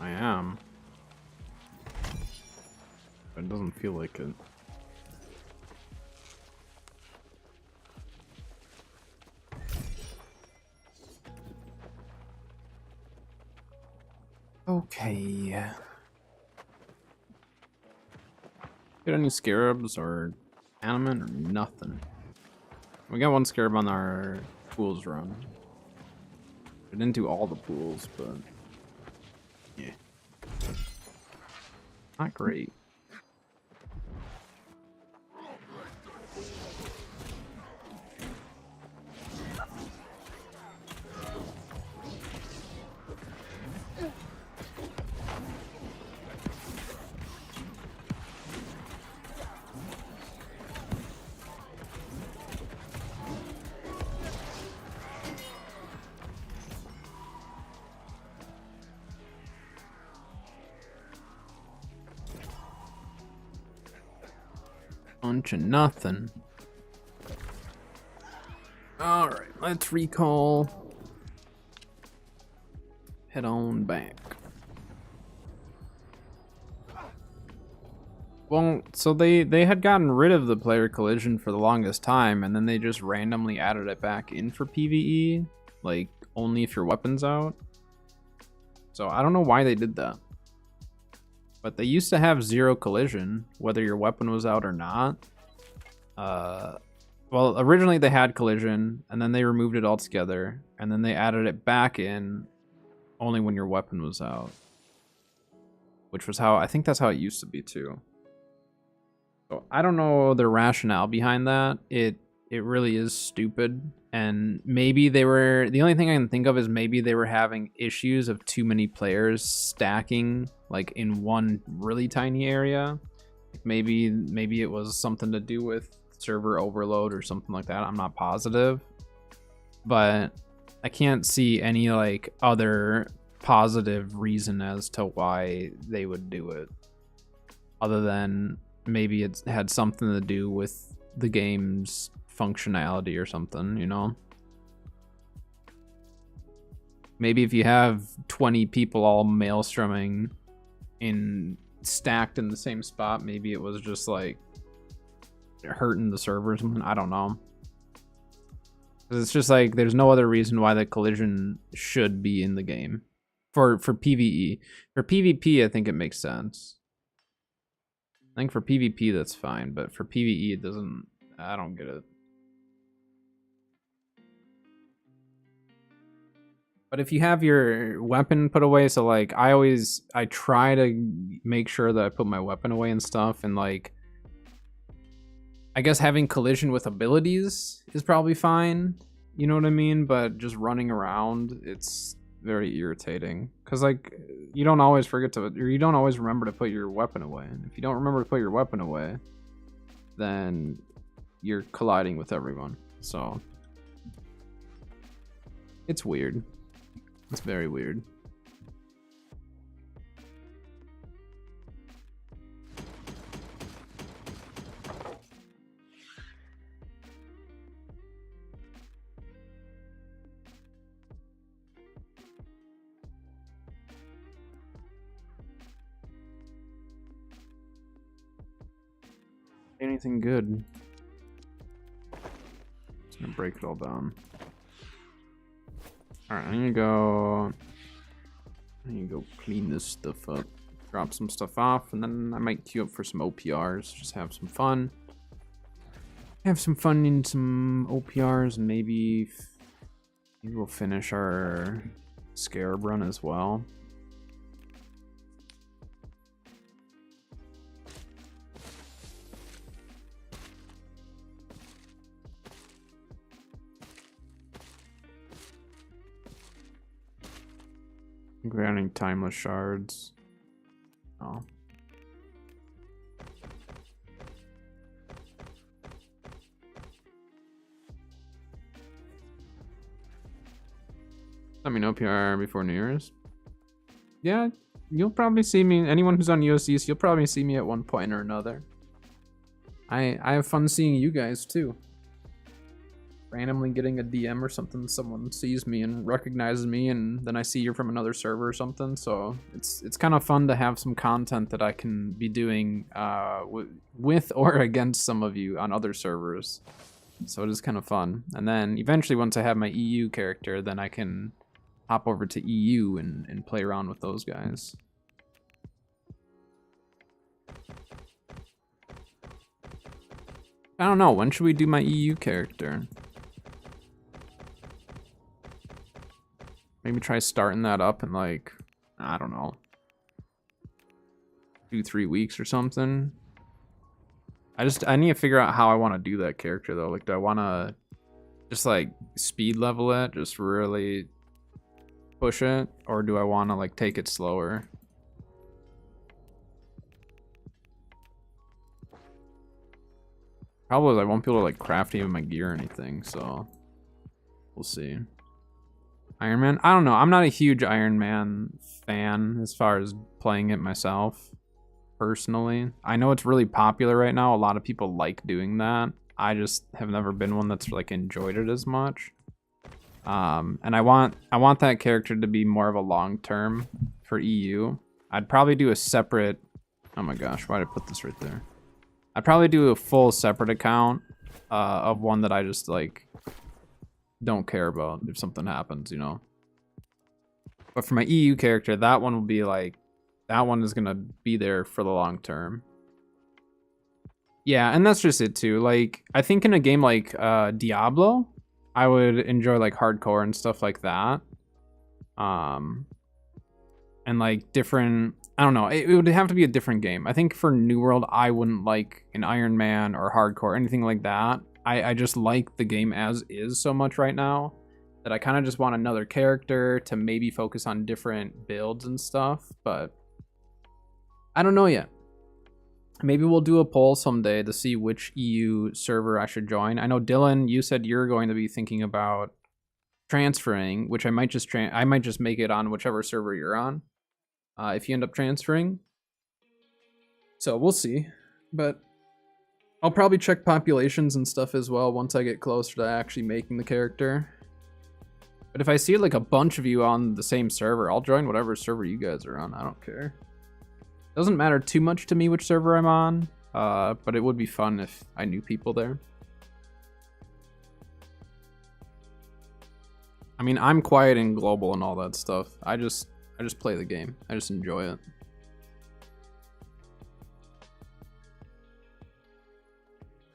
I am. But it doesn't feel like it. Okay. Get any scarabs or animate or nothing? We got one scarab on our pools run. We didn't do all the pools, but yeah, not great. Bunch of nothing. All right, let's recall. Head on back. Well, so they had gotten rid of the player collision for the longest time, and then they just randomly added it back in for PvE, like only if your weapon's out. So I don't know why they did that. But they used to have 0 collision, whether your weapon was out or not. Well, originally they had collision, and then they removed it altogether, and then they added it back in only when your weapon was out. Which was how, I think that's how it used to be too. So I don't know the rationale behind that. It really is stupid. And maybe they were, the only thing I can think of is maybe they were having issues of too many players stacking like in one really tiny area. Maybe it was something to do with server overload or something like that. I'm not positive, but I can't see any like other positive reason as to why they would do it, other than maybe it had something to do with the game's functionality or something, you know? Maybe if you have 20 people all maelstroming stacked in the same spot, maybe it was just like hurting the servers. I don't know. It's just like there's no other reason why the collision should be in the game for PvE. For PvP, I think it makes sense. I think for PvP that's fine, but for PvE it doesn't. I don't get it. But if you have your weapon put away, so like I try to make sure that I put my weapon away and stuff, and like I guess having collision with abilities is probably fine, you know what I mean? But just running around, it's very irritating, because like you don't always remember to put your weapon away, and if you don't remember to put your weapon away, then you're colliding with everyone. So it's weird. It's very weird. Anything good? Just gonna break it all down. Alright, I'm gonna go clean this stuff up, drop some stuff off, and then I might queue up for some OPRs, just have some fun. Have some fun in some OPRs, and maybe we'll finish our Scarab run as well. Grounding timeless shards. Oh. Let me know PR before New Year's. Yeah, you'll probably see me. Anyone who's on USDs, you'll probably see me at one point or another. I have fun seeing you guys too. Randomly getting a DM or something, someone sees me and recognizes me, and then I see you're from another server or something. So it's kind of fun to have some content that I can be doing with or against some of you on other servers. So it is kind of fun. And then eventually, once I have my EU character, then I can hop over to EU and play around with those guys. I don't know. When should we do my EU character? Maybe try starting that up in like, I don't know, 2-3 weeks or something. I need to figure out how I want to do that character though. Like, do I want to just like speed level it, just really push it, or do I want to like take it slower? Probably I won't be able to like craft even my gear or anything, so we'll see. Iron Man? I don't know. I'm not a huge Iron Man fan as far as playing it myself, personally. I know it's really popular right now. A lot of people like doing that. I just have never been one that's like enjoyed it as much. And I want that character to be more of a long term for EU. I'd probably do a separate. Oh my gosh, why did I put this right there? I'd probably do a full separate account of one that I just like don't care about if something happens, you know. But for my EU character, that one will be like, that one is gonna be there for the long term. Yeah, and that's just it too. Like, I think in a game like Diablo, I would enjoy like hardcore and stuff like that. And like different, I don't know, it would have to be a different game. I think for New World, I wouldn't like an Iron Man or hardcore, anything like that. I just like the game as is so much right now that I kind of just want another character to maybe focus on different builds and stuff, but I don't know yet. Maybe we'll do a poll someday to see which EU server I should join. I know Dylan, you said you're going to be thinking about transferring, which I might just make it on whichever server you're on. If you end up transferring. So we'll see. But I'll probably check populations and stuff as well once I get closer to actually making the character. But if I see like a bunch of you on the same server, I'll join whatever server you guys are on. I don't care. Doesn't matter too much to me which server I'm on, but it would be fun if I knew people there. I mean, I'm quiet and global and all that stuff. I just play the game. I just enjoy it.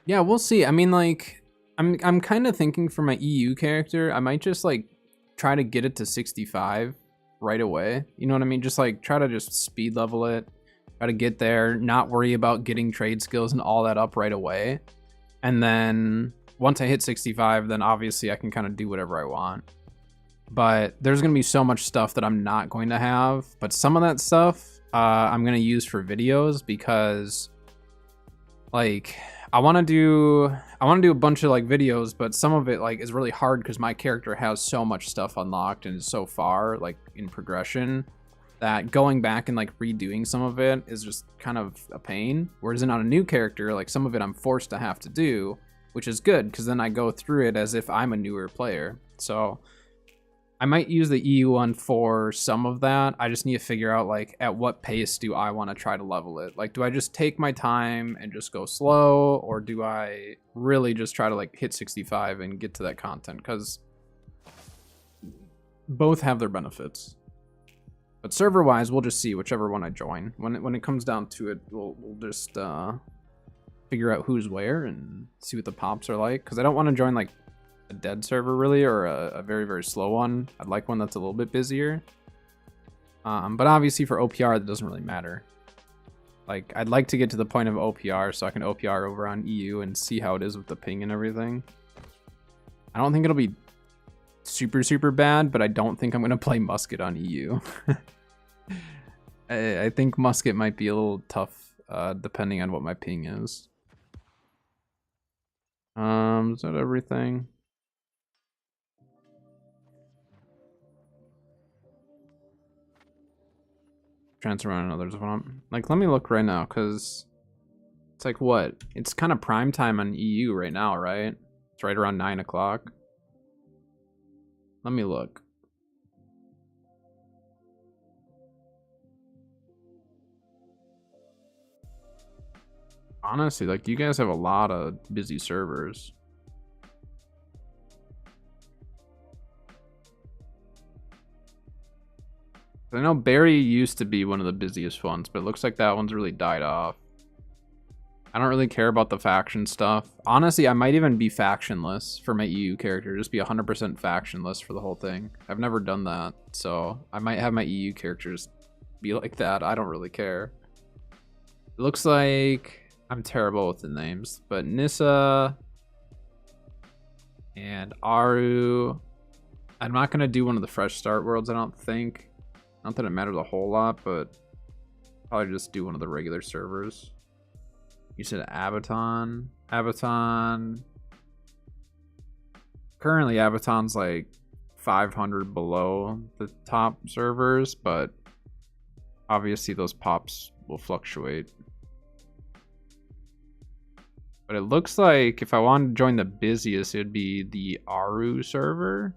Yeah, we'll see. I mean, like, I'm kind of thinking for my EU character, I might just like try to get it to 65 right away. You know what I mean? Just like try to just speed level it, try to get there, not worry about getting trade skills and all that up right away. And then once I hit 65, then obviously I can kind of do whatever I want. But there's going to be so much stuff that I'm not going to have. But some of that stuff I'm going to use for videos because like I want to do a bunch of like videos, but some of it like is really hard because my character has so much stuff unlocked and is so far like in progression that going back and like redoing some of it is just kind of a pain. Whereas on a new character, like some of it I'm forced to have to do, which is good because then I go through it as if I'm a newer player. So I might use the EU one for some of that. I just need to figure out like at what pace do I want to try to level it? Like, do I just take my time and just go slow, or do I really just try to like hit 65 and get to that content? Because both have their benefits. But server wise, we'll just see whichever one I join. When it comes down to it, we'll just figure out who's where and see what the pops are like. Because I don't want to join like a dead server really, or a very, very slow one. I'd like one that's a little bit busier. But obviously for OPR, that doesn't really matter. Like, I'd like to get to the point of OPR so I can OPR over on EU and see how it is with the ping and everything. I don't think it'll be super, super bad, but I don't think I'm going to play Musket on EU. I think Musket might be a little tough, depending on what my ping is. Is that everything? Transfer on others. Like, let me look right now, because it's like what? It's kind of prime time on EU right now, right? It's right around 9 o'clock. Let me look. Honestly, like, you guys have a lot of busy servers. I know Barry used to be one of the busiest ones, but it looks like that one's really died off. I don't really care about the faction stuff. Honestly, I might even be factionless for my EU character. Just be 100% factionless for the whole thing. I've never done that, so I might have my EU characters be like that. I don't really care. It looks like I'm terrible with the names, but Nissa and Aru. I'm not gonna do one of the fresh start worlds, I don't think. Not that it matters a whole lot, but probably just do one of the regular servers. You said Abaton. Abaton. Currently, Abaton's like 500 below the top servers, but obviously those pops will fluctuate. But it looks like if I wanted to join the busiest, it would be the Aru server.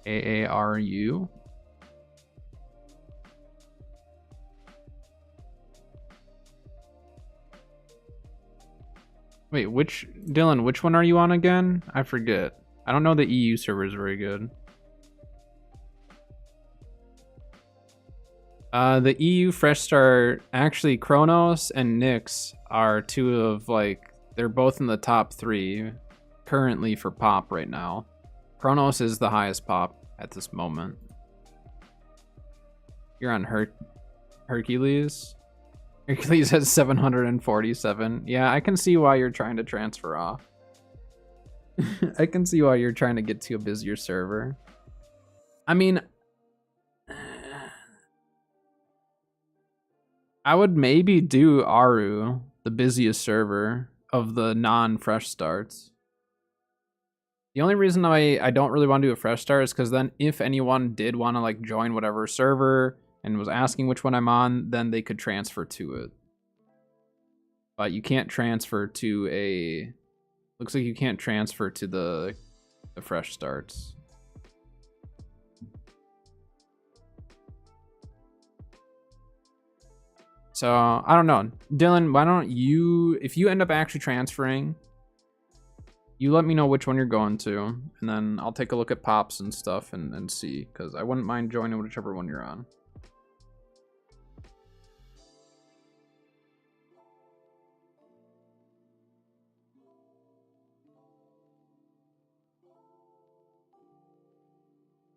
AARU. Wait, Dylan, which one are you on again? I forget. I don't know the EU server is very good. The EU Fresh Start, actually Kronos and Nyx are two of like, they're both in the top 3 currently for pop right now. Kronos is the highest pop at this moment. You're on Hercules? Hercules has 747. Yeah, I can see why you're trying to transfer off. I can see why you're trying to get to a busier server. I mean, I would maybe do Aru, the busiest server of the non-fresh starts. The only reason I don't really want to do a fresh start is because then if anyone did want to like join whatever server and was asking which one I'm on, then they could transfer to it. But you can't transfer to a... Looks like you can't transfer to the fresh starts. So, I don't know. Dylan, why don't you... If you end up actually transferring, you let me know which one you're going to, and then I'll take a look at pops and stuff and see, because I wouldn't mind joining whichever one you're on.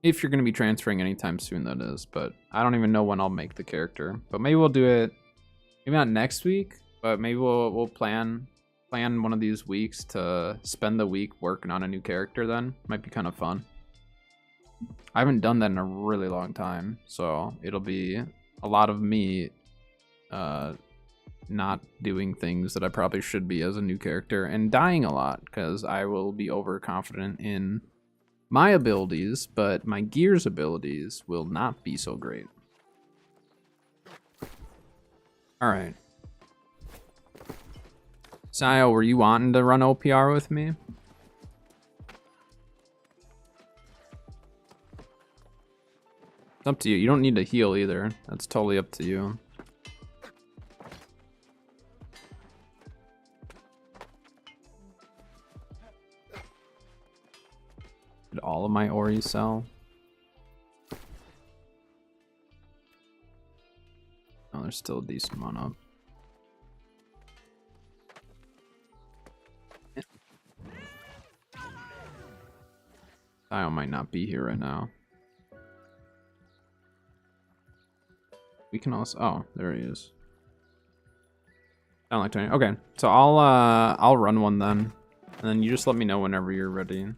If you're going to be transferring anytime soon, that is. But I don't even know when I'll make the character. But maybe we'll do it, maybe not next week, but maybe we'll plan one of these weeks to spend the week working on a new character then. Might be kind of fun. I haven't done that in a really long time, so it'll be a lot of me not doing things that I probably should be as a new character, and dying a lot, because I will be overconfident in my abilities, but my Gears abilities will not be so great. Alright. Sayo, were you wanting to run OPR with me? It's up to you. You don't need to heal either. That's totally up to you. Did all of my Ori sell? Oh, there's still a decent amount up. Sayo might not be here right now. We can also... Oh, there he is. I don't like 20. Okay, so I'll run one then. And then you just let me know whenever you're ready.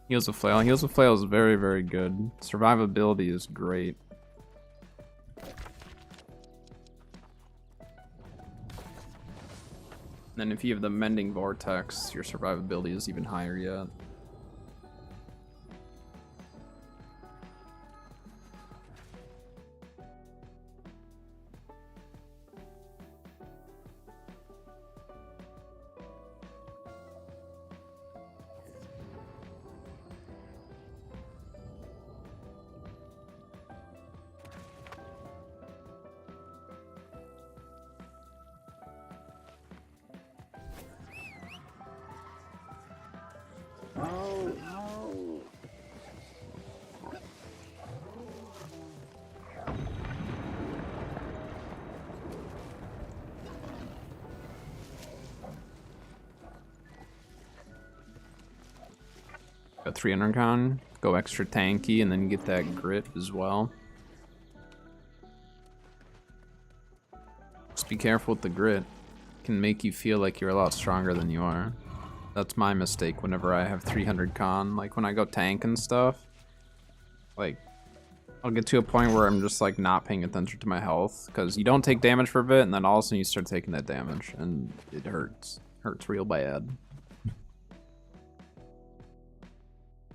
Heals with Flail. Heals with Flail is very, very good. Survivability is great. And then if you have the Mending Vortex, your survivability is even higher yet. Got 300 con, go extra tanky, and then get that grit as well. Just be careful with the grit. It can make you feel like you're a lot stronger than you are. That's my mistake whenever I have 300 con. Like when I go tank and stuff, like I'll get to a point where I'm just like not paying attention to my health because you don't take damage for a bit and then all of a sudden you start taking that damage and it hurts. Hurts real bad.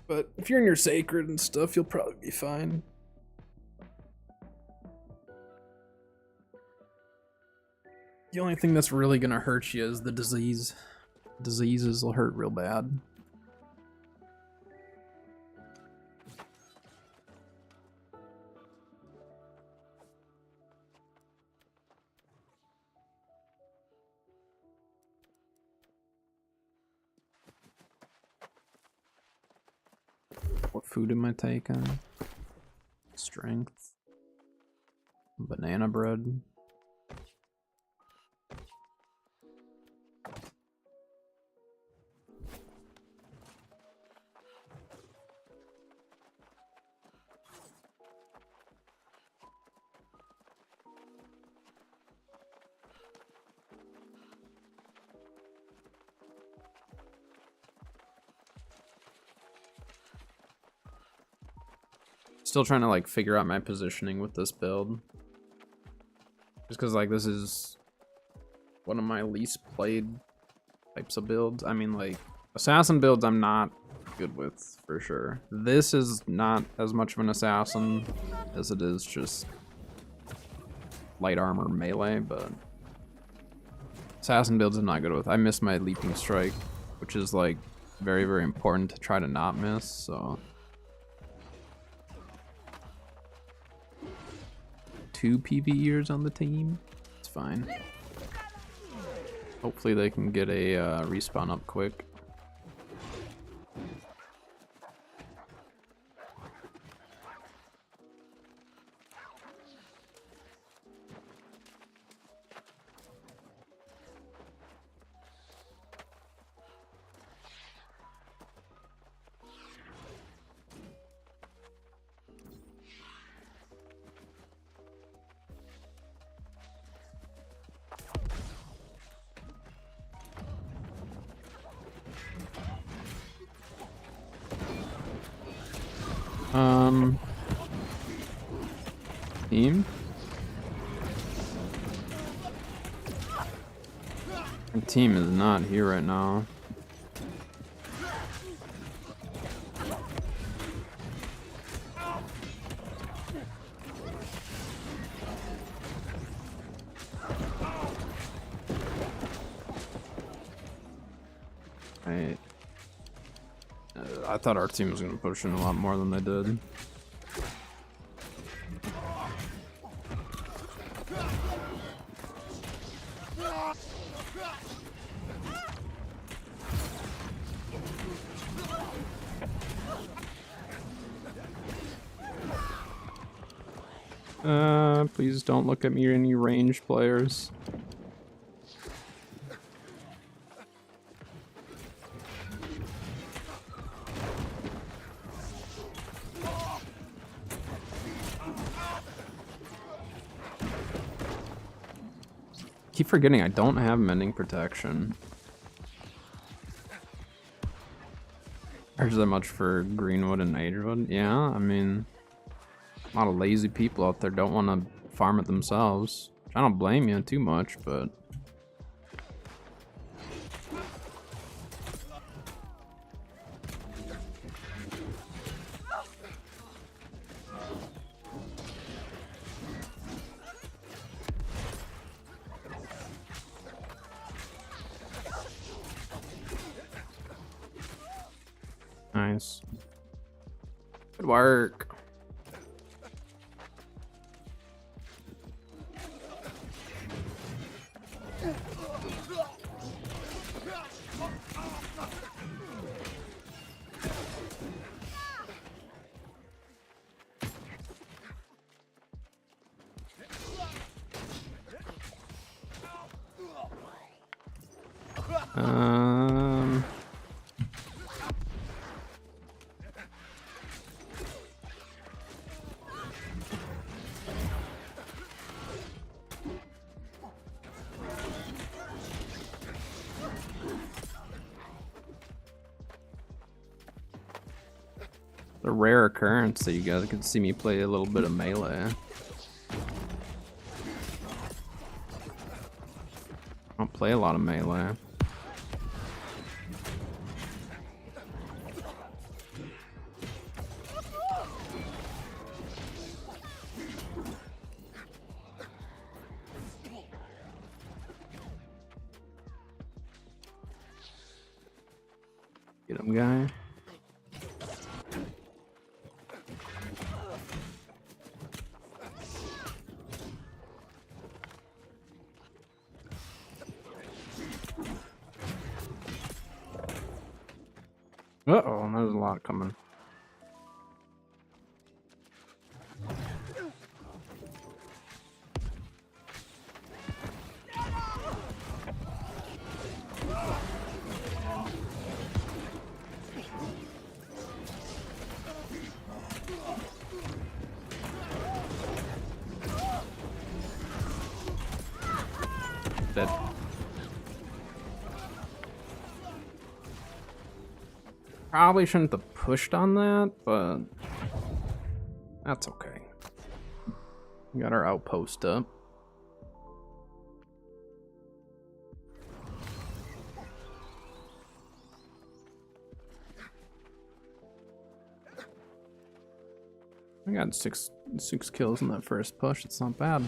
But if you're in your sacred and stuff, you'll probably be fine. The only thing that's really gonna hurt you is the disease. Diseases will hurt real bad. What food am I taking? Strength. Banana bread. Still trying to like figure out my positioning with this build. Just because like this is one of my least played types of builds. I mean like assassin builds I'm not good with for sure. This is not as much of an assassin as it is just light armor melee, but assassin builds I'm not good with. I miss my leaping strike, which is like very, very important to try to not miss, so 2 PvEers on the team. It's fine. Hopefully they can get a respawn up quick. Team? Our team is not here right now. I thought our team was going to push in a lot more than they did. Please don't look at me or any ranged players. Keep forgetting I don't have mending protection. There's that much for Greenwood and Agewood. Yeah, I mean, a lot of lazy people out there don't want to farm it themselves. I don't blame you too much, but nice. Good work. The rare occurrence that you guys can see me play a little bit of melee. I don't play a lot of melee. Get him, guy. Uh-oh, there's a lot coming. Dead. Probably shouldn't have pushed on that, but that's okay. We got our outpost up. I got six kills in that first push. It's not bad.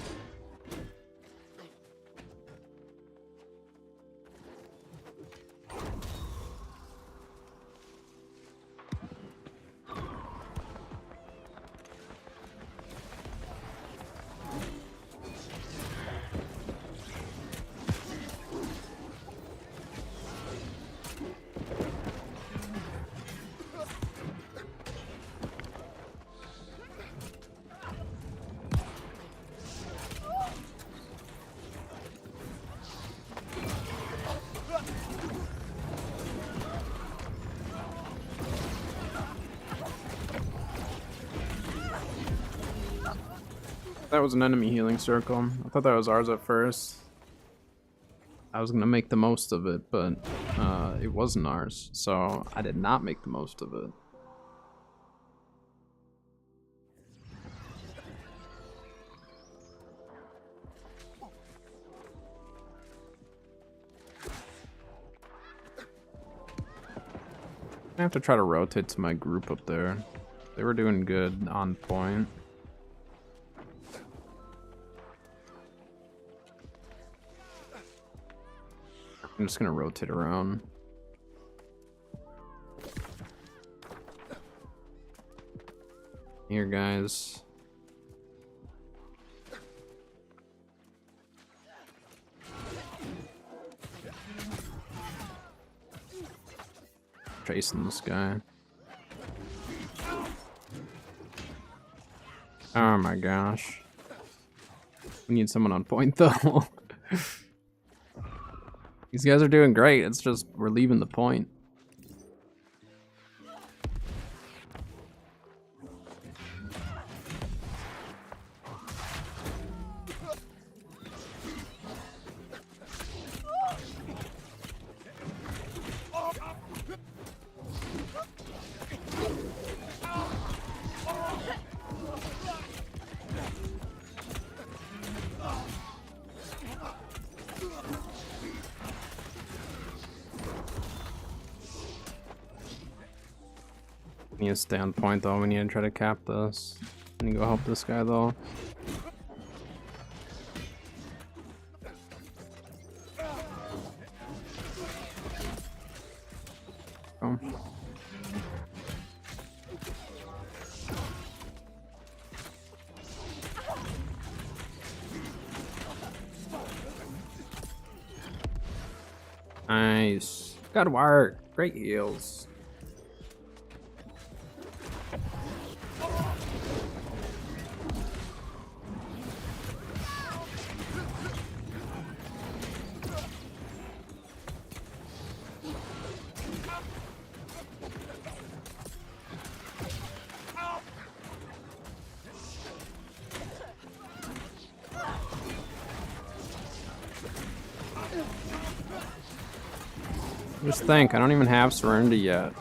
That was an enemy healing circle. I thought that was ours at first. I was gonna make the most of it, but it wasn't ours, so I did not make the most of it. I have to try to rotate to my group up there. They were doing good on point. I'm just gonna rotate around. Here, guys. Chasing this guy. Oh my gosh. We need someone on point though. These guys are doing great. It's just we're leaving the point. We need to stay on point though. We need to try to cap this. I need to go help this guy though. Oh. Nice. Good work. Great heals. Just think, I don't even have Serenity yet.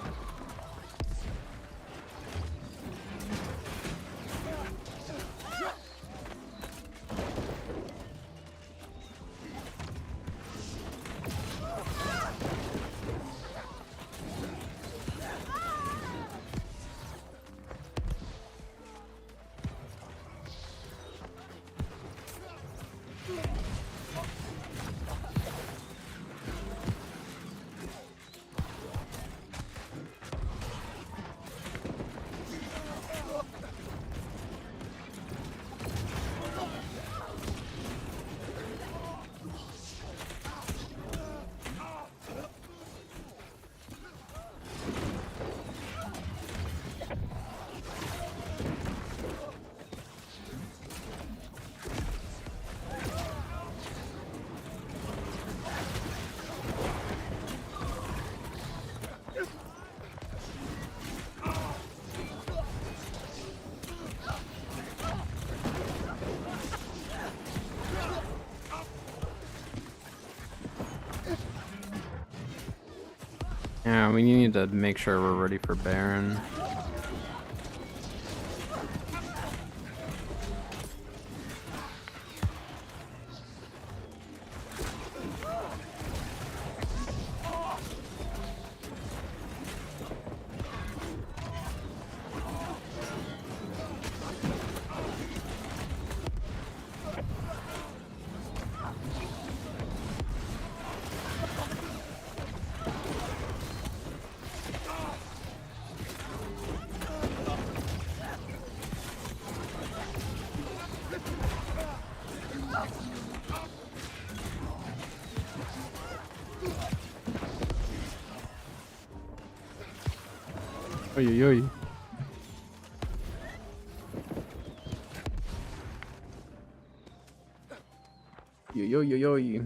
Yeah, we need to make sure we're ready for Baron. Oy, oy, oy. Yo, yo, yo, yo.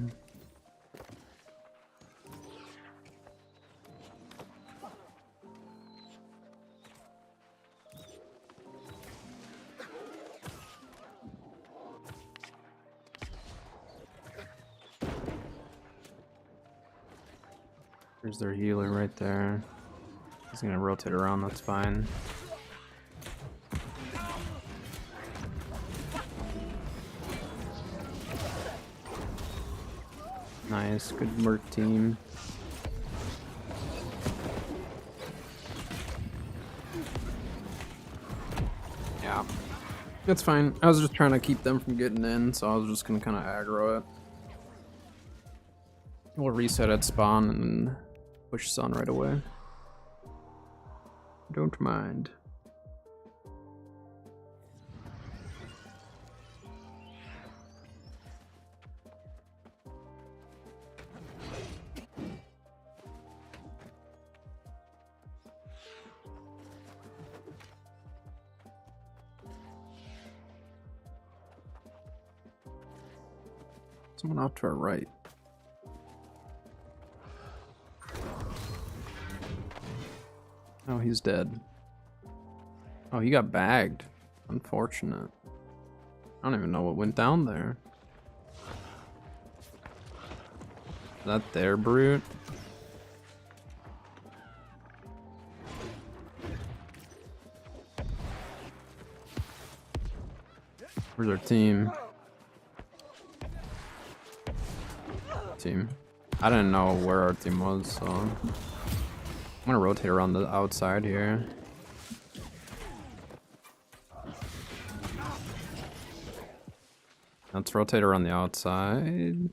There's their healer right there. He's gonna rotate around, that's fine. Nice, good work, team. Yeah, that's fine. I was just trying to keep them from getting in, so I was just gonna kind of aggro it. We'll reset at spawn and then push Sun right away. Don't mind. Someone off to our right. Oh, he's dead. Oh, he got bagged. Unfortunate. I don't even know what went down there. Is that their brute? Where's our team? Team. I didn't know where our team was, so I'm gonna rotate around the outside here. Let's rotate around the outside.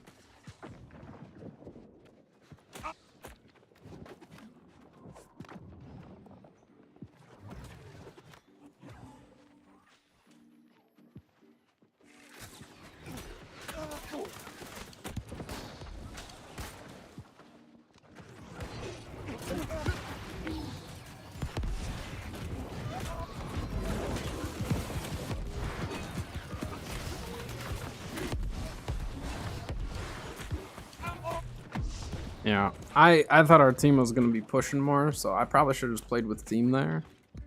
Yeah, I thought our team was going to be pushing more, so I probably should have just played with team there.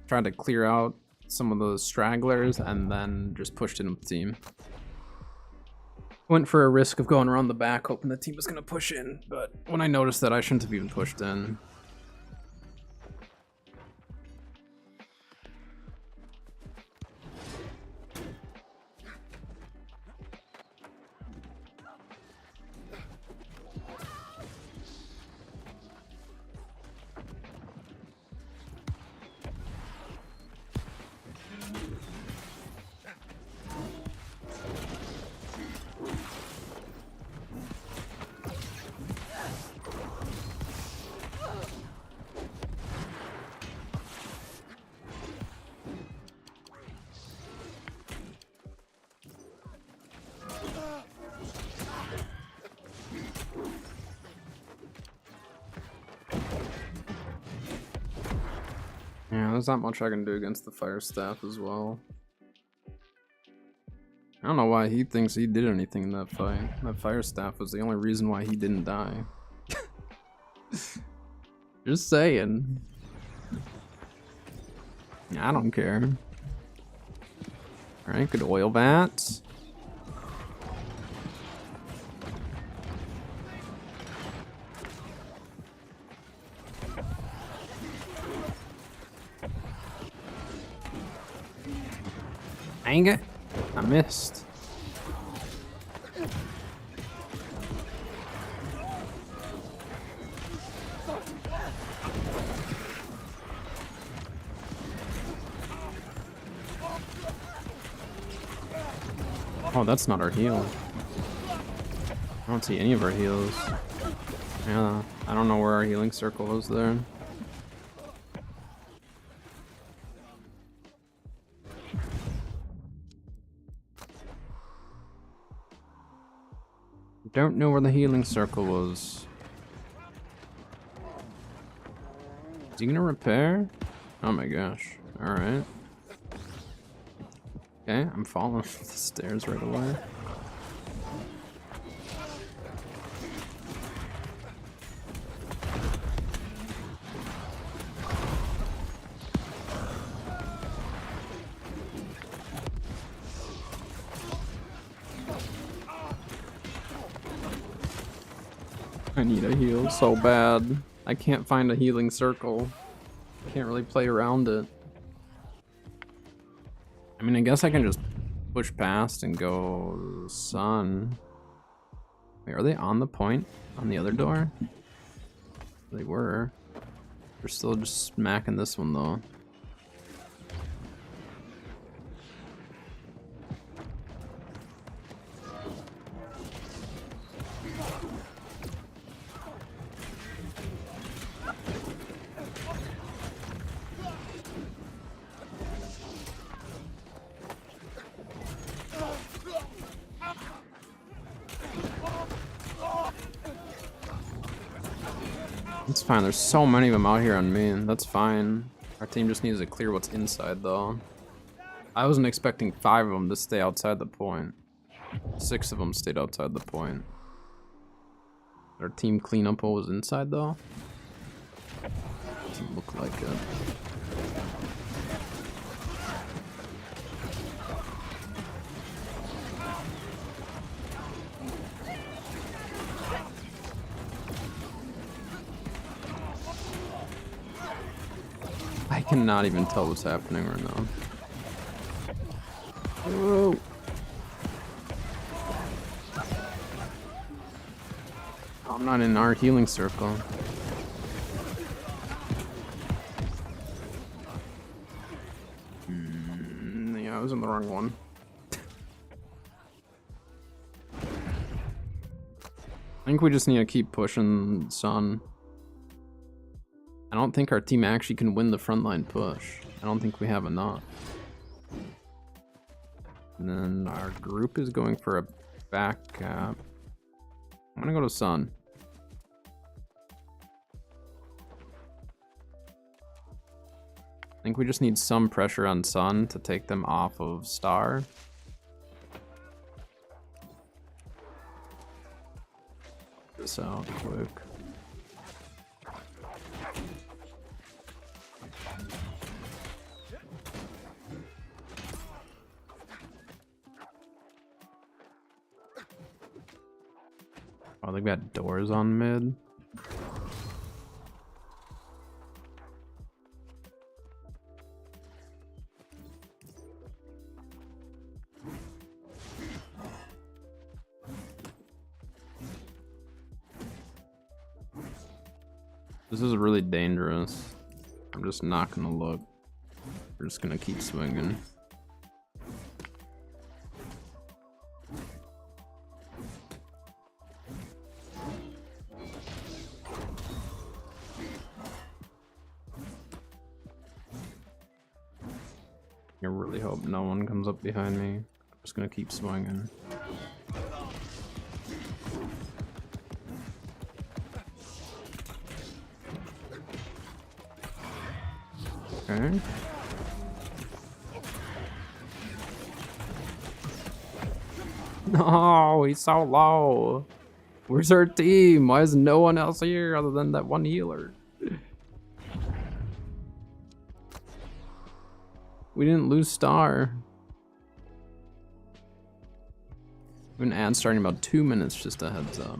Tried to clear out some of those stragglers and then just pushed in with team. Went for a risk of going around the back, hoping the team was going to push in, but when I noticed that, I shouldn't have even pushed in. Yeah, there's not much I can do against the fire staff as well. I don't know why he thinks he did anything in that fight. That fire staff was the only reason why he didn't die. Just saying. I don't care. Alright, good oil bats. Dang it. I missed. Oh, that's not our heal. I don't see any of our heals. Yeah, I don't know where our healing circle is there. Don't know where the healing circle was. Is he gonna repair? Oh my gosh. Alright. Okay, I'm falling off the stairs right away. I need a heal so bad. I can't find a healing circle. Can't really play around it. I mean, I guess I can just push past and go sun. Wait, are they on the point on the other door? They were. They're still just smacking this one though. It's fine, there's so many of them out here on me, and that's fine. Our team just needs to clear what's inside though. I wasn't expecting 5 of them to stay outside the point. 6 of them stayed outside the point. Our team clean up what was inside though? Doesn't look like it. I cannot even tell what's happening right now. Whoa. I'm not in our healing circle. Yeah, I was in the wrong one. I think we just need to keep pushing Sun. I don't think our team actually can win the frontline push. I don't think we have enough. And then our group is going for a back cap. I'm gonna go to Sun. I think we just need some pressure on Sun to take them off of Star. This out quick. Oh, they've got doors on mid. This is really dangerous. I'm just not gonna look. We're just gonna keep swinging. I really hope no one comes up behind me. I'm just gonna keep swinging. Okay. No, he's so low. Where's our team? Why is no one else here other than that one healer? We didn't lose Star. We have an ad starting in about 2 minutes, just a heads up.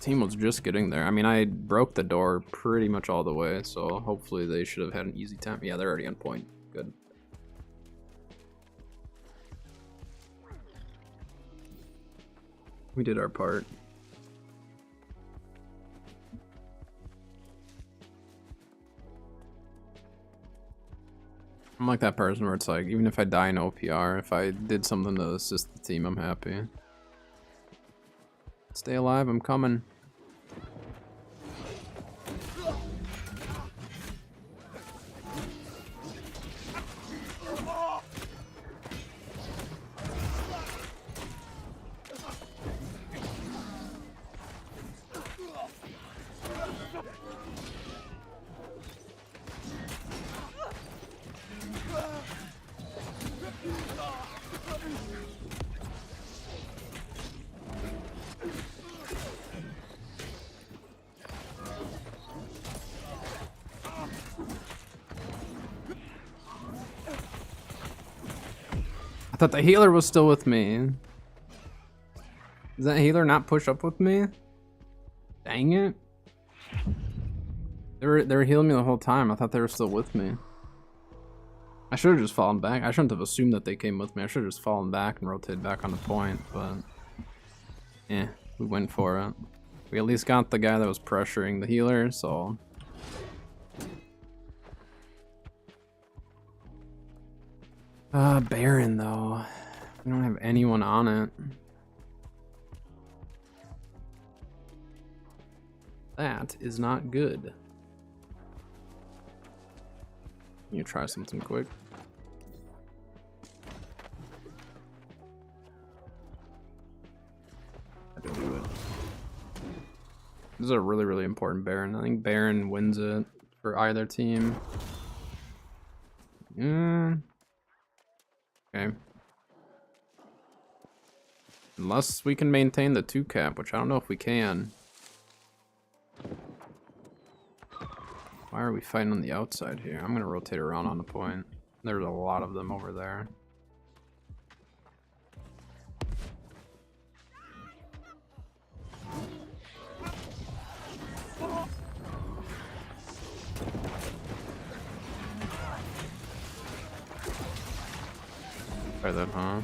Team was just getting there. I mean, I broke the door pretty much all the way, so hopefully they should have had an easy time. Yeah, they're already on point. Good. We did our part. I'm like that person where it's like, even if I die in OPR, if I did something to assist the team, I'm happy. Stay alive, I'm coming. I thought the healer was still with me. Does that healer not push up with me? Dang it. They were healing me the whole time. I thought they were still with me. I should have just fallen back. I shouldn't have assumed that they came with me. I should have just fallen back and rotated back on the point, but yeah, we went for it. We at least got the guy that was pressuring the healer, so Baron though. We don't have anyone on it. That is not good. You try something quick. I can do it. This is a really, really important Baron. I think Baron wins it for either team. Yeah. Okay. Unless we can maintain the 2 cap, which I don't know if we can. Why are we fighting on the outside here? I'm gonna rotate around on the point. There's a lot of them over there. Try that, huh?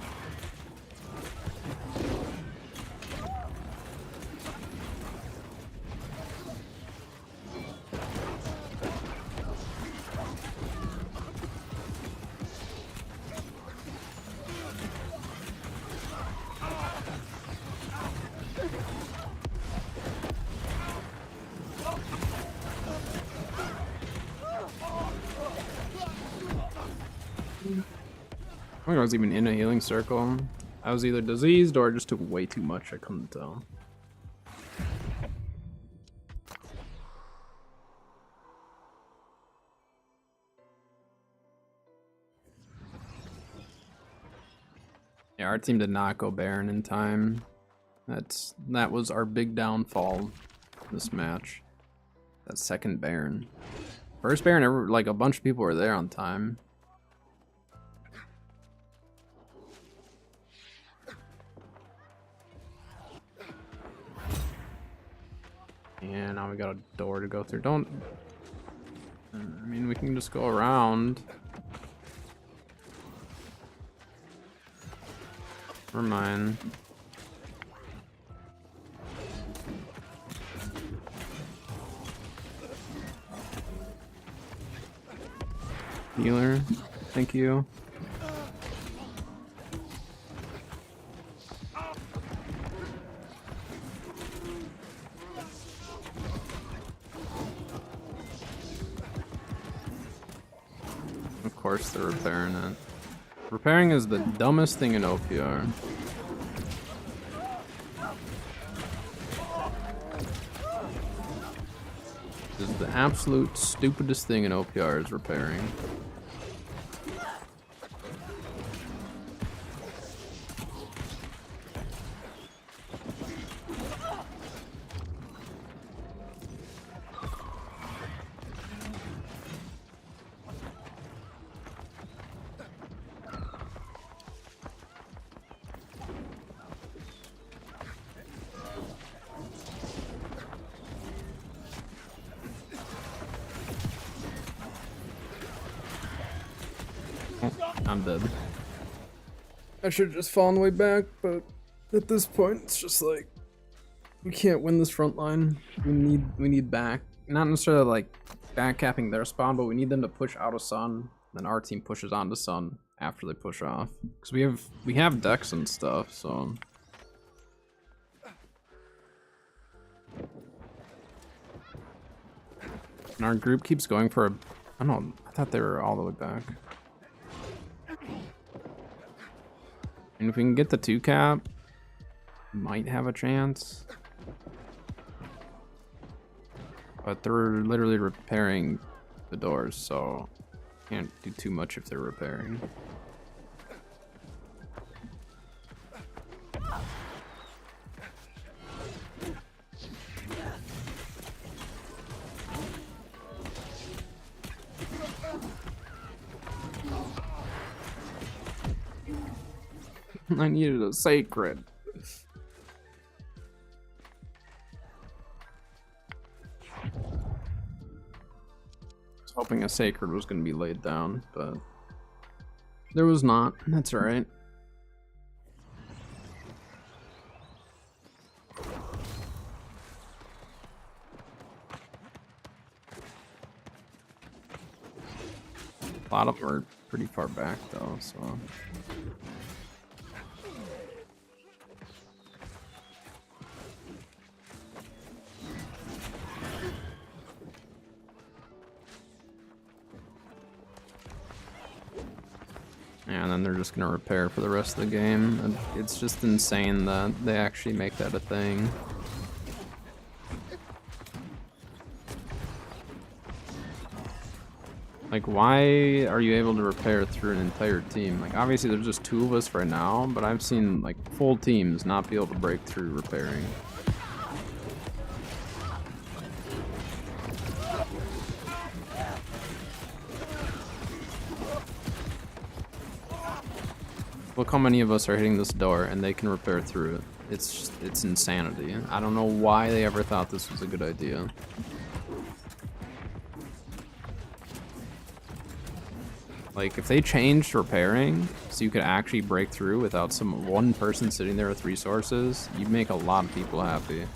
I think I was even in a healing circle. I was either diseased or just took way too much. I couldn't tell. Yeah, our team did not go Baron in time. That was our big downfall this match. That second Baron. First Baron, like a bunch of people were there on time. Yeah, now we got a door to go through. I mean, we can just go around. Never mind. Healer, thank you. Of course they're repairing it. Repairing is the dumbest thing in OPR. This is the absolute stupidest thing in OPR is repairing. I'm dead. I should have just fallen way back, but at this point, it's just like we can't win this front line. We need back. Not necessarily like back capping their spawn, but we need them to push out of Sun. Then our team pushes onto Sun after they push off. Because we have decks and stuff, so. And our group keeps going for a, I don't know, I thought they were all the way back. And if we can get the 2 cap, might have a chance. But they're literally repairing the doors, so can't do too much if they're repairing. I needed a sacred. I was hoping a sacred was going to be laid down, but there was not. That's alright. A lot of them are pretty far back though, so. And then they're just gonna repair for the rest of the game. And it's just insane that they actually make that a thing. Like, why are you able to repair through an entire team? Like, obviously there's just 2 of us right now, but I've seen like full teams not be able to break through repairing. Look how many of us are hitting this door and they can repair through it. It's insanity. I don't know why they ever thought this was a good idea. Like, if they changed repairing so you could actually break through without one person sitting there with resources, you'd make a lot of people happy.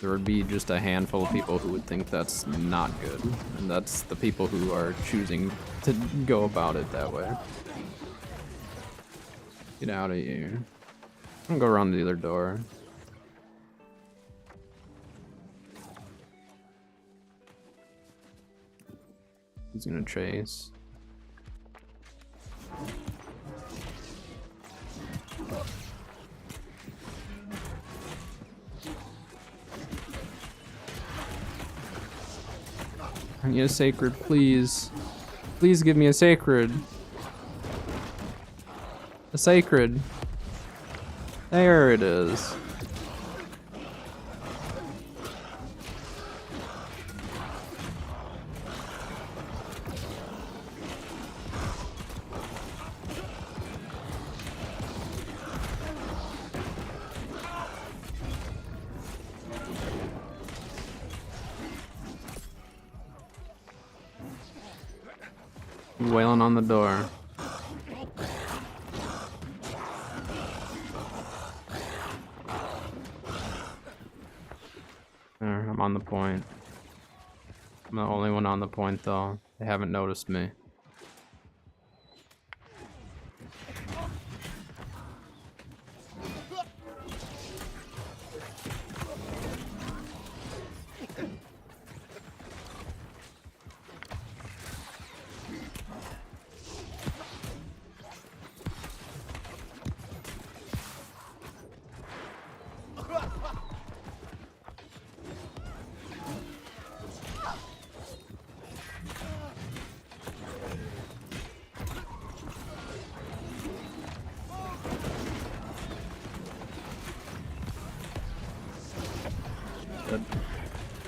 There would be just a handful of people who would think that's not good, and that's the people who are choosing to go about it that way. Get out of here. I'm gonna go around the other door. He's gonna chase. I need a sacred, please. Please give me a sacred. A sacred. There it is. Wailing on the door. There, I'm on the point. I'm the only one on the point though. They haven't noticed me. Good.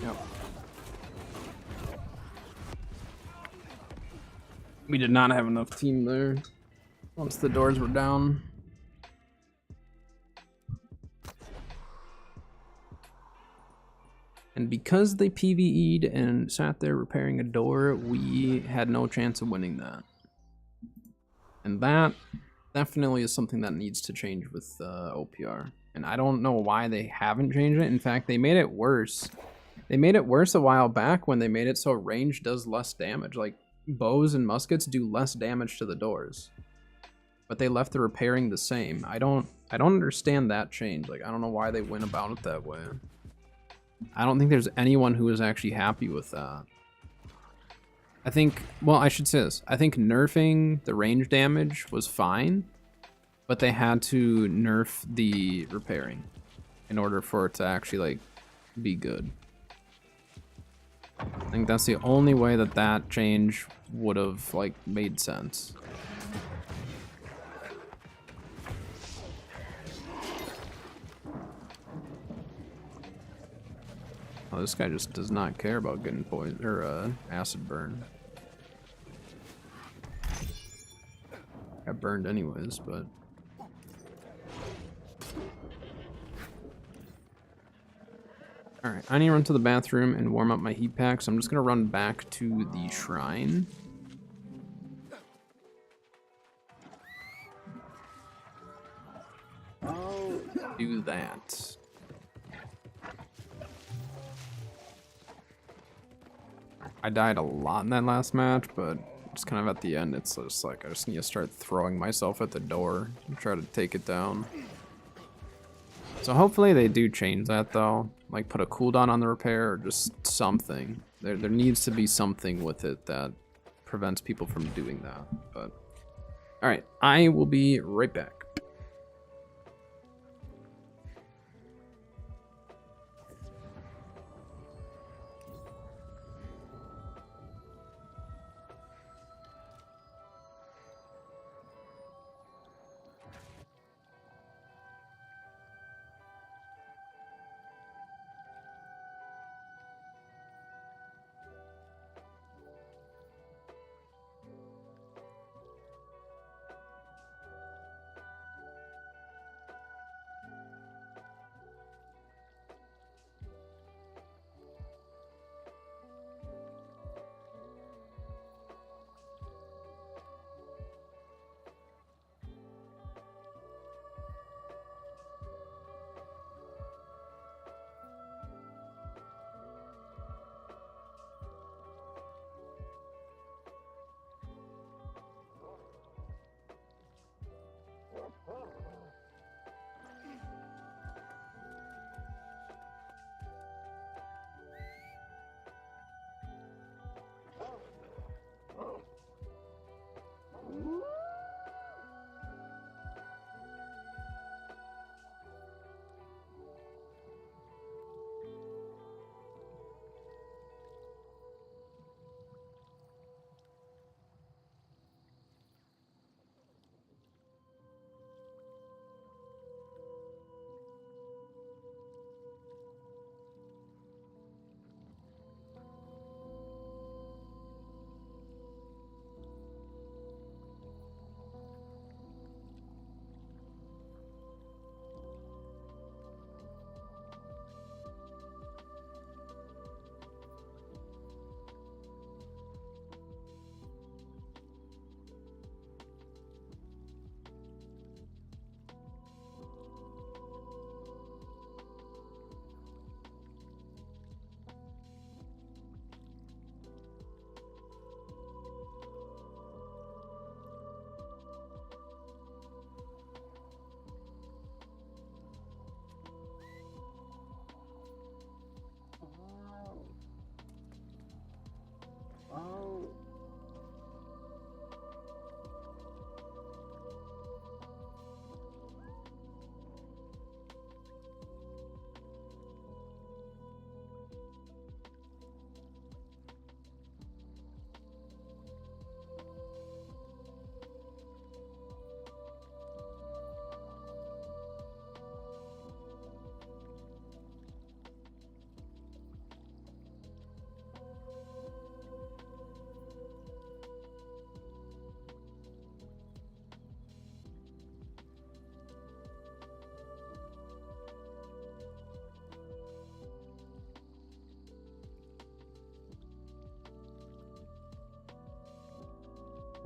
Yep. We did not have enough team there once the doors were down. And because they PvE'd and sat there repairing a door, we had no chance of winning that. And that definitely is something that needs to change with OPR. And I don't know why they haven't changed it. In fact, they made it worse. They made it worse a while back when they made it so range does less damage. Like, bows and muskets do less damage to the doors. But they left the repairing the same. I don't understand that change. Like, I don't know why they went about it that way. I don't think there's anyone who is actually happy with that. I think, well, I should say this. I think nerfing the range damage was fine, but they had to nerf the repairing in order for it to actually, like, be good. I think that's the only way that that change would have, like, made sense. Oh, this guy just does not care about getting poison or acid burn. Got burned anyways, but all right. I need to run to the bathroom and warm up my heat pack, so I'm just gonna run back to the shrine. Do that. I died a lot in that last match, but just kind of at the end, it's just like I just need to start throwing myself at the door and try to take it down. So hopefully they do change that though, like put a cooldown on the repair or just something. There needs to be something with it that prevents people from doing that. But all right, I will be right back.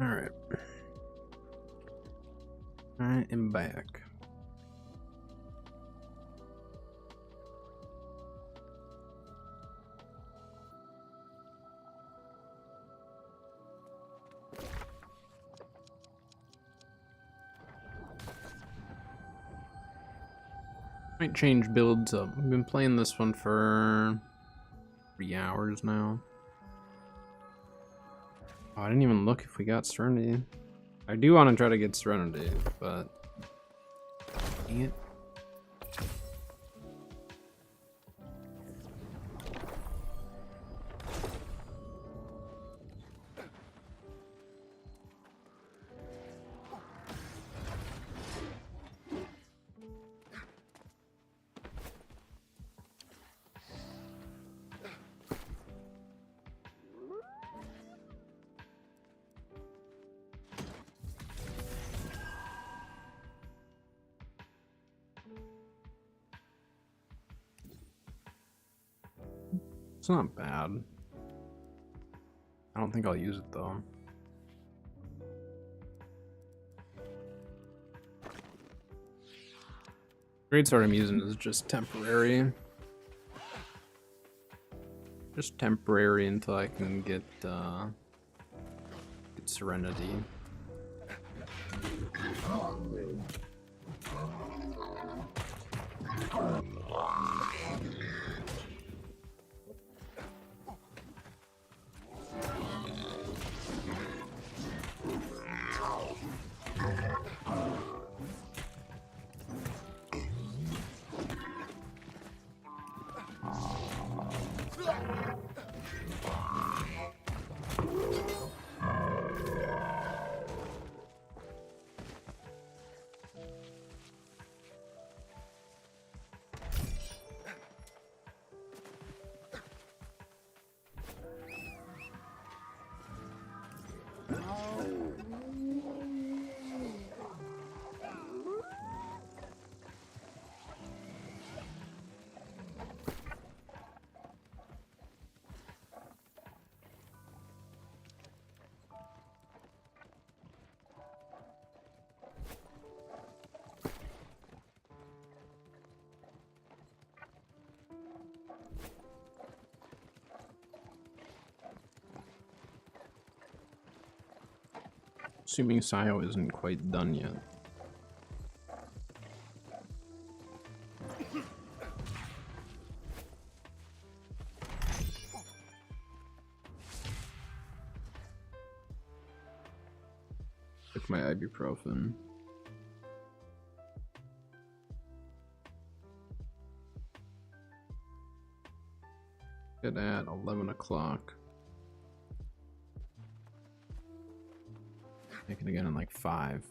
All right. I am back. Might change builds up. I've been playing this one for 3 hours now. Oh, I didn't even look if we got Serenity. I do want to try to get Serenity, but dang it. It's not bad. I don't think I'll use it though. Greatsword I'm using is just temporary. Just temporary until I can get Serenity. Assuming Sayo isn't quite done yet. Took my ibuprofen. Get at 11 o'clock. Make it again in like 5.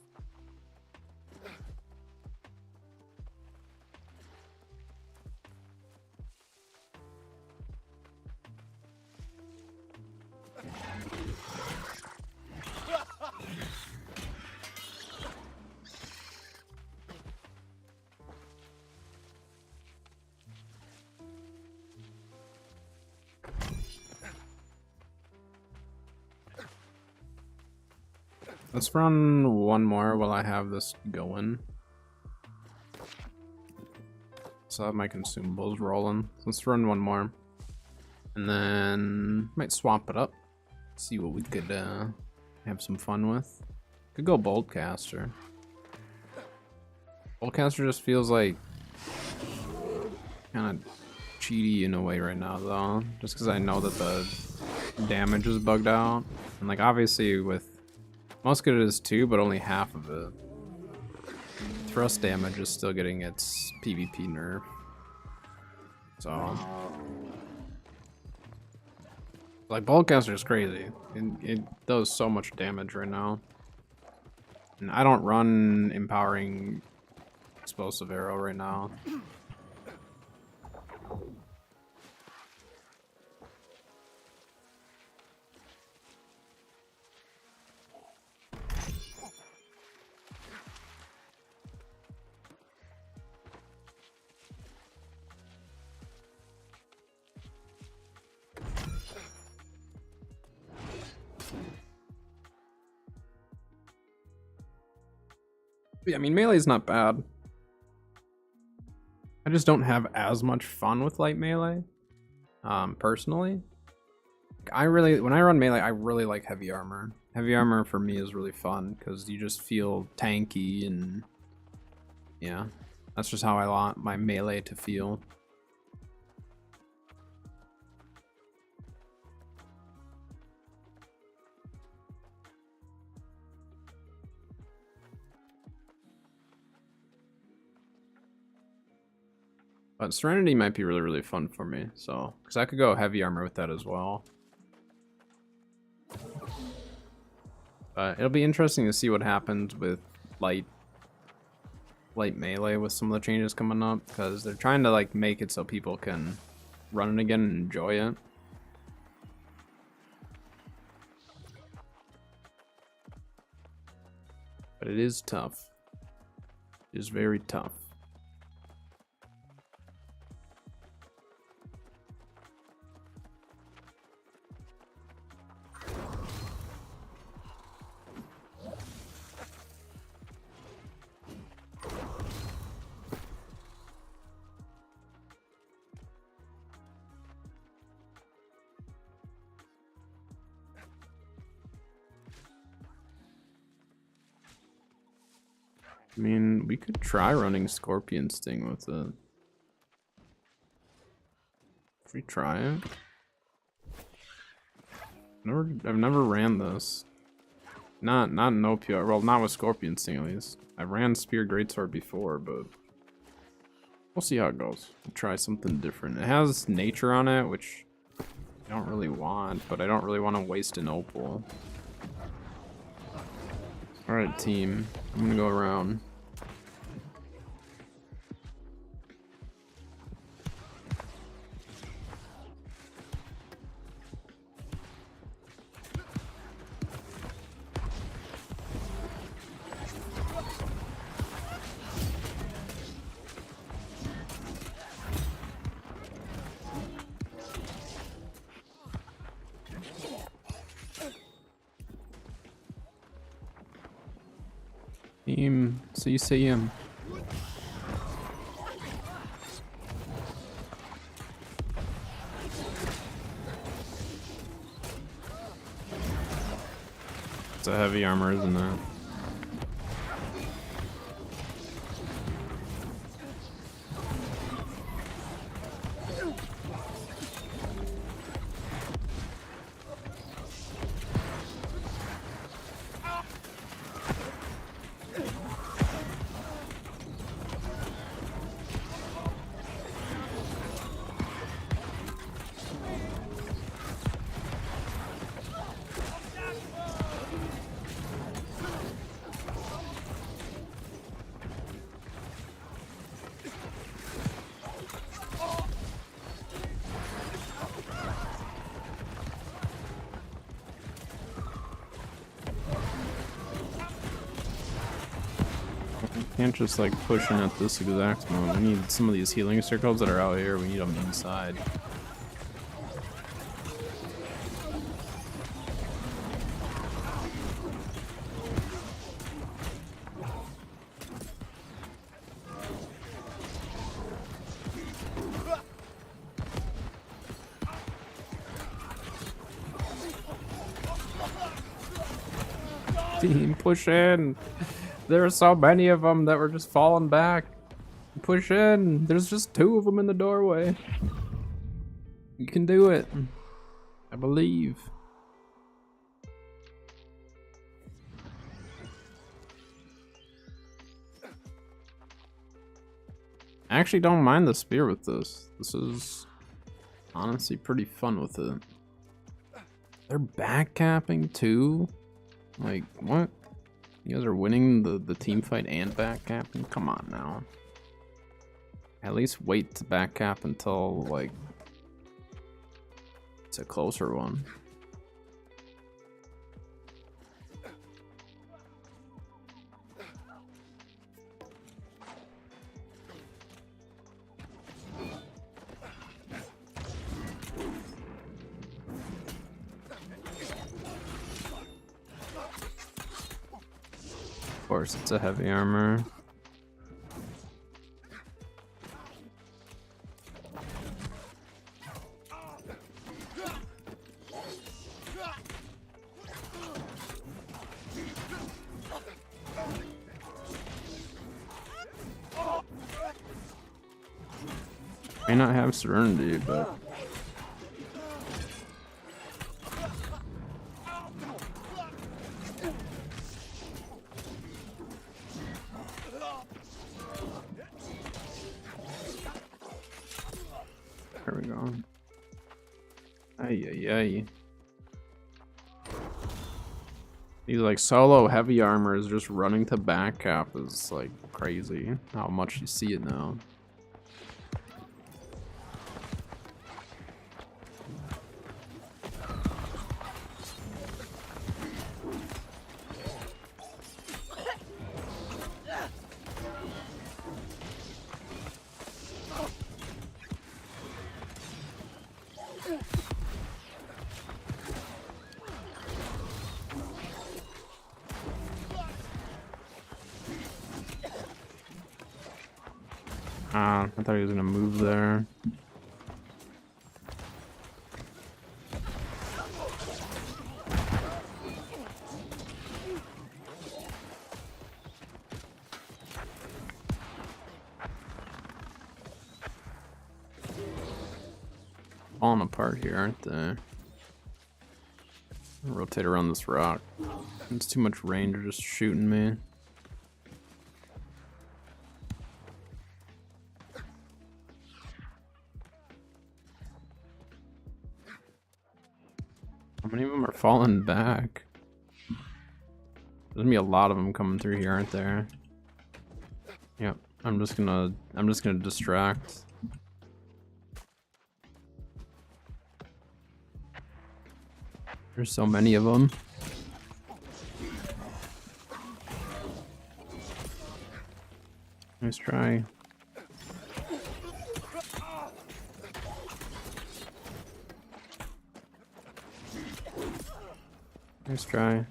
Let's run one more while I have this going. So I have my consumables rolling. Let's run one more. And then might swap it up. See what we could have some fun with. Could go Boltcaster. Boltcaster just feels like kind of cheaty in a way right now though. Just because I know that the damage is bugged out. And like obviously with Musket is 2, but only half of it. Thrust damage is still getting its PvP nerf. So, like Boltcaster is crazy. It does so much damage right now. And I don't run Empowering Explosive Arrow right now. Yeah, I mean, melee's not bad. I just don't have as much fun with light melee, personally. When I run melee, I really like heavy armor. Heavy armor for me is really fun because you just feel tanky and yeah, that's just how I want my melee to feel. But Serenity might be really, really fun for me, so because I could go heavy armor with that as well. But it'll be interesting to see what happens with light melee with some of the changes coming up, because they're trying to like make it so people can run it again and enjoy it. But it is tough. It is very tough. I mean, we could try running Scorpion Sting with it. If we try it. I've never ran this. Not in OPR. Well, not with Scorpion Sting at least. I ran Spear Greatsword before, but we'll see how it goes. We'll try something different. It has nature on it, which I don't really want, but I don't really want to waste an opal. Alright, team. I'm gonna go around. Team, so you see him. It's a heavy armor, isn't it? Can't just like push in at this exact moment. We need some of these healing circles that are out here. We need them inside. Team, push in. There are so many of them that were just falling back. Push in. There's just 2 of them in the doorway. You can do it. I believe. I actually don't mind the spear with this. This is honestly pretty fun with it. They're backcapping too? Like, what? You guys are winning the team fight and backcapping? Come on now. At least wait to backcap until, like, it's a closer one. course, it's a heavy armor. May not have Serenity, but there we go. Ay ay ay. These like solo heavy armors just running to back cap is like crazy. How much you see it now. I thought he was gonna move there. Falling apart here, aren't they? Rotate around this rock. It's too much ranger just shooting me. How many of them are falling back? There's gonna be a lot of them coming through here, aren't there? Yep. I'm just gonna distract. There's so many of them. Nice try. Nice try.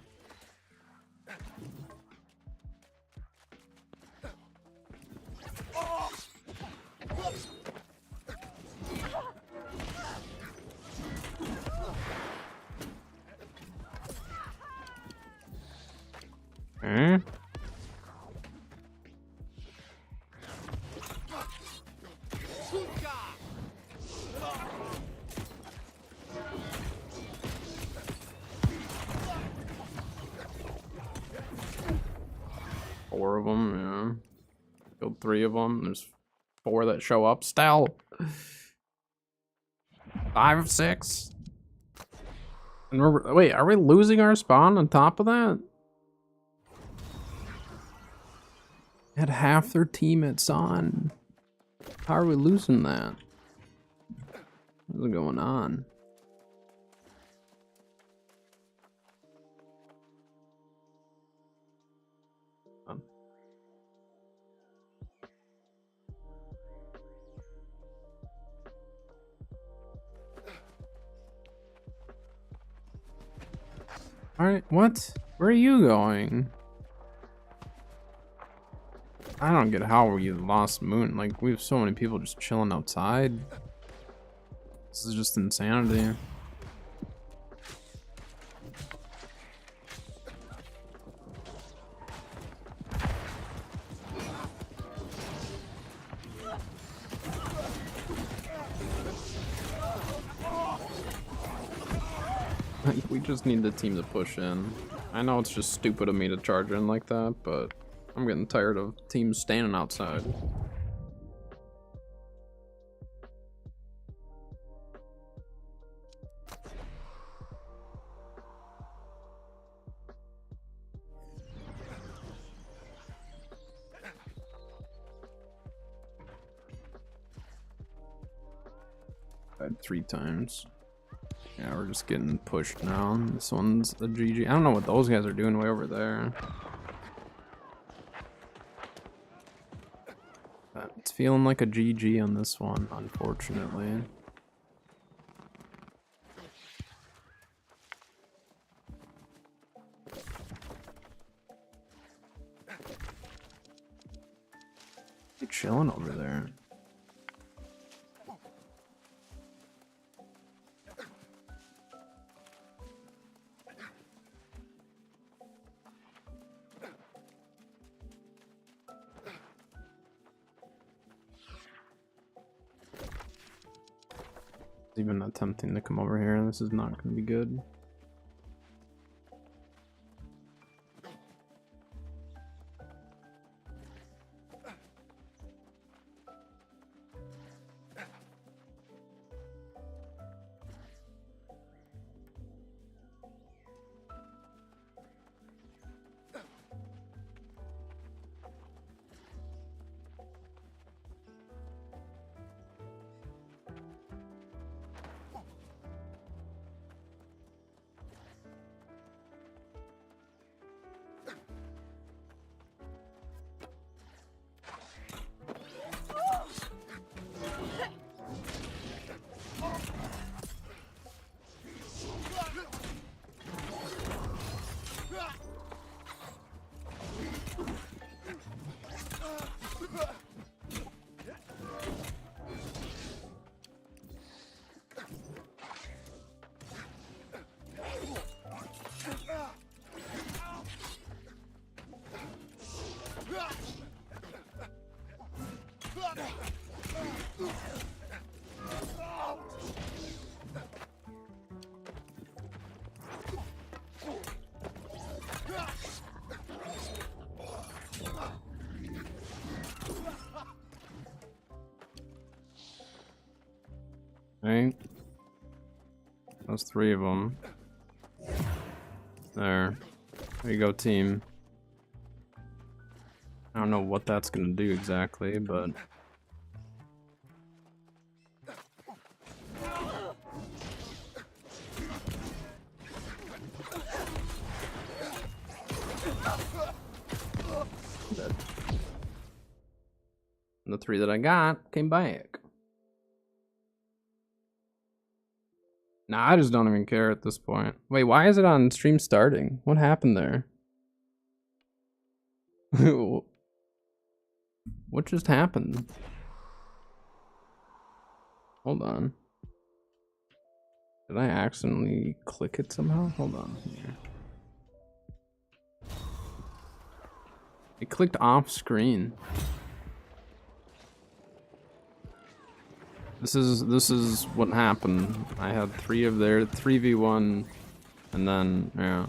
Four of them, yeah. Killed 3 of them. There's 4 that show up still. 5 of 6. And wait, are we losing our spawn on top of that? Had half their teammates on. How are we losing that? What's going on? Alright, what? Where are you going? I don't get how we lost Moon. Like, we have so many people just chilling outside. This is just insanity. We just need the team to push in. I know it's just stupid of me to charge in like that, but I'm getting tired of teams standing outside. Died 3 times. Yeah, we're just getting pushed now. This one's a GG. I don't know what those guys are doing way over there. But it's feeling like a GG on this one, unfortunately. chilling over there. Even attempting to come over here, this is not going to be good. Right. Those 3 of them. There. There you go, team. I don't know what that's gonna do exactly, but... the 3 that I got came back. Nah, I just don't even care at this point. Wait, why is it on stream starting? What happened there? What just happened? Hold on. Did I accidentally click it somehow? Hold on here. It clicked off screen. This is what happened. I had 3 of their 3v1 and then yeah.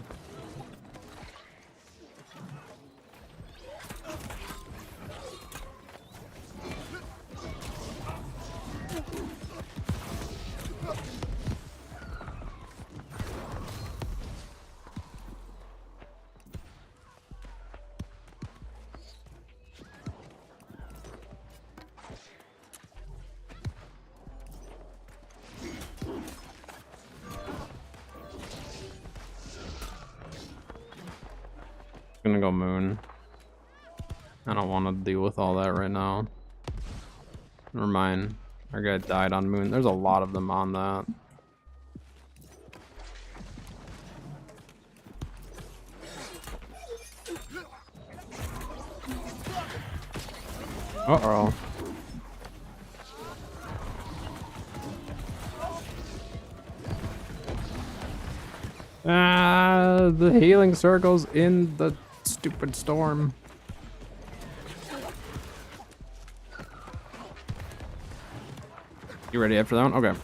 Gonna go moon. I don't want to deal with all that right now. Never mind. Our guy died on moon. There's a lot of them on that. Uh-oh. Ah, the healing circle's in the stupid storm. You ready after that one? Okay.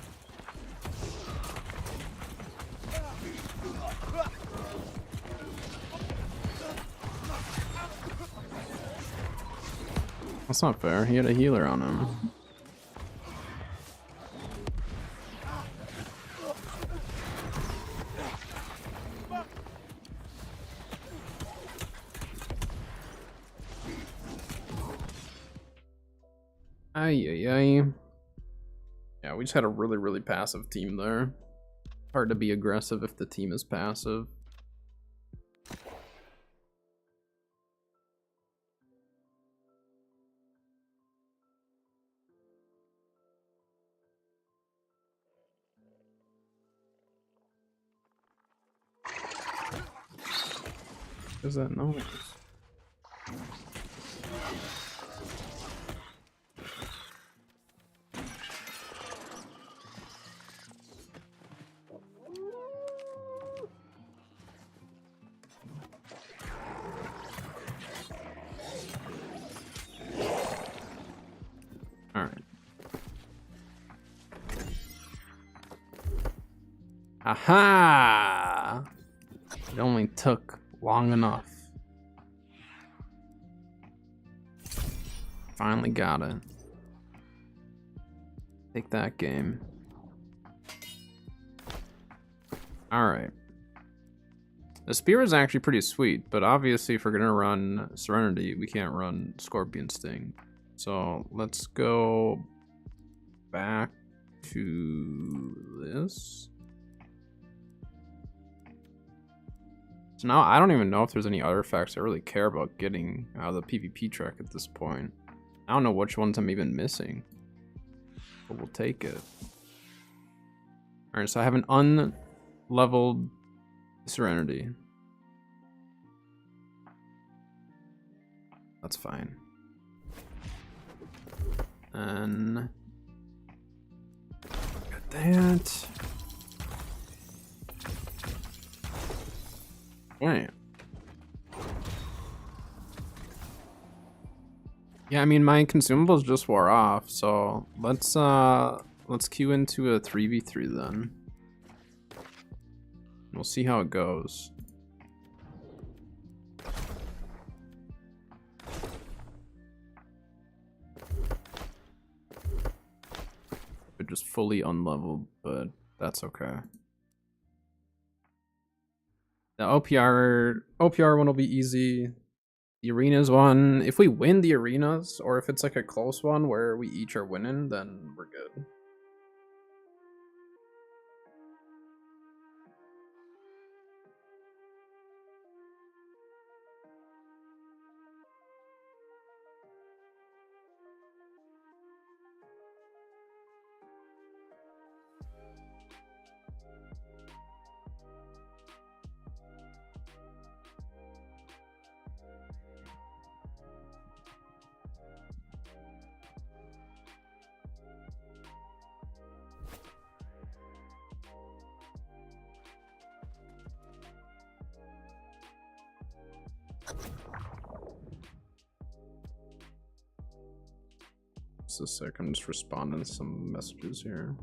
That's not fair. He had a healer on him. Ay. Yeah, we just had a really passive team there. Hard to be aggressive if the team is passive. What is that noise? Aha! It only took long enough. Finally got it. Take that game. Alright. The spear is actually pretty sweet, but obviously if we're gonna run Serenity, we can't run Scorpion Sting. So let's go back to this. So now I don't even know if there's any artifacts I really care about getting out of the PvP track at this point. I don't know which ones I'm even missing, but we'll take it. Alright, so I have an unleveled Serenity. That's fine. And got that. Right. Yeah, I mean my consumables just wore off, so let's queue into a 3v3 then. We'll see how it goes. They're just fully unleveled, but that's okay. The OPR one will be easy. The arenas one, if we win the arenas, or if it's like a close one where we each are winning, then we're good. Just a sec, I'm just responding to some messages here.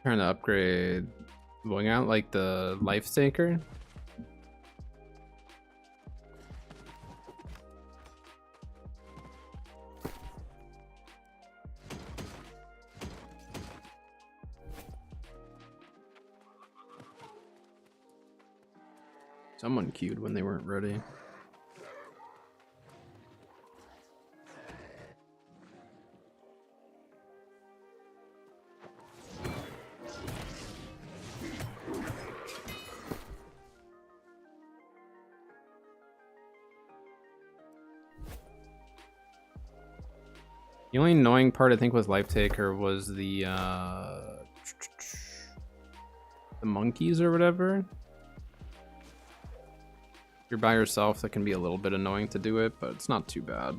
Trying to upgrade, going out like the Life Taker. Someone queued when they weren't ready. The only annoying part I think with Life Taker was the monkeys or whatever. If you're by yourself, that can be a little bit annoying to do it, but it's not too bad.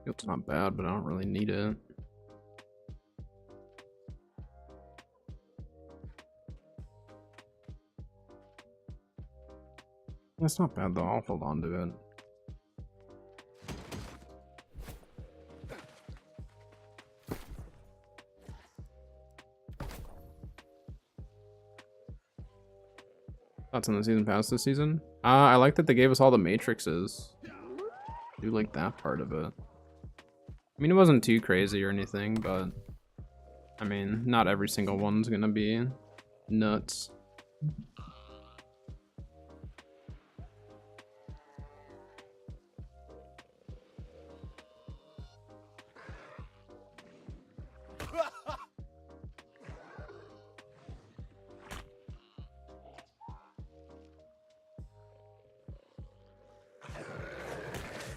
It's not bad, but I don't really need it. That's not bad though. I'll hold on to it. Thoughts on the season pass this season? I like that they gave us all the matrices. I do like that part of it. I mean, it wasn't too crazy or anything, but I mean, not every single one's gonna be nuts.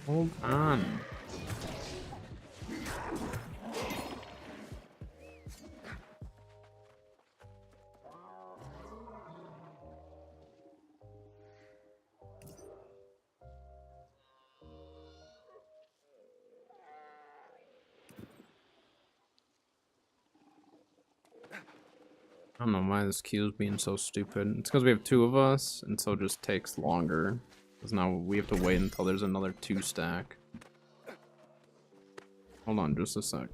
Hold on. I don't know why this queue is being so stupid. It's because we have 2 of us, and so it just takes longer. Because now we have to wait until there's another 2 stack. Hold on just a sec.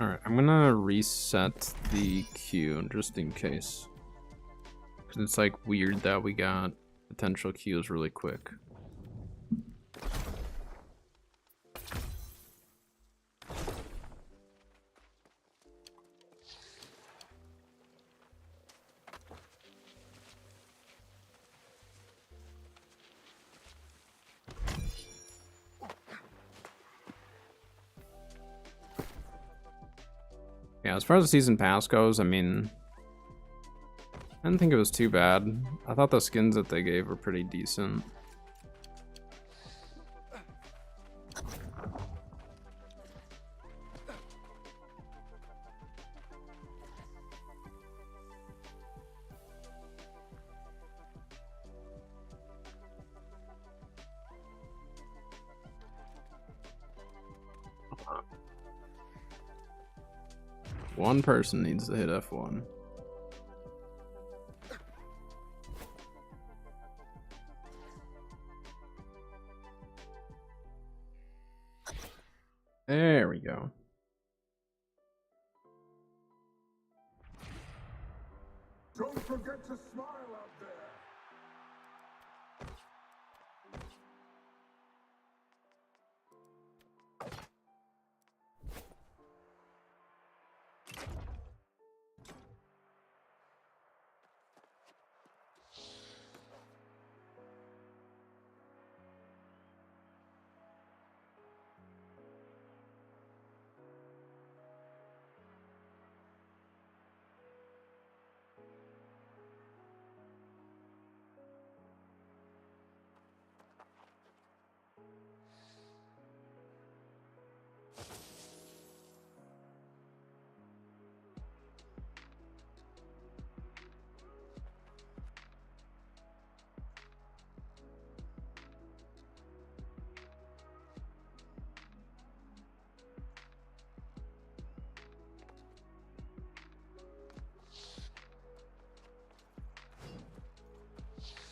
Alright, I'm gonna reset the queue just in case. Because it's like weird that we got potential queues really quick. Yeah, as far as the season pass goes, I mean, I didn't think it was too bad. I thought the skins that they gave were pretty decent. One person needs to hit F1. There we go. Don't forget to smile out there.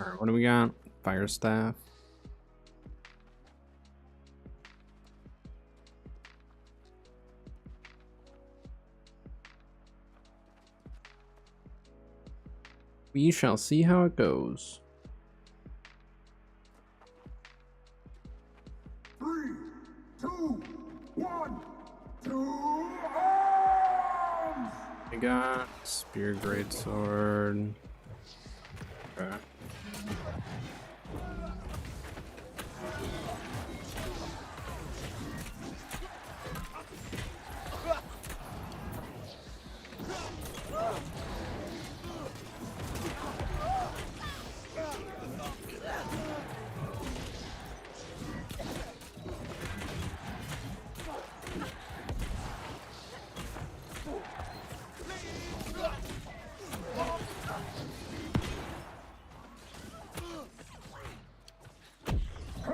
Alright, what do we got? Fire staff. We shall see how it goes. 3, 2, 1, to arms! I got spear, greatsword. Okay.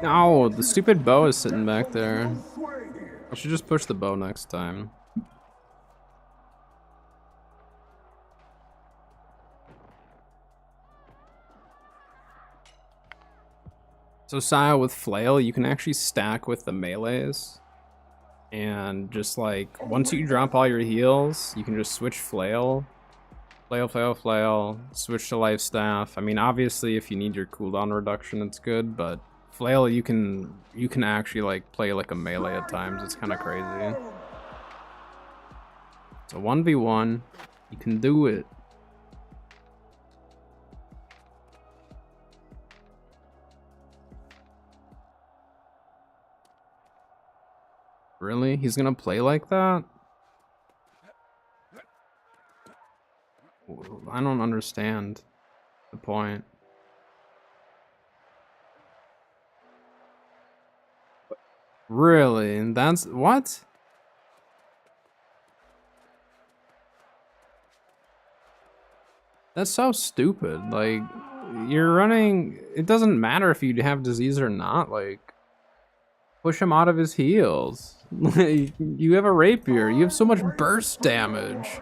No, the stupid bow is sitting back there. I should just push the bow next time. So Saya, with Flail, you can actually stack with the melees. And just like, once you drop all your heals, you can just switch Flail. Flail, Flail, Flail, switch to Life Staff. I mean, obviously, if you need your cooldown reduction, it's good, but Flail, you can actually like play like a melee at times. It's kind of crazy. So 1v1, you can do it. Really? He's gonna play like that? I don't understand the point. Really? That's what? That's so stupid. Like, you're running, it doesn't matter if you have disease or not. Like, push him out of his heals. You have a rapier. You have so much burst damage.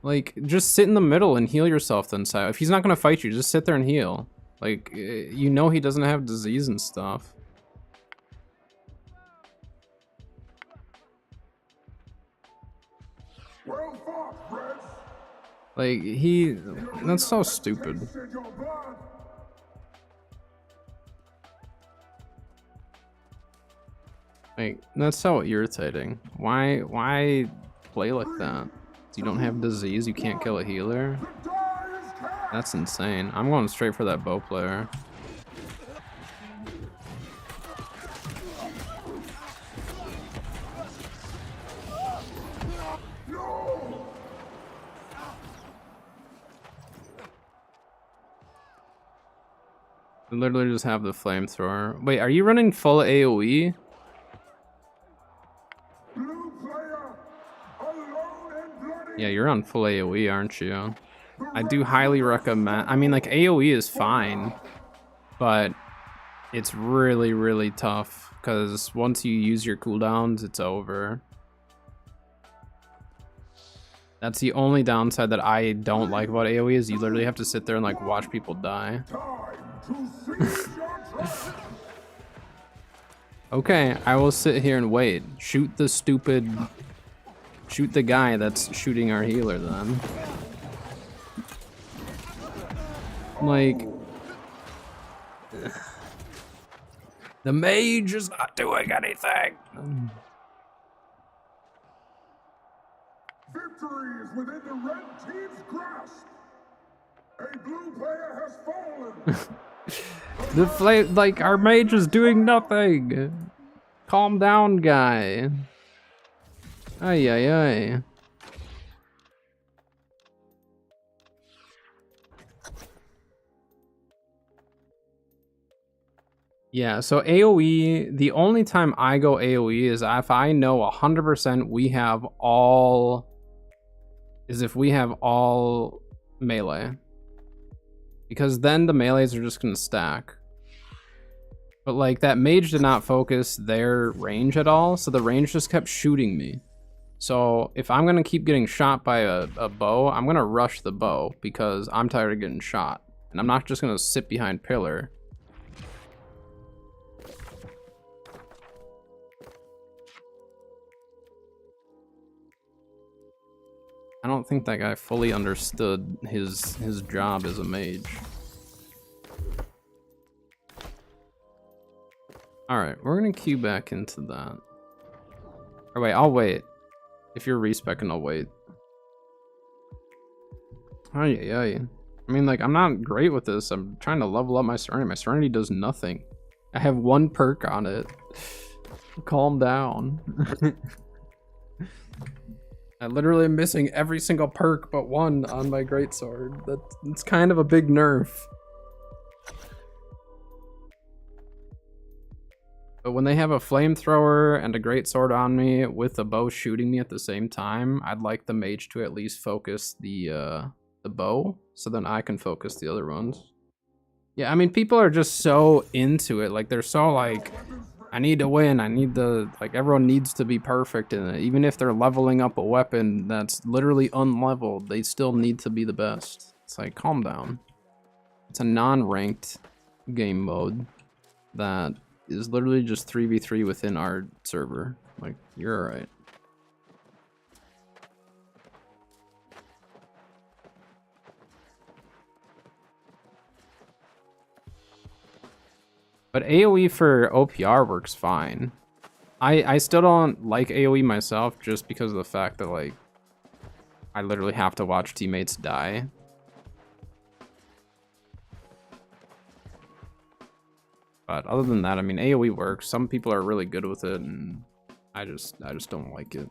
Like, just sit in the middle and heal yourself then, Sai. If he's not gonna fight you, just sit there and heal. Like, you know he doesn't have disease and stuff. Well fought, Reds. Like, that's so stupid. Tasted your blood. Like, that's so irritating. Why play like that? You don't have disease, you can't kill a healer? The die is cast. That's insane. I'm going straight for that bow player. No. I literally just have the flamethrower. Wait, are you running full AoE? Blue player, alone and bloody. Yeah, you're on full AoE, aren't you? I do highly recommend. I mean, like, AoE is fine, but it's really, really tough because once you use your cooldowns, it's over. That's the only downside that I don't like about AoE is you literally have to sit there and like watch people die. Time to seize your triumph. Okay, I will sit here and wait. Shoot the guy that's shooting our healer then. Like, the mage is not doing anything. Victory is within the red team's grasp. A blue player has fallen. The flame, like, our mage is doing nothing. Calm down, guy. Ay, ay, ay. Yeah, so AoE, the only time I go AoE is if I know 100% we have all, is if we have all melee. Because then the melees are just gonna stack. But like, that mage did not focus their range at all, so the range just kept shooting me. So if I'm gonna keep getting shot by a bow, I'm gonna rush the bow because I'm tired of getting shot. And I'm not just gonna sit behind pillar. I don't think that guy fully understood his job as a mage. Alright, we're gonna queue back into that. Or wait, I'll wait. If you're respecing, I'll wait. Ay, ay, ay. I mean, like, I'm not great with this. I'm trying to level up my Serenity. My Serenity does nothing. I have 1 perk on it. Calm down. I literally am missing every single perk but 1 on my greatsword. That's kind of a big nerf. But when they have a flamethrower and a greatsword on me with a bow shooting me at the same time, I'd like the mage to at least focus the bow, so then I can focus the other ones. Yeah, I mean, people are just so into it. Like, they're so like, I need to win. I need the, like, everyone needs to be perfect in it. Even if they're leveling up a weapon that's literally unleveled, they still need to be the best. It's like, calm down. It's a non-ranked game mode that is literally just 3v3 within our server. Like, you're alright. But AoE for OPR works fine. I still don't like AoE myself just because of the fact that, like, I literally have to watch teammates die. But other than that, I mean, AoE works. Some people are really good with it, and I just don't like it.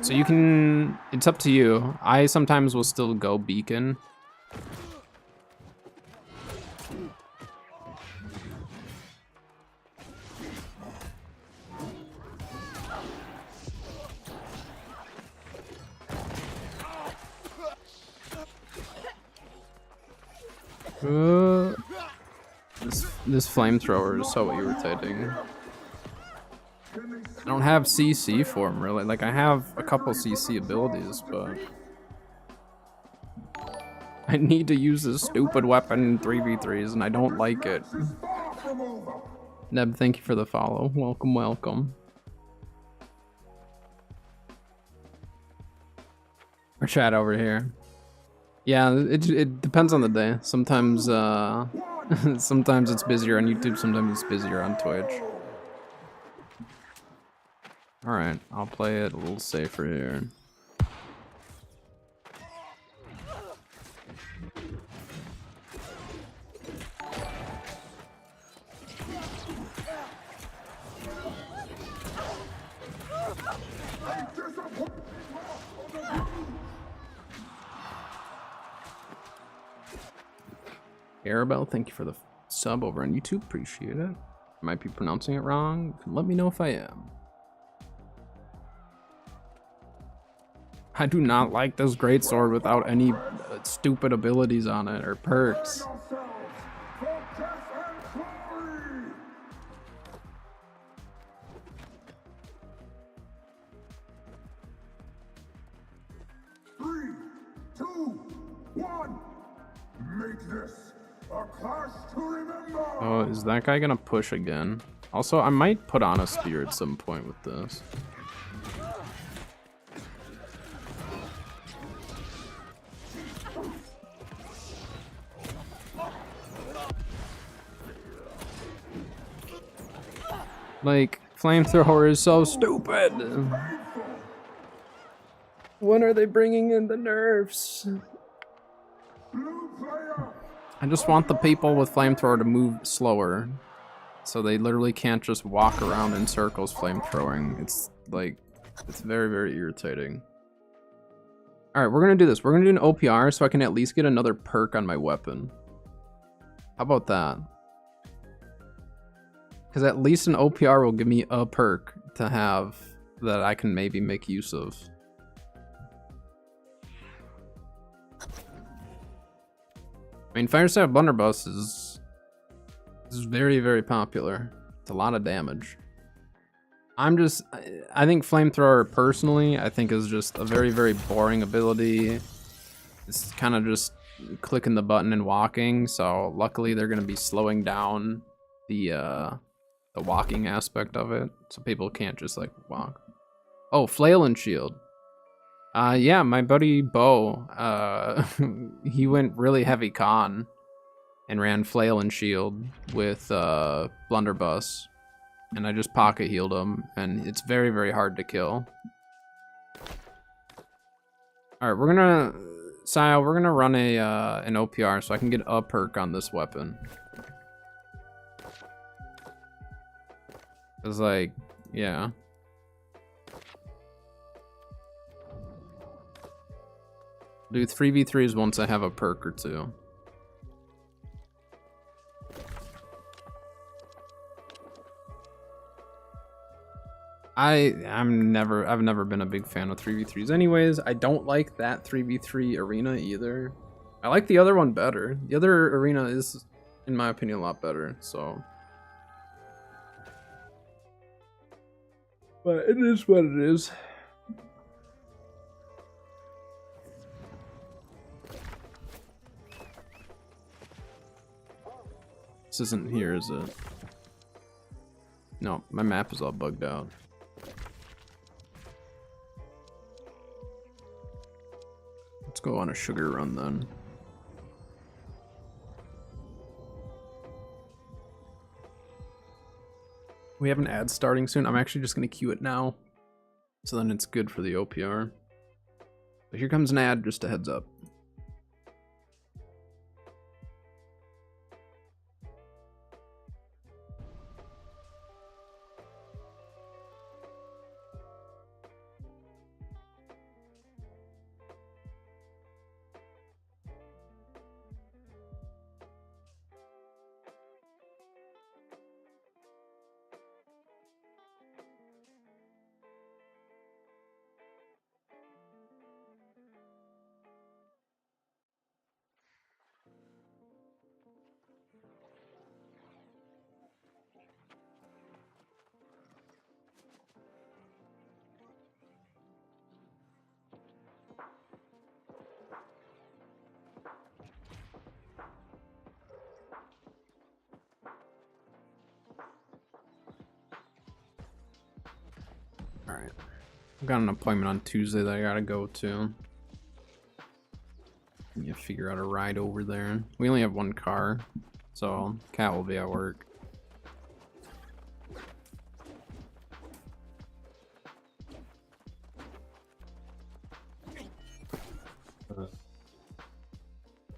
So you can, it's up to you. I sometimes will still go beacon. This flamethrower is so irritating. I don't have CC for him, really. Like, I have a couple CC abilities, but I need to use this stupid weapon in 3v3s, and I don't like it. Neb, thank you for the follow. Welcome, welcome. Our chat over here. Yeah, it depends on the day. Sometimes, sometimes it's busier on YouTube, sometimes it's busier on Twitch. Alright, I'll play it a little safer here. Arabelle, thank you for the sub over on YouTube, appreciate it. Might be pronouncing it wrong, let me know if I am. I do not like this greatsword without any stupid abilities on it or perks. Three, two, one. Make this a clash to remember. Oh, is that guy gonna push again? Also, I might put on a spear at some point with this. Like, flamethrower is so stupid. When are they bringing in the nerfs? I just want the people with flamethrower to move slower, so they literally can't just walk around in circles flamethrowing. It's like, it's very, very irritating. All right, we're gonna do this. We're gonna do an OPR so I can at least get another perk on my weapon. How about that? Because at least an OPR will give me a perk to have that I can maybe make use of. I mean, Fireside Blunderbuss is very, very popular. It's a lot of damage. I think Flamethrower personally, I think is just a very, very boring ability. It's kind of just clicking the button and walking, so luckily they're going to be slowing down the walking aspect of it, so people can't just like walk. Oh, flail and shield. Yeah, my buddy Bo, he went really heavy con and ran flail and shield with blunderbuss, and I just pocket healed him, and it's very, very hard to kill. All right, we're gonna, Sile, we're gonna run a an OPR so I can get a perk on this weapon. Cause like, yeah. Do 3v3s once I have a perk or two. I've never been a big fan of 3v3s anyways. I don't like that 3v3 arena either. I like the other one better. The other arena is, in my opinion, a lot better, so. But it is what it is. This isn't here, is it? No, my map is all bugged out. Let's go on a sugar run then. We have an ad starting soon. I'm actually just gonna queue it now, so then it's good for the OPR. But here comes an ad, just a heads up. Alright. I've got an appointment on Tuesday that I gotta go to. Need to figure out a ride over there. We only have one car, so Cat will be at work.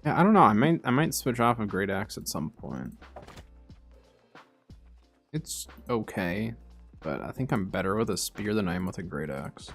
Yeah, I don't know. I might switch off of Great Axe at some point. It's okay, but I think I'm better with a spear than I am with a Great Axe.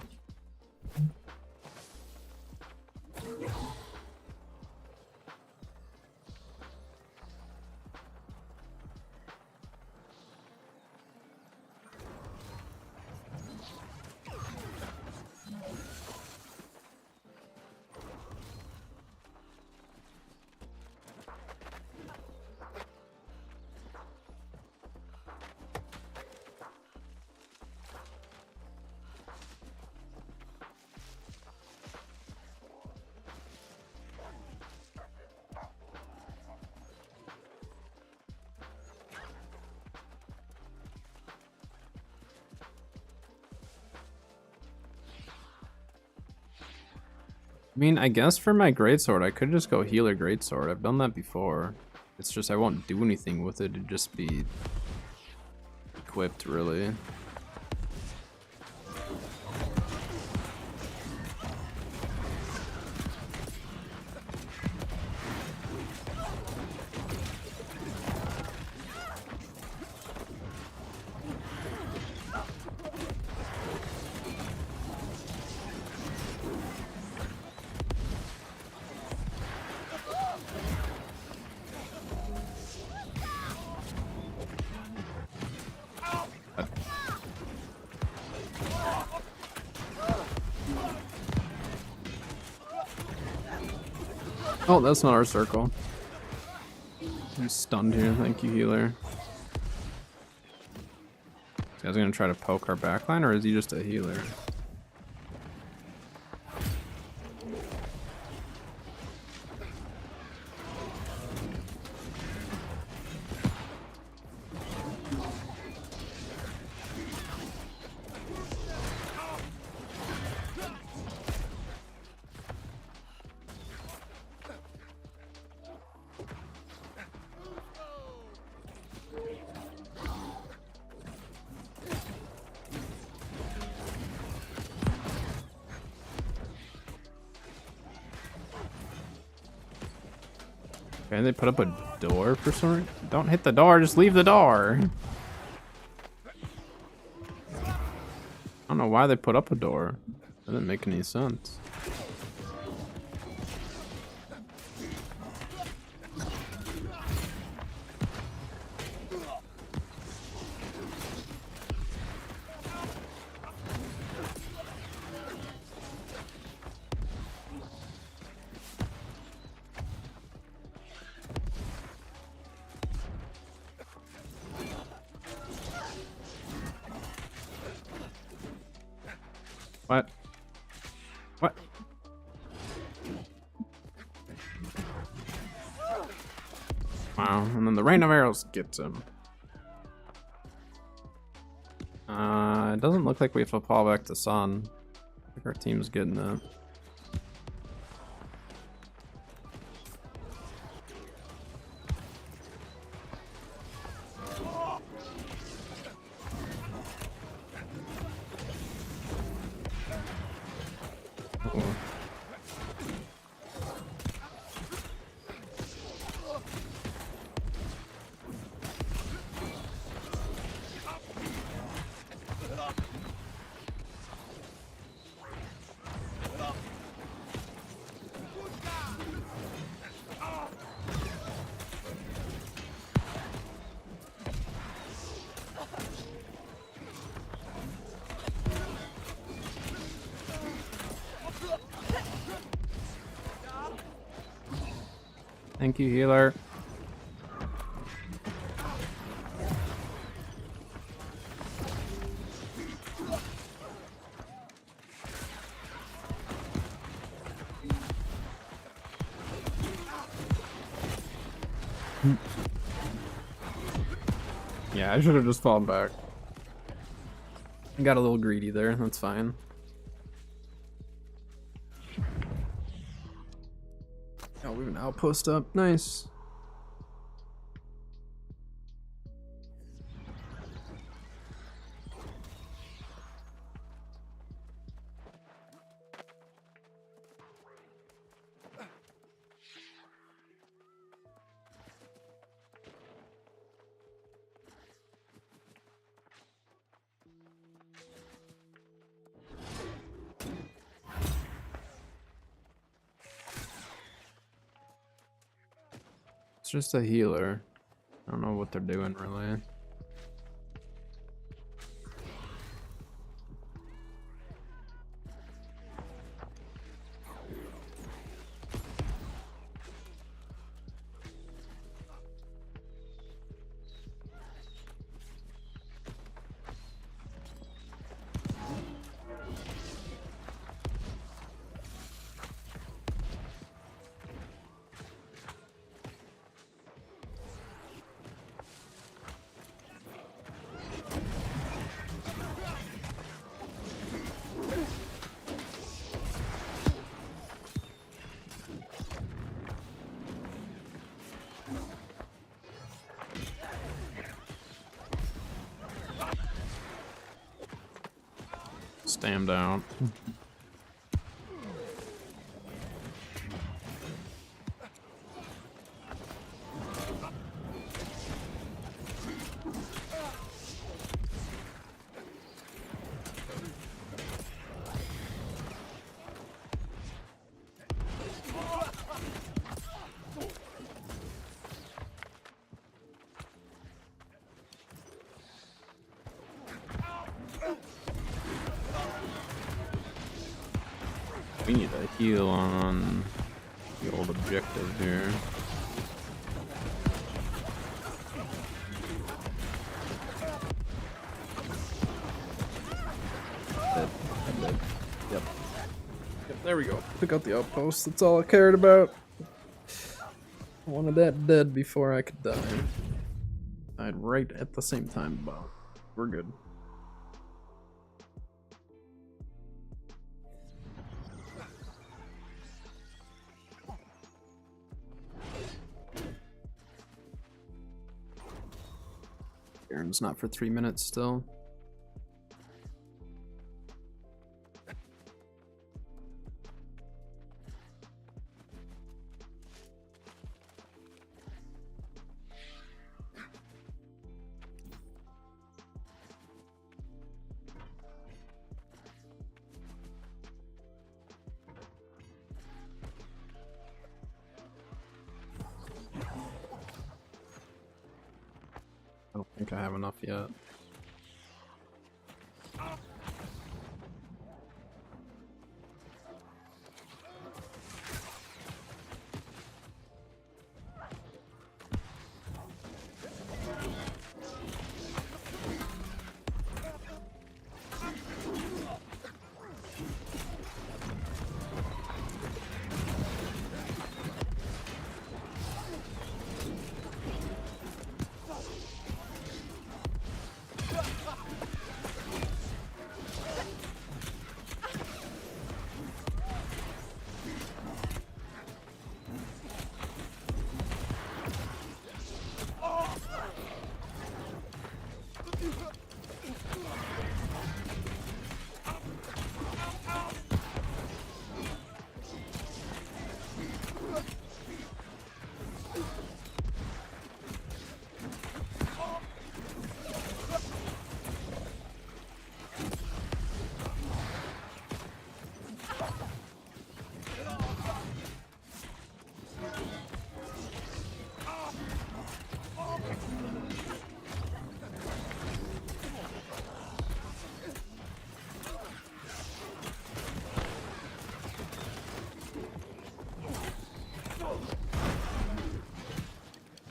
I mean, I guess for my greatsword, I could just go healer greatsword. I've done that before. It's just I won't do anything with it. It'd just be equipped, really. Oh, that's not our circle. I'm stunned here. Thank you, healer. This guy's gonna try to poke our backline, or is he just a healer? Okay, they put up a door for some reason. Don't hit the door, just leave the door. I don't know why they put up a door. That didn't make any sense. What? What? Wow, and then the rain of arrows gets him. It doesn't look like we have to fall back to Sun. I think our team's getting it. Thank you, healer. Yeah, I should have just fallen back. Got a little greedy there, that's fine. Oh, we have an outpost up. Nice. It's just a healer. I don't know what they're doing really. Stammed out. We need a heal on the old objective here. Dead. I'm dead. Yep. Yep, there we go. Took out the outpost. That's all I cared about. I wanted that dead before I could die. Died right at the same time, but we're good. Aaron's not for 3 minutes still. think I have enough yet.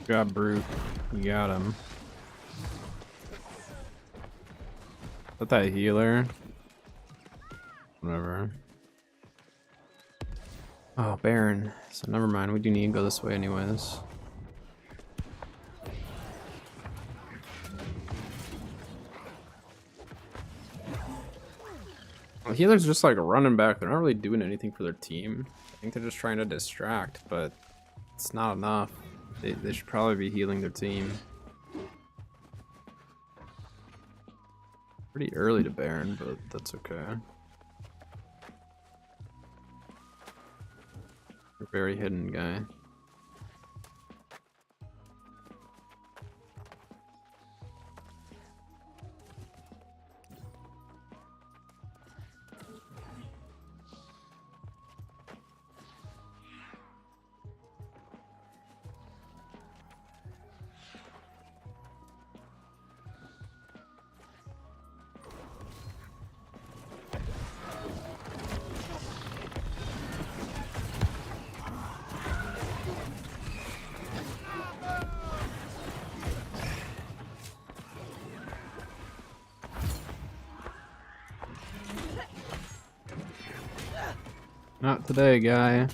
Got Brute. We got him. Is that healer? Whatever. Oh, Baron. So never mind. We do need to go this way anyways. Well, healers just like running back. They're not really doing anything for their team. I think they're just trying to distract, but it's not enough. They should probably be healing their team. Pretty early to Baron, but that's okay. A very hidden guy. Not today, guy.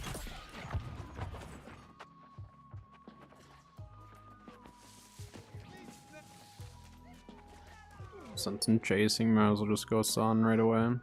Something chasing, might as well just go Sun right away.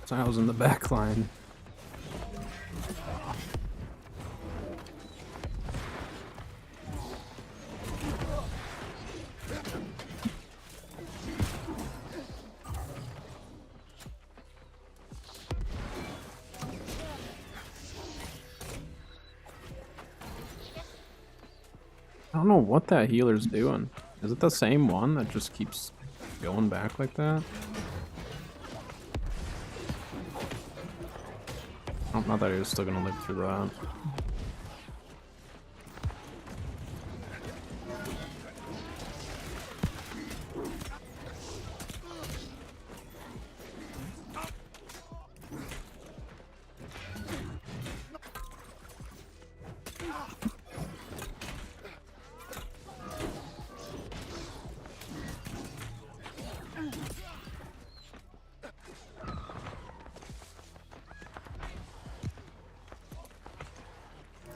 Sio's in the back line. I don't know what that healer's doing. Is it the same one that just keeps going back like that? Oh, I thought he was still gonna live through that.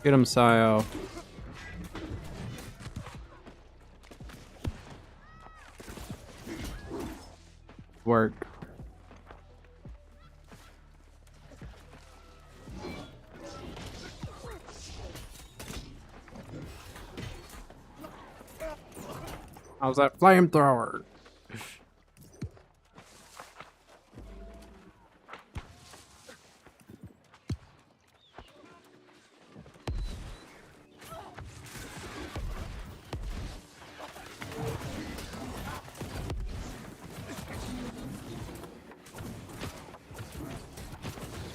Get him, Sayo. Work. How's that flamethrower?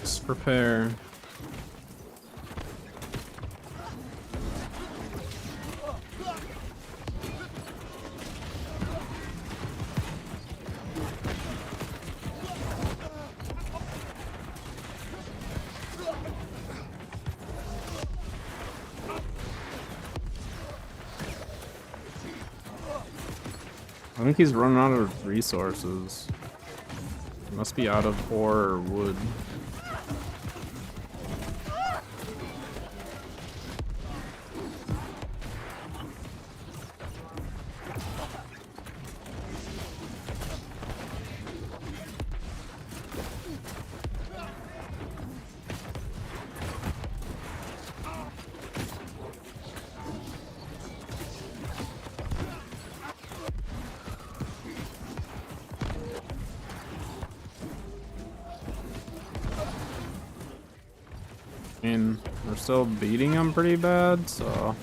Let's prepare. I think he's running out of resources. He must be out of ore or wood. I mean, we're still beating them pretty bad, so.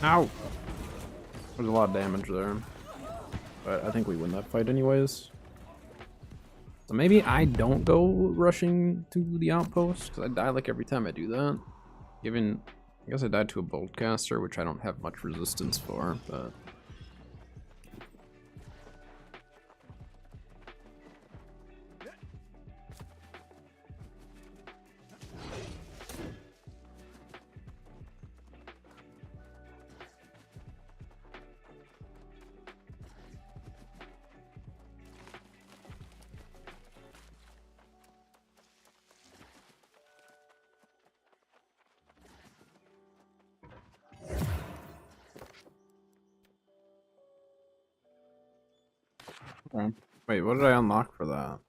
Ow! There's a lot of damage there. But I think we win that fight anyways. So maybe I don't go rushing to the outpost, because I die like every time I do that. Given, I guess I died to a boltcaster, which I don't have much resistance for, but. Wait, what did I unlock for that?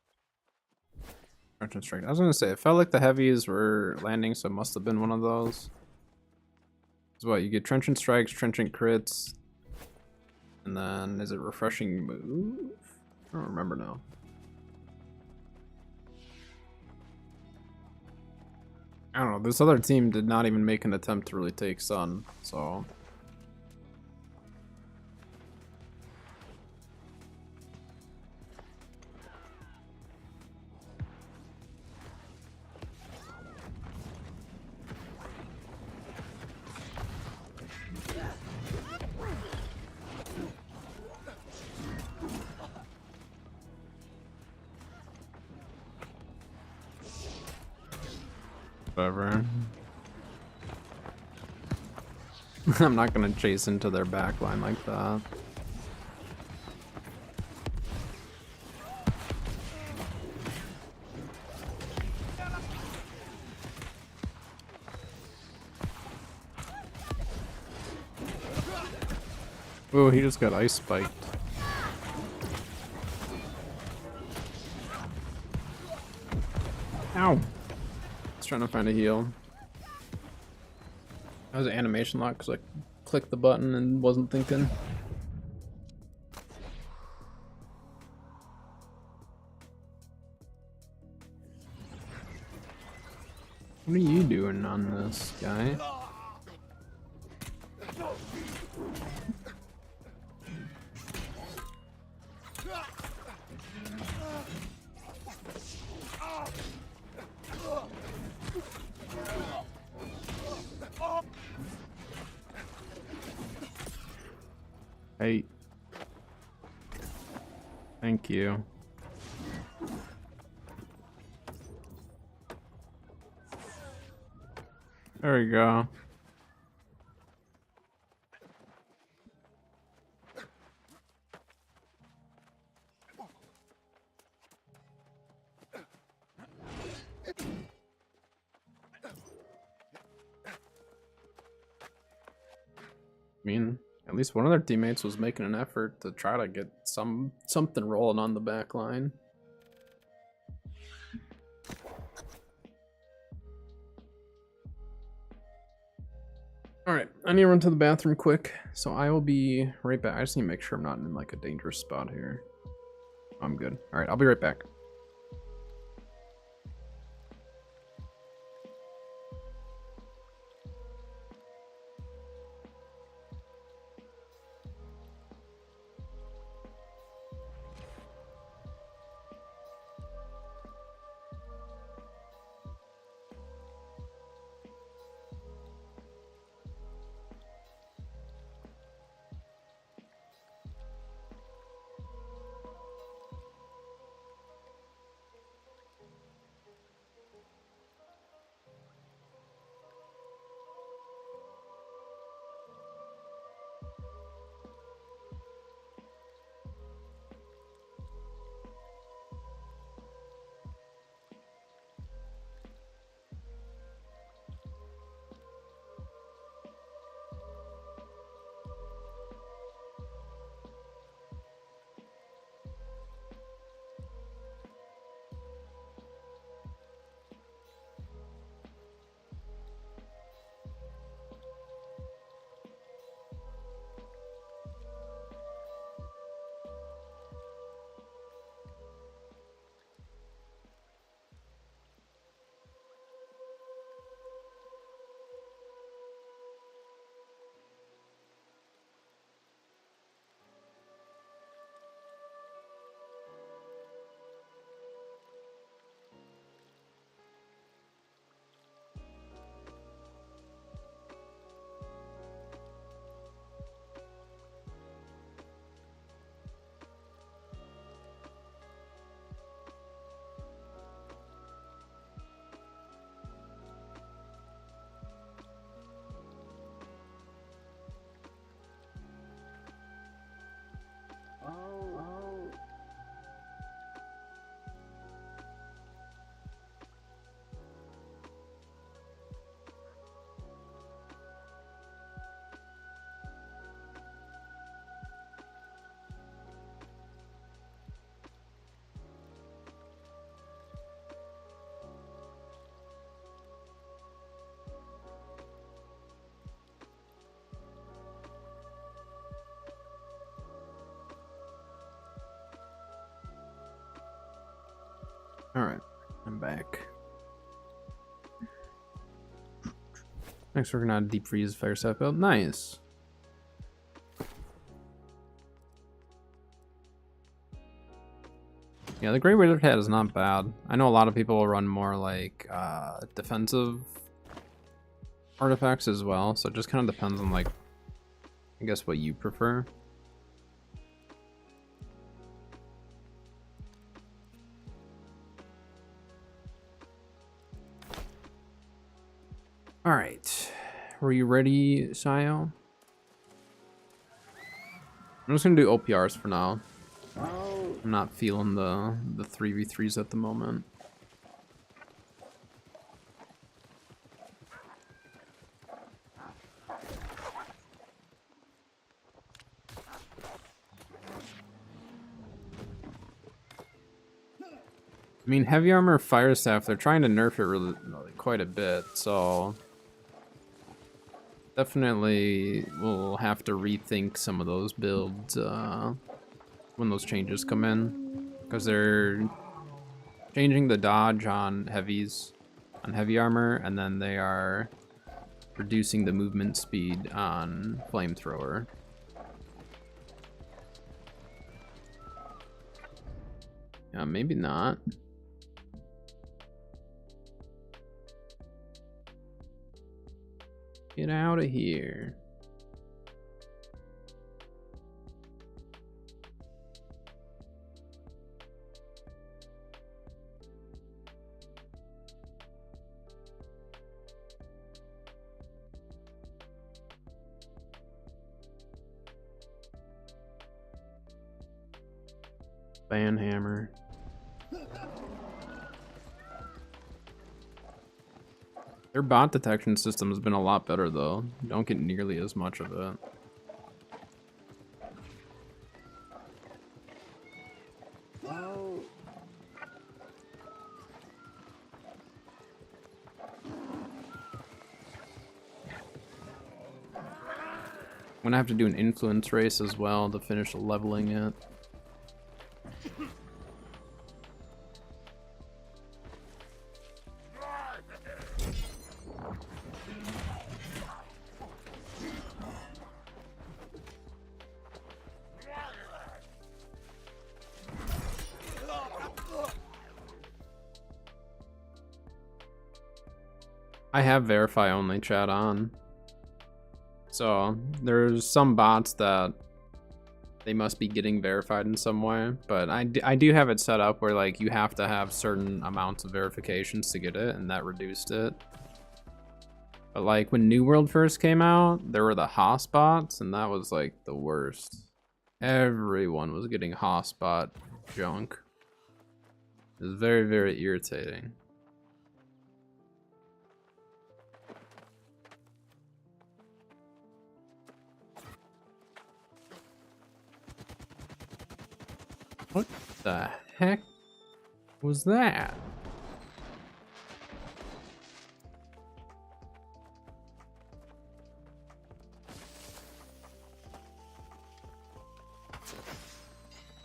Trenchant strike. I was gonna say, it felt like the heavies were landing, so it must have been one of those. So what, you get trenchant strikes, trenchant crits, and then is it refreshing move? I don't remember now. I don't know, this other team did not even make an attempt to really take Sun, so. Whatever. I'm not gonna chase into their backline like that. Oh, he just got ice spiked. Ow! I was trying to find a heal. That was an animation lock because I clicked the button and wasn't thinking. What are you doing on this, guy? Hey. Thank you. There we go. mean, at least one of their teammates was making an effort to try to get something rolling on the back line. Alright, I need to run to the bathroom quick, so I will be right back. I just need to make sure I'm not in like a dangerous spot here. I'm good. Alright, I'll be right back. Alright, I'm back. Next we're gonna deep freeze fire step build. Nice. Yeah, the Great Wizard Hat is not bad. I know a lot of people will run more like defensive artifacts as well, so it just kind of depends on like, I guess what you prefer. All right, were you ready, Sayo? I'm just gonna do OPRs for now. I'm not feeling the 3v3s at the moment. I mean, heavy armor, fire staff, they're trying to nerf it really quite a bit, so definitely we'll have to rethink some of those builds when those changes come in, because they're changing the dodge on heavies, on heavy armor, and then they are reducing the movement speed on flamethrower. Yeah, maybe not. Get out of here. Banhammer. Their bot detection system has been a lot better though. You don't get nearly as much of it. gonna have to do an influence race as well to finish leveling it. I have verify only chat on. So there's some bots that they must be getting verified in some way, but I do have it set up where like you have to have certain amounts of verifications to get it, and that reduced it. But like when New World first came out, there were the Haas bots, and that was like the worst. Everyone was getting Haas bot junk. It was very, very irritating. What the heck was that?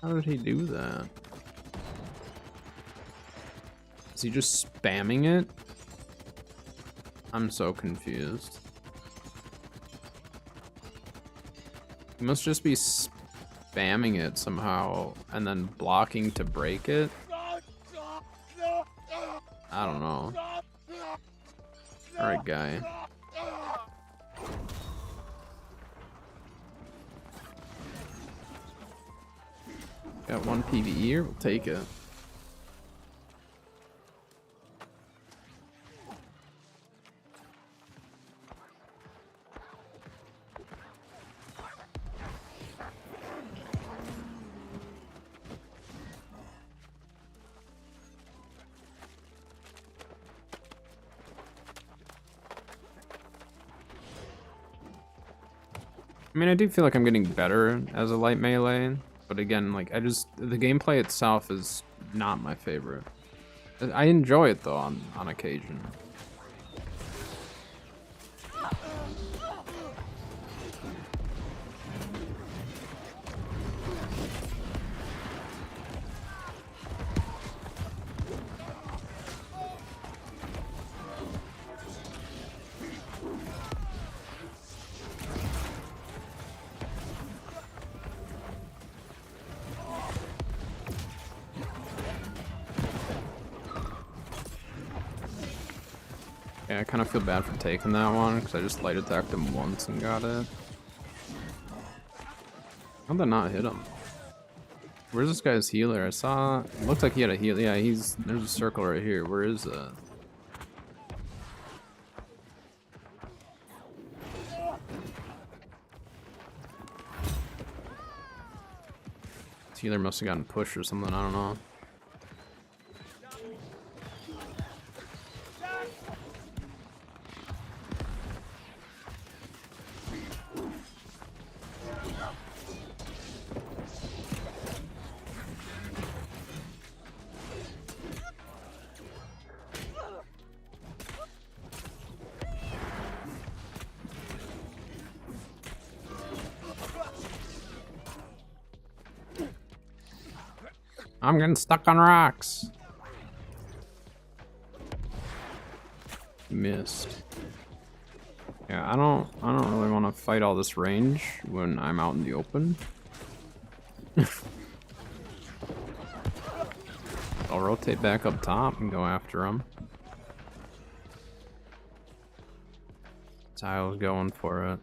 How did he do that? Is he just spamming it? I'm so confused. He must just be spamming it somehow and then blocking to break it. I don't know. Alright, guy. Got one PvE, we'll take it. I mean, I do feel like I'm getting better as a light melee, but again, like the gameplay itself is not my favorite. I enjoy it though on occasion. Yeah, I kind of feel bad for taking that one because I just light attacked him once and got it. How'd that not hit him? Where's this guy's healer? I saw. It looked like he had a heal. Yeah, there's a circle right here. Where is that? His healer must have gotten pushed or something. I don't know. I'm getting stuck on rocks. Missed. Yeah, I don't really want to fight all this range when I'm out in the open. I'll rotate back up top and go after him. Tyle's going for it.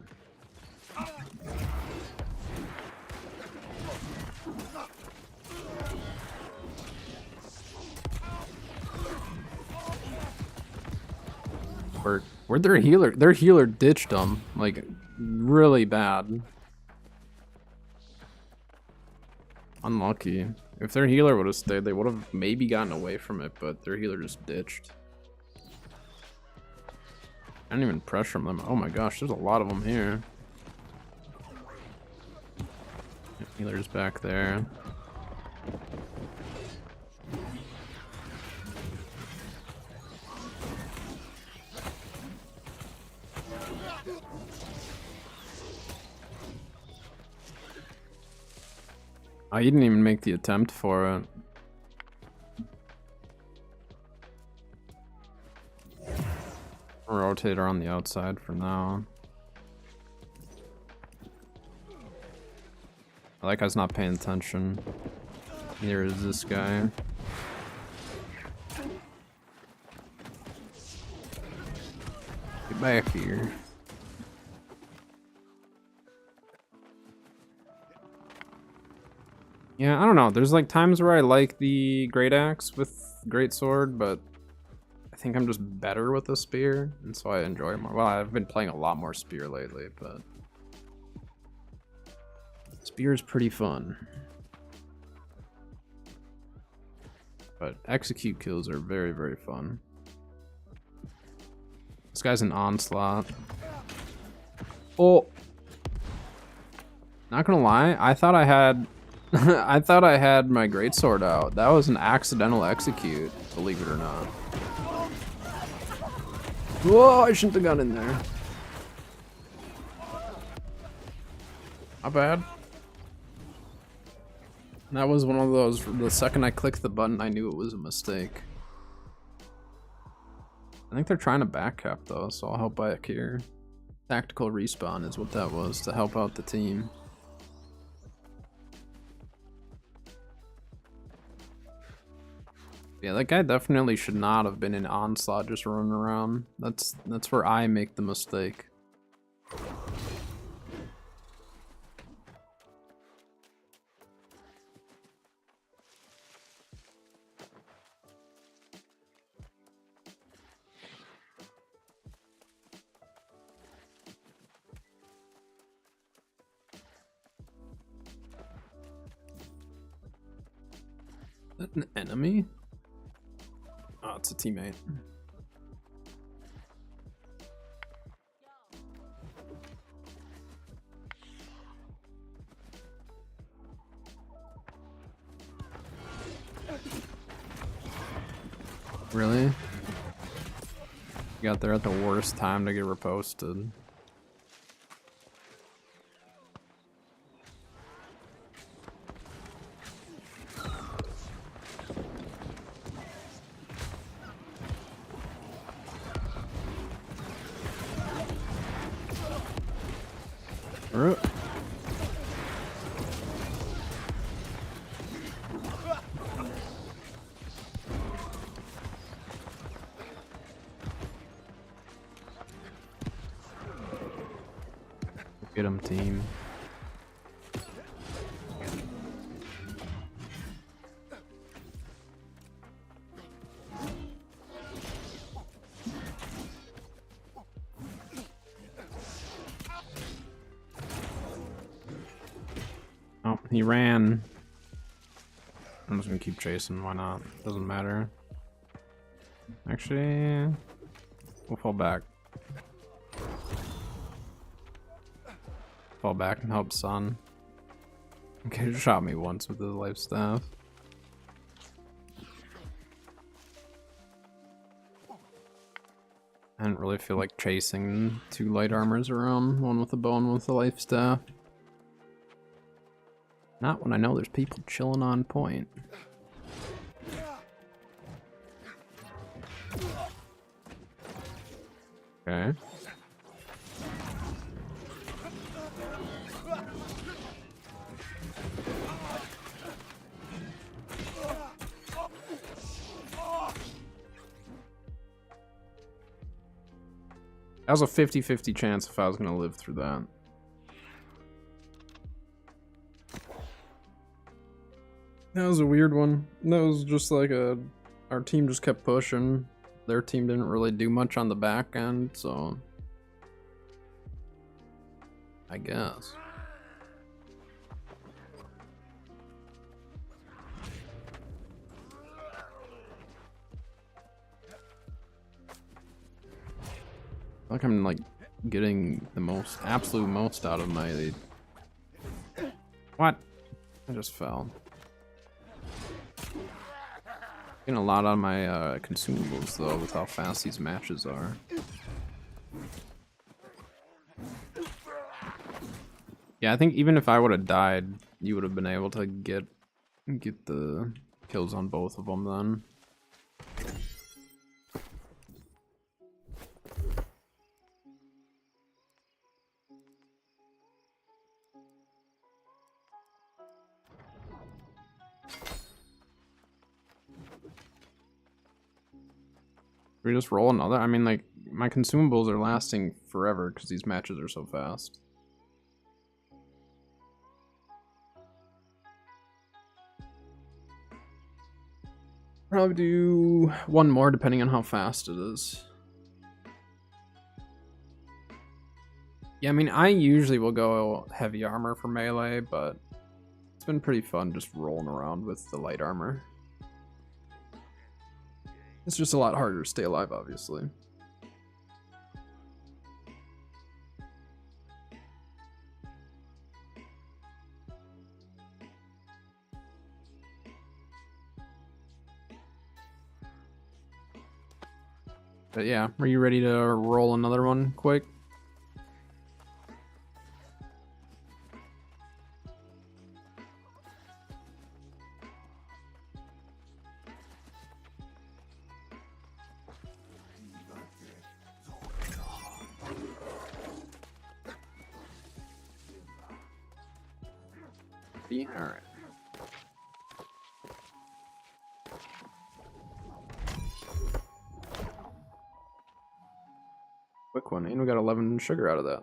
Where'd their healer? Their healer ditched them, like, really bad. Unlucky. If their healer would have stayed, they would have maybe gotten away from it, but their healer just ditched. I didn't even pressure them. Oh my gosh, there's a lot of them here. Healer's back there. Oh, you didn't even make the attempt for it. Rotate her on the outside for now. That guy's not paying attention. Neither is this guy. Get back here. Yeah, I don't know. There's like times where I like the great axe with great sword, but I think I'm just better with the spear, and so I enjoy it more. Well, I've been playing a lot more spear lately, but spear is pretty fun. But execute kills are very, very fun. This guy's an onslaught. Oh, not gonna lie, I thought I had I thought I had my greatsword out. That was an accidental execute, believe it or not. Whoa, I shouldn't have gone in there. Not bad. That was one of those, the second I clicked the button, I knew it was a mistake. I think they're trying to back cap though, so I'll help back here. Tactical respawn is what that was, to help out the team. Yeah, that guy definitely should not have been in onslaught just running around. That's where I make the mistake. Is that an enemy? Oh, it's a teammate. Really? You got there at the worst time to get reposted. Get him, team. Oh, he ran. I'm just gonna keep chasing, why not? Doesn't matter. Actually, we'll fall back. Fall back and help Sun. Okay, he shot me once with his life staff. I didn't really feel like chasing two light armors around, one with a bow and one with a life staff. Not when I know there's people chilling on point. Okay. That was a 50-50 chance if I was gonna live through that. That was a weird one. That was just like our team just kept pushing. Their team didn't really do much on the back end, so I guess. Like I'm like getting the most, absolute most out of my lead. What? I just fell. Getting a lot out of my consumables though with how fast these matches are. Yeah, I think even if I would have died, you would have been able to get the kills on both of them then. We just roll another? I mean, like, my consumables are lasting forever because these matches are so fast. Probably do one more depending on how fast it is. Yeah, I mean, I usually will go heavy armor for melee, but it's been pretty fun just rolling around with the light armor. It's just a lot harder to stay alive, obviously. But yeah, are you ready to roll another one quick? Alright. Quick one, and we got 11 sugar out of that.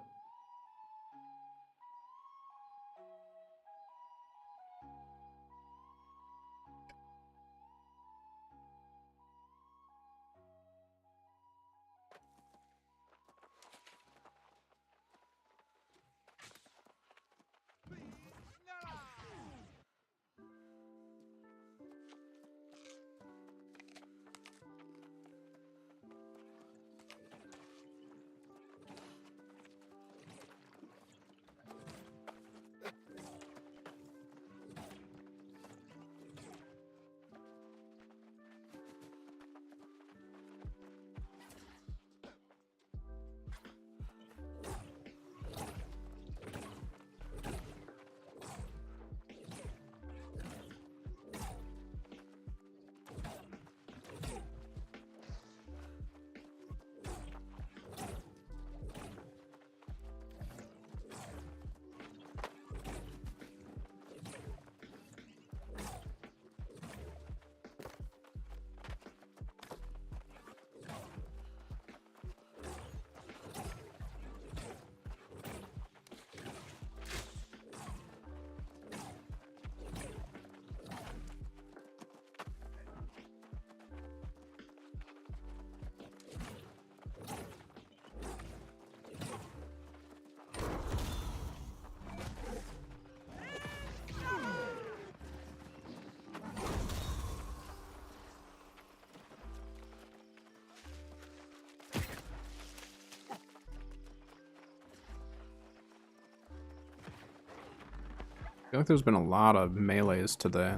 I feel like there's been a lot of melees today.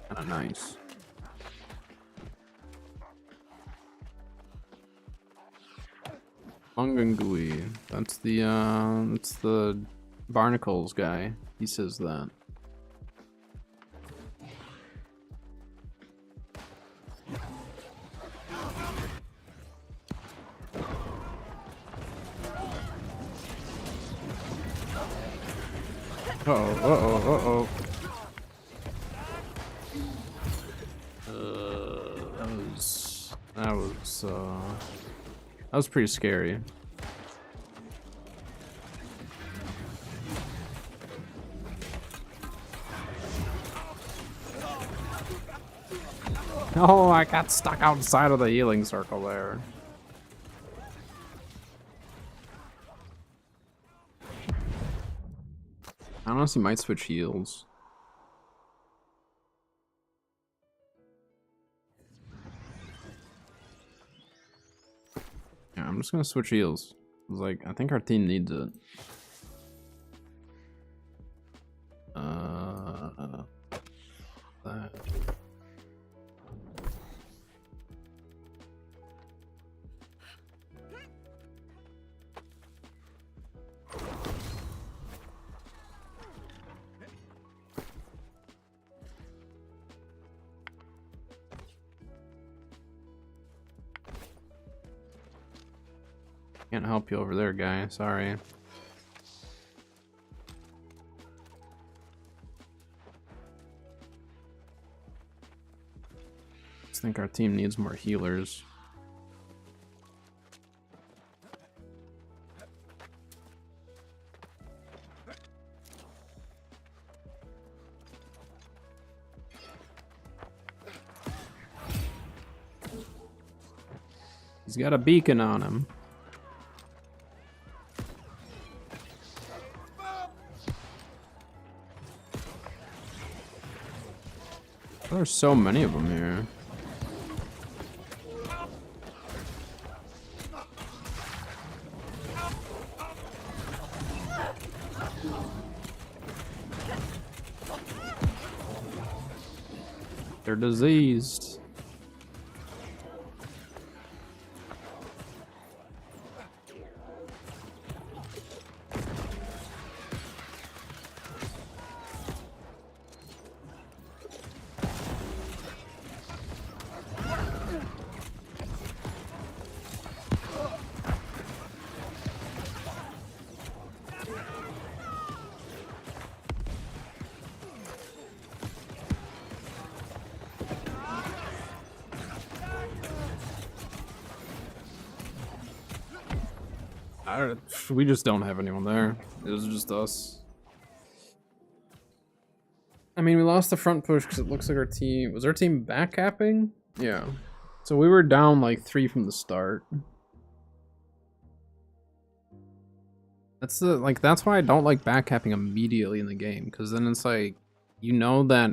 Kinda nice. Mungangui. That's the barnacles guy. He says that. Uh-oh. That was pretty scary. Oh, I got stuck outside of the healing circle there. I honestly might switch heals. Yeah, I'm just gonna switch heals. I think our team needs it. That. Can't help you over there, guy. Sorry. I think our team needs more healers. He's got a beacon on him. There's so many of them here. They're diseased. We just don't have anyone there. It was just us. I mean, we lost the front push because it looks like our team... Was our team backcapping? Yeah. So we were down like 3 from the start. That's why I don't like backcapping immediately in the game, because then it's like, you know that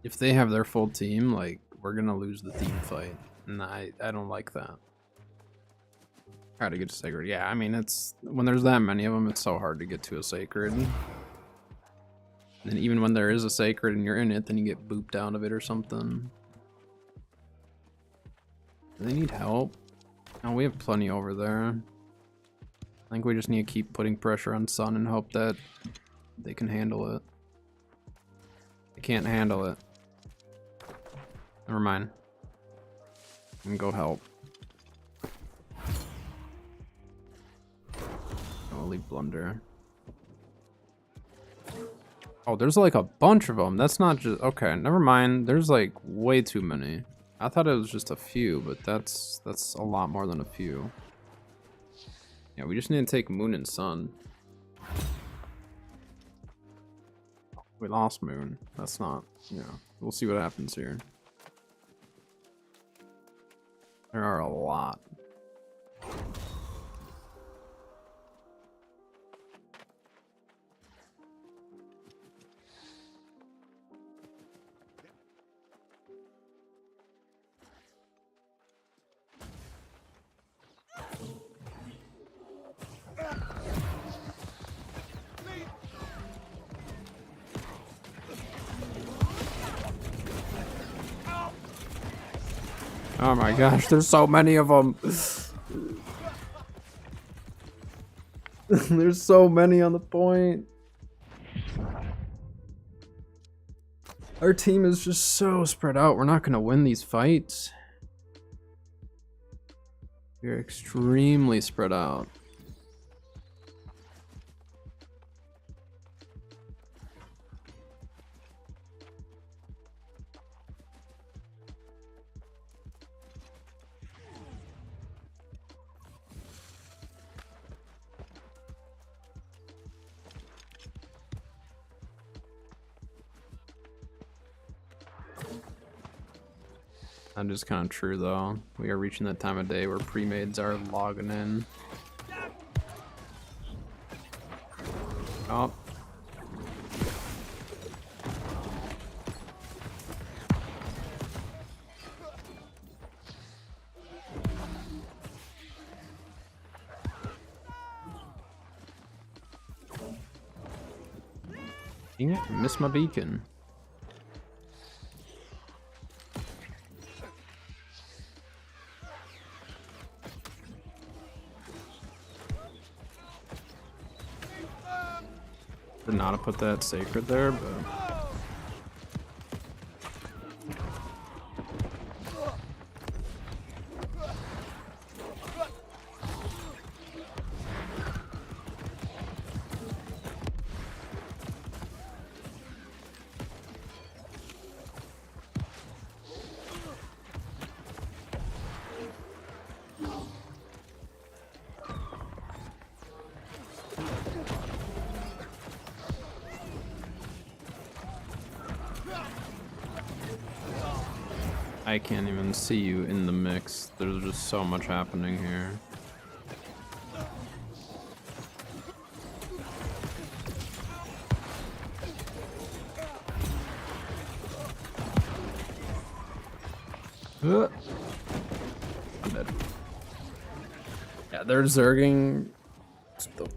if they have their full team, like, we're gonna lose the team fight. And I don't like that. Try to get to sacred. Yeah, I mean, it's when there's that many of them, it's so hard to get to a sacred. And even when there is a sacred and you're in it, then you get booped out of it or something. Do they need help? No, we have plenty over there. I think we just need to keep putting pressure on Sun and hope that they can handle it. They can't handle it. Never mind. I'm gonna go help. Holy blunder. Oh, there's like a bunch of them. That's not just... Okay, never mind. There's like way too many. I thought it was just a few, but that's a lot more than a few. Yeah, we just need to take Moon and Sun. We lost Moon. That's not... Yeah, we'll see what happens here. There are a lot. Oh my gosh, there's so many of them. There's so many on the point. Our team is just so spread out. We're not going to win these fights. We're extremely spread out. That is kind of true, though. We are reaching that time of day where pre-mades are logging in. Oh. Dang it, I missed my beacon. Did not have put that sacred there, but I can't even see you in the mix. There's just so much happening here. I'm dead. Yeah, they're zerging.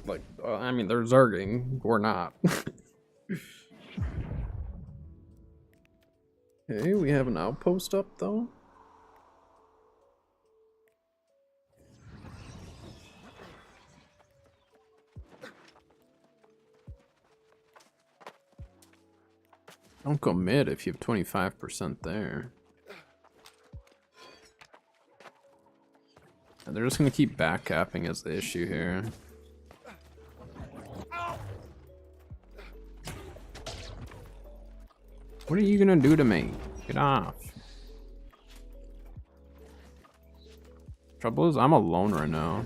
Like, I mean, they're zerging. We're not. Okay, we have an outpost up though. Don't go mid if you have 25% there. And they're just gonna keep backcapping as the issue here. What are you gonna do to me? Get off. Trouble is, I'm alone right now.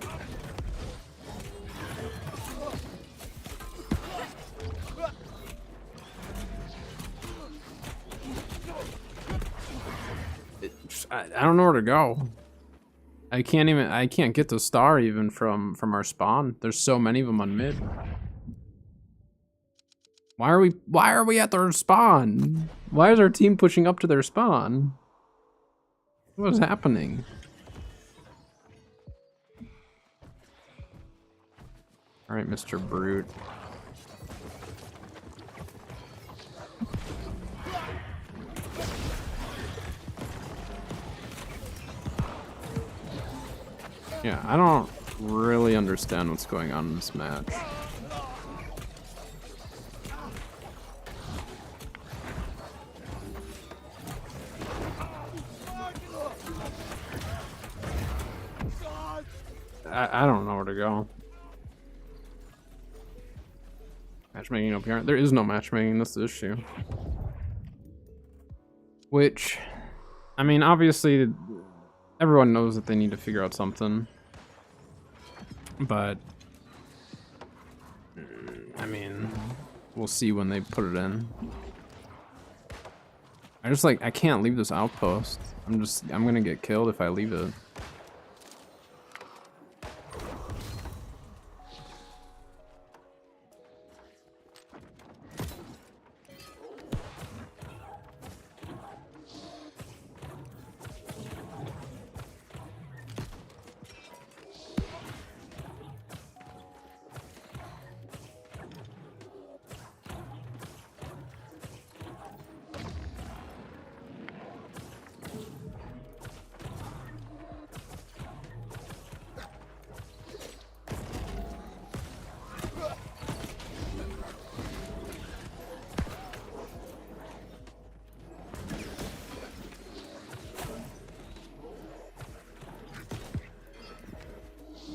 I don't know where to go. I can't get the star even from our spawn. There's so many of them on mid. Why are we at their spawn? Why is our team pushing up to their spawn? What is happening? All right, Mr. Brute. Yeah, I don't really understand what's going on in this match. I don't know where to go. Matchmaking up here. There is no matchmaking, that's the issue. Which, I mean, obviously, everyone knows that they need to figure out something. But, I mean, we'll see when they put it in. I can't leave this outpost. I'm gonna get killed if I leave it.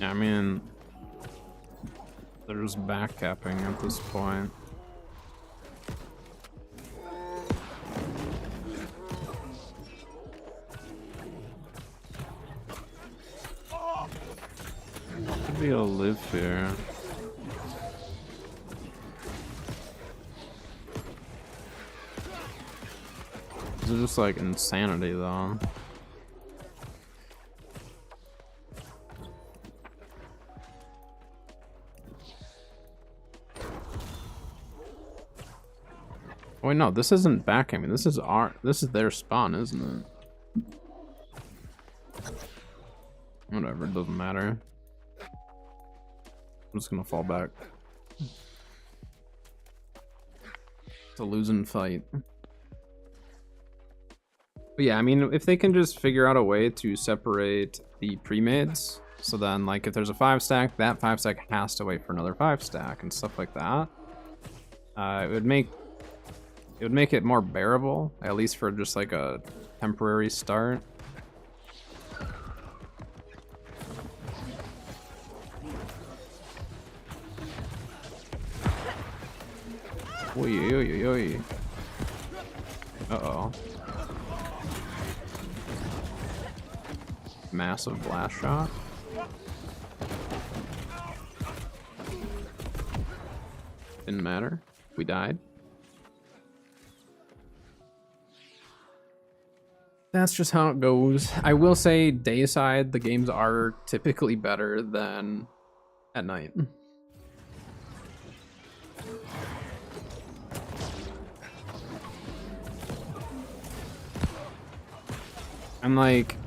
I mean, they're just backcapping at this point. Should be able to live here. This is just like insanity though. Wait, no, this isn't backcamping. This is their spawn, isn't it? Whatever, it doesn't matter. I'm just gonna fall back. It's a losing fight. But yeah, I mean, if they can just figure out a way to separate the pre-mades, so then, like, if there's a 5-stack, that 5-stack has to wait for another 5-stack and stuff like that. It would make it more bearable, at least for just like a temporary start. Oy, oy, oy, oy. Uh-oh. Massive blast shot. Didn't matter. We died. That's just how it goes. I will say, dayside, the games are typically better than at night. And like,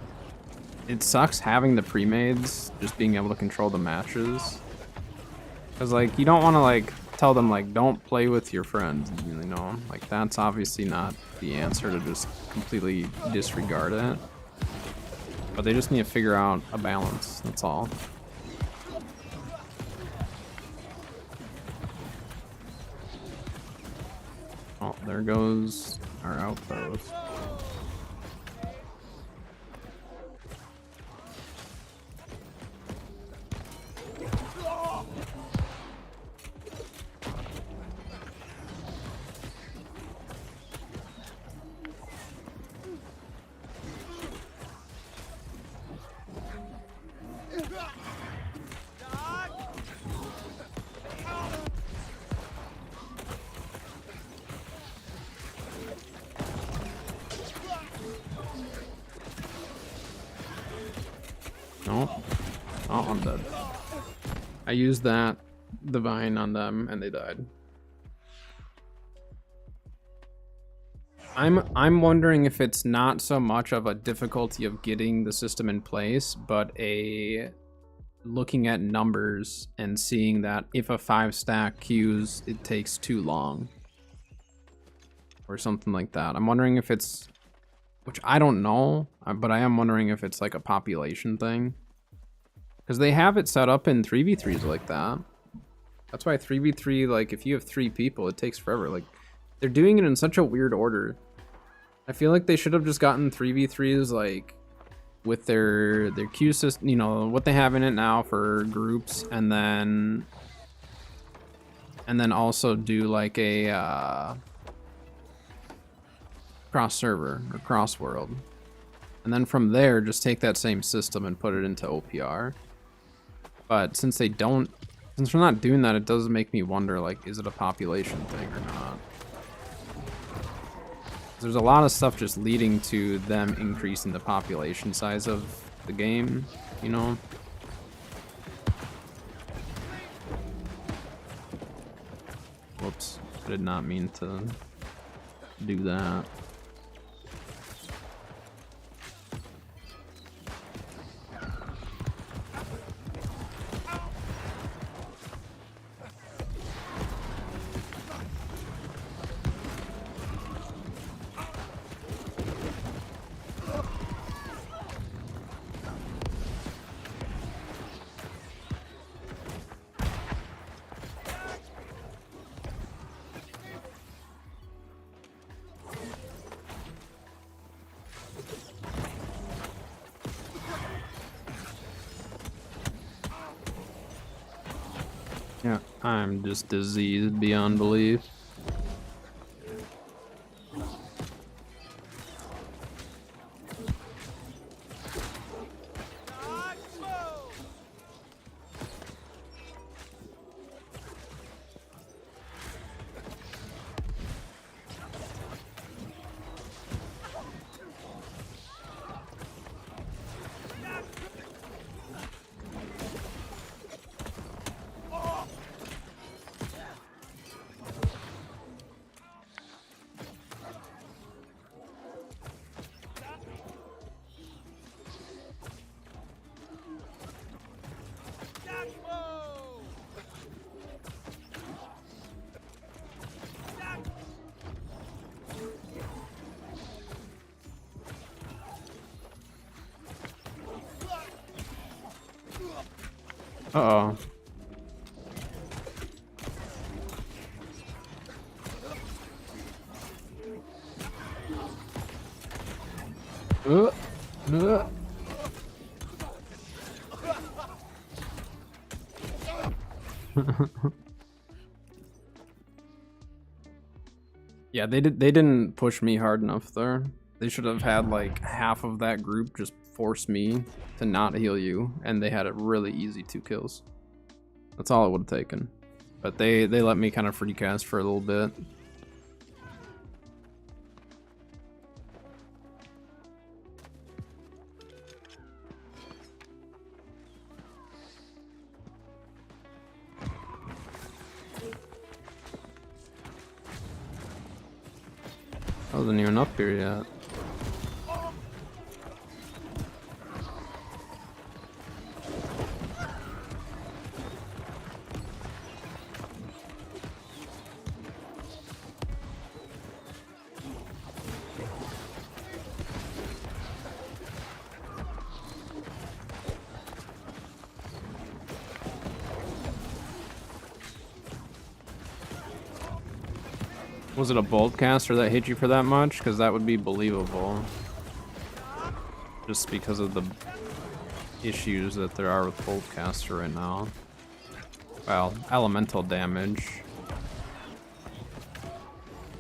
it sucks having the pre-mades, just being able to control the matches. Cause like, you don't want to like tell them like, don't play with your friends, you know? Like, that's obviously not the answer, to just completely disregard it. But they just need to figure out a balance, that's all. Oh, there goes our outpost. Nope. Oh, I'm dead. I used that divine on them and they died. I'm wondering if it's not so much of a difficulty of getting the system in place, but a looking at numbers and seeing that if a 5-stack queues, it takes too long. Or something like that. I'm wondering if it's, which I don't know, but I am wondering if it's like a population thing. Because they have it set up in 3v3s like that. That's why 3v3, like, if you have 3 people, it takes forever. Like, they're doing it in such a weird order. I feel like they should have just gotten 3v3s, like, with their queue system, you know, what they have in it now for groups, and then also do, like, a, cross-server, or cross-world. And then from there, just take that same system and put it into OPR. But since they don't, since we're not doing that, it does make me wonder, like, is it a population thing or not? There's a lot of stuff just leading to them increasing the population size of the game, you know? Whoops, I did not mean to do that. Yeah, I'm just diseased beyond belief. Uh-oh. Uh. Yeah, they didn't push me hard enough there. They should have had like half of that group just force me to not heal you, and they had it really easy 2 kills. That's all it would have taken. But they let me kind of free cast for a little bit. I wasn't even up here yet. Was it a bolt caster that hit you for that much? Because that would be believable. Just because of the issues that there are with bolt caster right now. Well, elemental damage.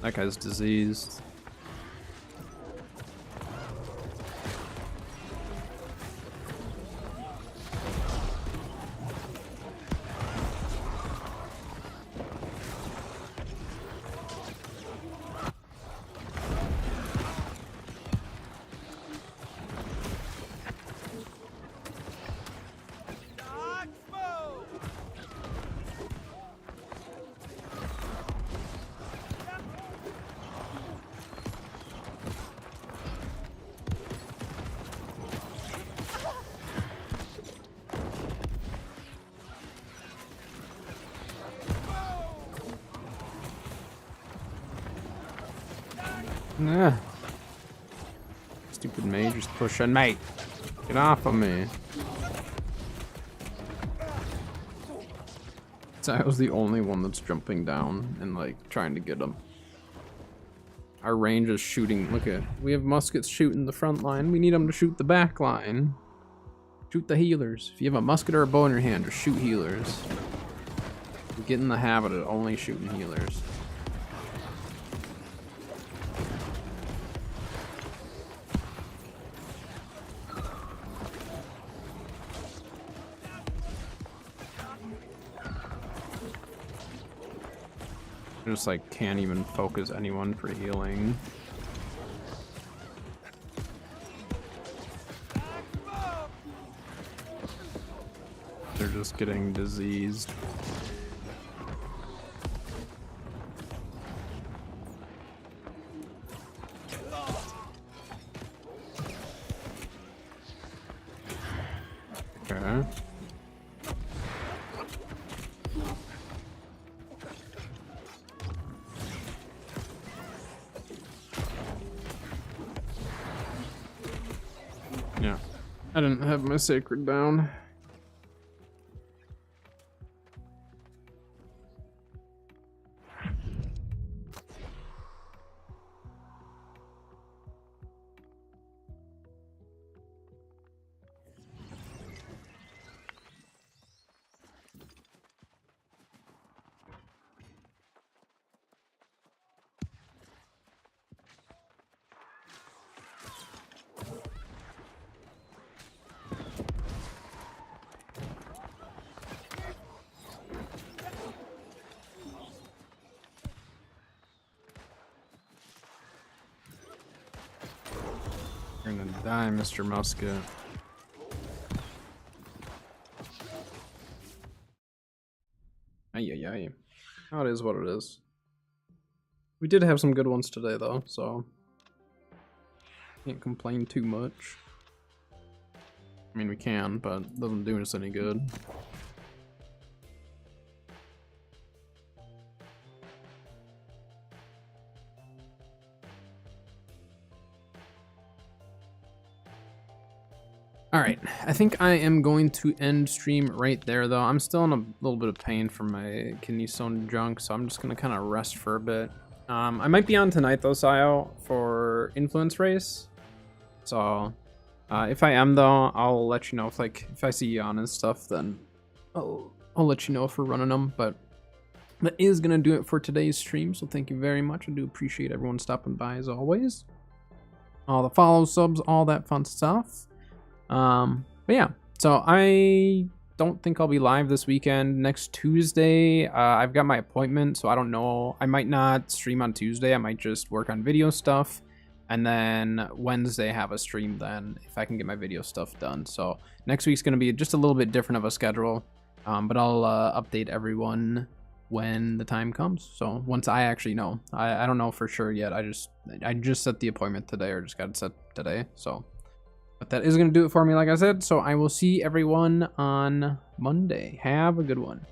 That guy's diseased. Nah. Stupid mage is pushing, mate. Get off of me. So I was the only one that's jumping down and like trying to get him. Our range is shooting. Look at, we have muskets shooting the front line. We need them to shoot the back line. Shoot the healers. If you have a musket or a bow in your hand, just shoot healers. Get in the habit of only shooting healers. Just like can't even focus anyone for healing. They're just getting diseased. Okay. Yeah, I didn't have my sacred down. You're gonna die, Mr. Musket. Ay, ay, ay. Oh, it is what it is. We did have some good ones today, though, so can't complain too much. I mean, we can, but it doesn't do us any good. Alright, I think I am going to end stream right there, though. I'm still in a little bit of pain from my kidney stone junk, so I'm just going to kind of rest for a bit. I might be on tonight, though, Sayo, for Influence Race. So, if I am, though, I'll let you know. If I see you on and stuff, then I'll let you know if we're running them. But that is going to do it for today's stream, so thank you very much. I do appreciate everyone stopping by, as always. All the follows, subs, all that fun stuff. But yeah, so I don't think I'll be live this weekend. Next Tuesday, I've got my appointment, so I don't know. I might not stream on Tuesday. I might just work on video stuff, and then Wednesday have a stream then if I can get my video stuff done. So next week's gonna be just a little bit different of a schedule, but I'll update everyone when the time comes. So once I actually know, I don't know for sure yet. I just set the appointment today, or just got it set today. So, but that is going to do it for me, like I said. So I will see everyone on Monday. Have a good one.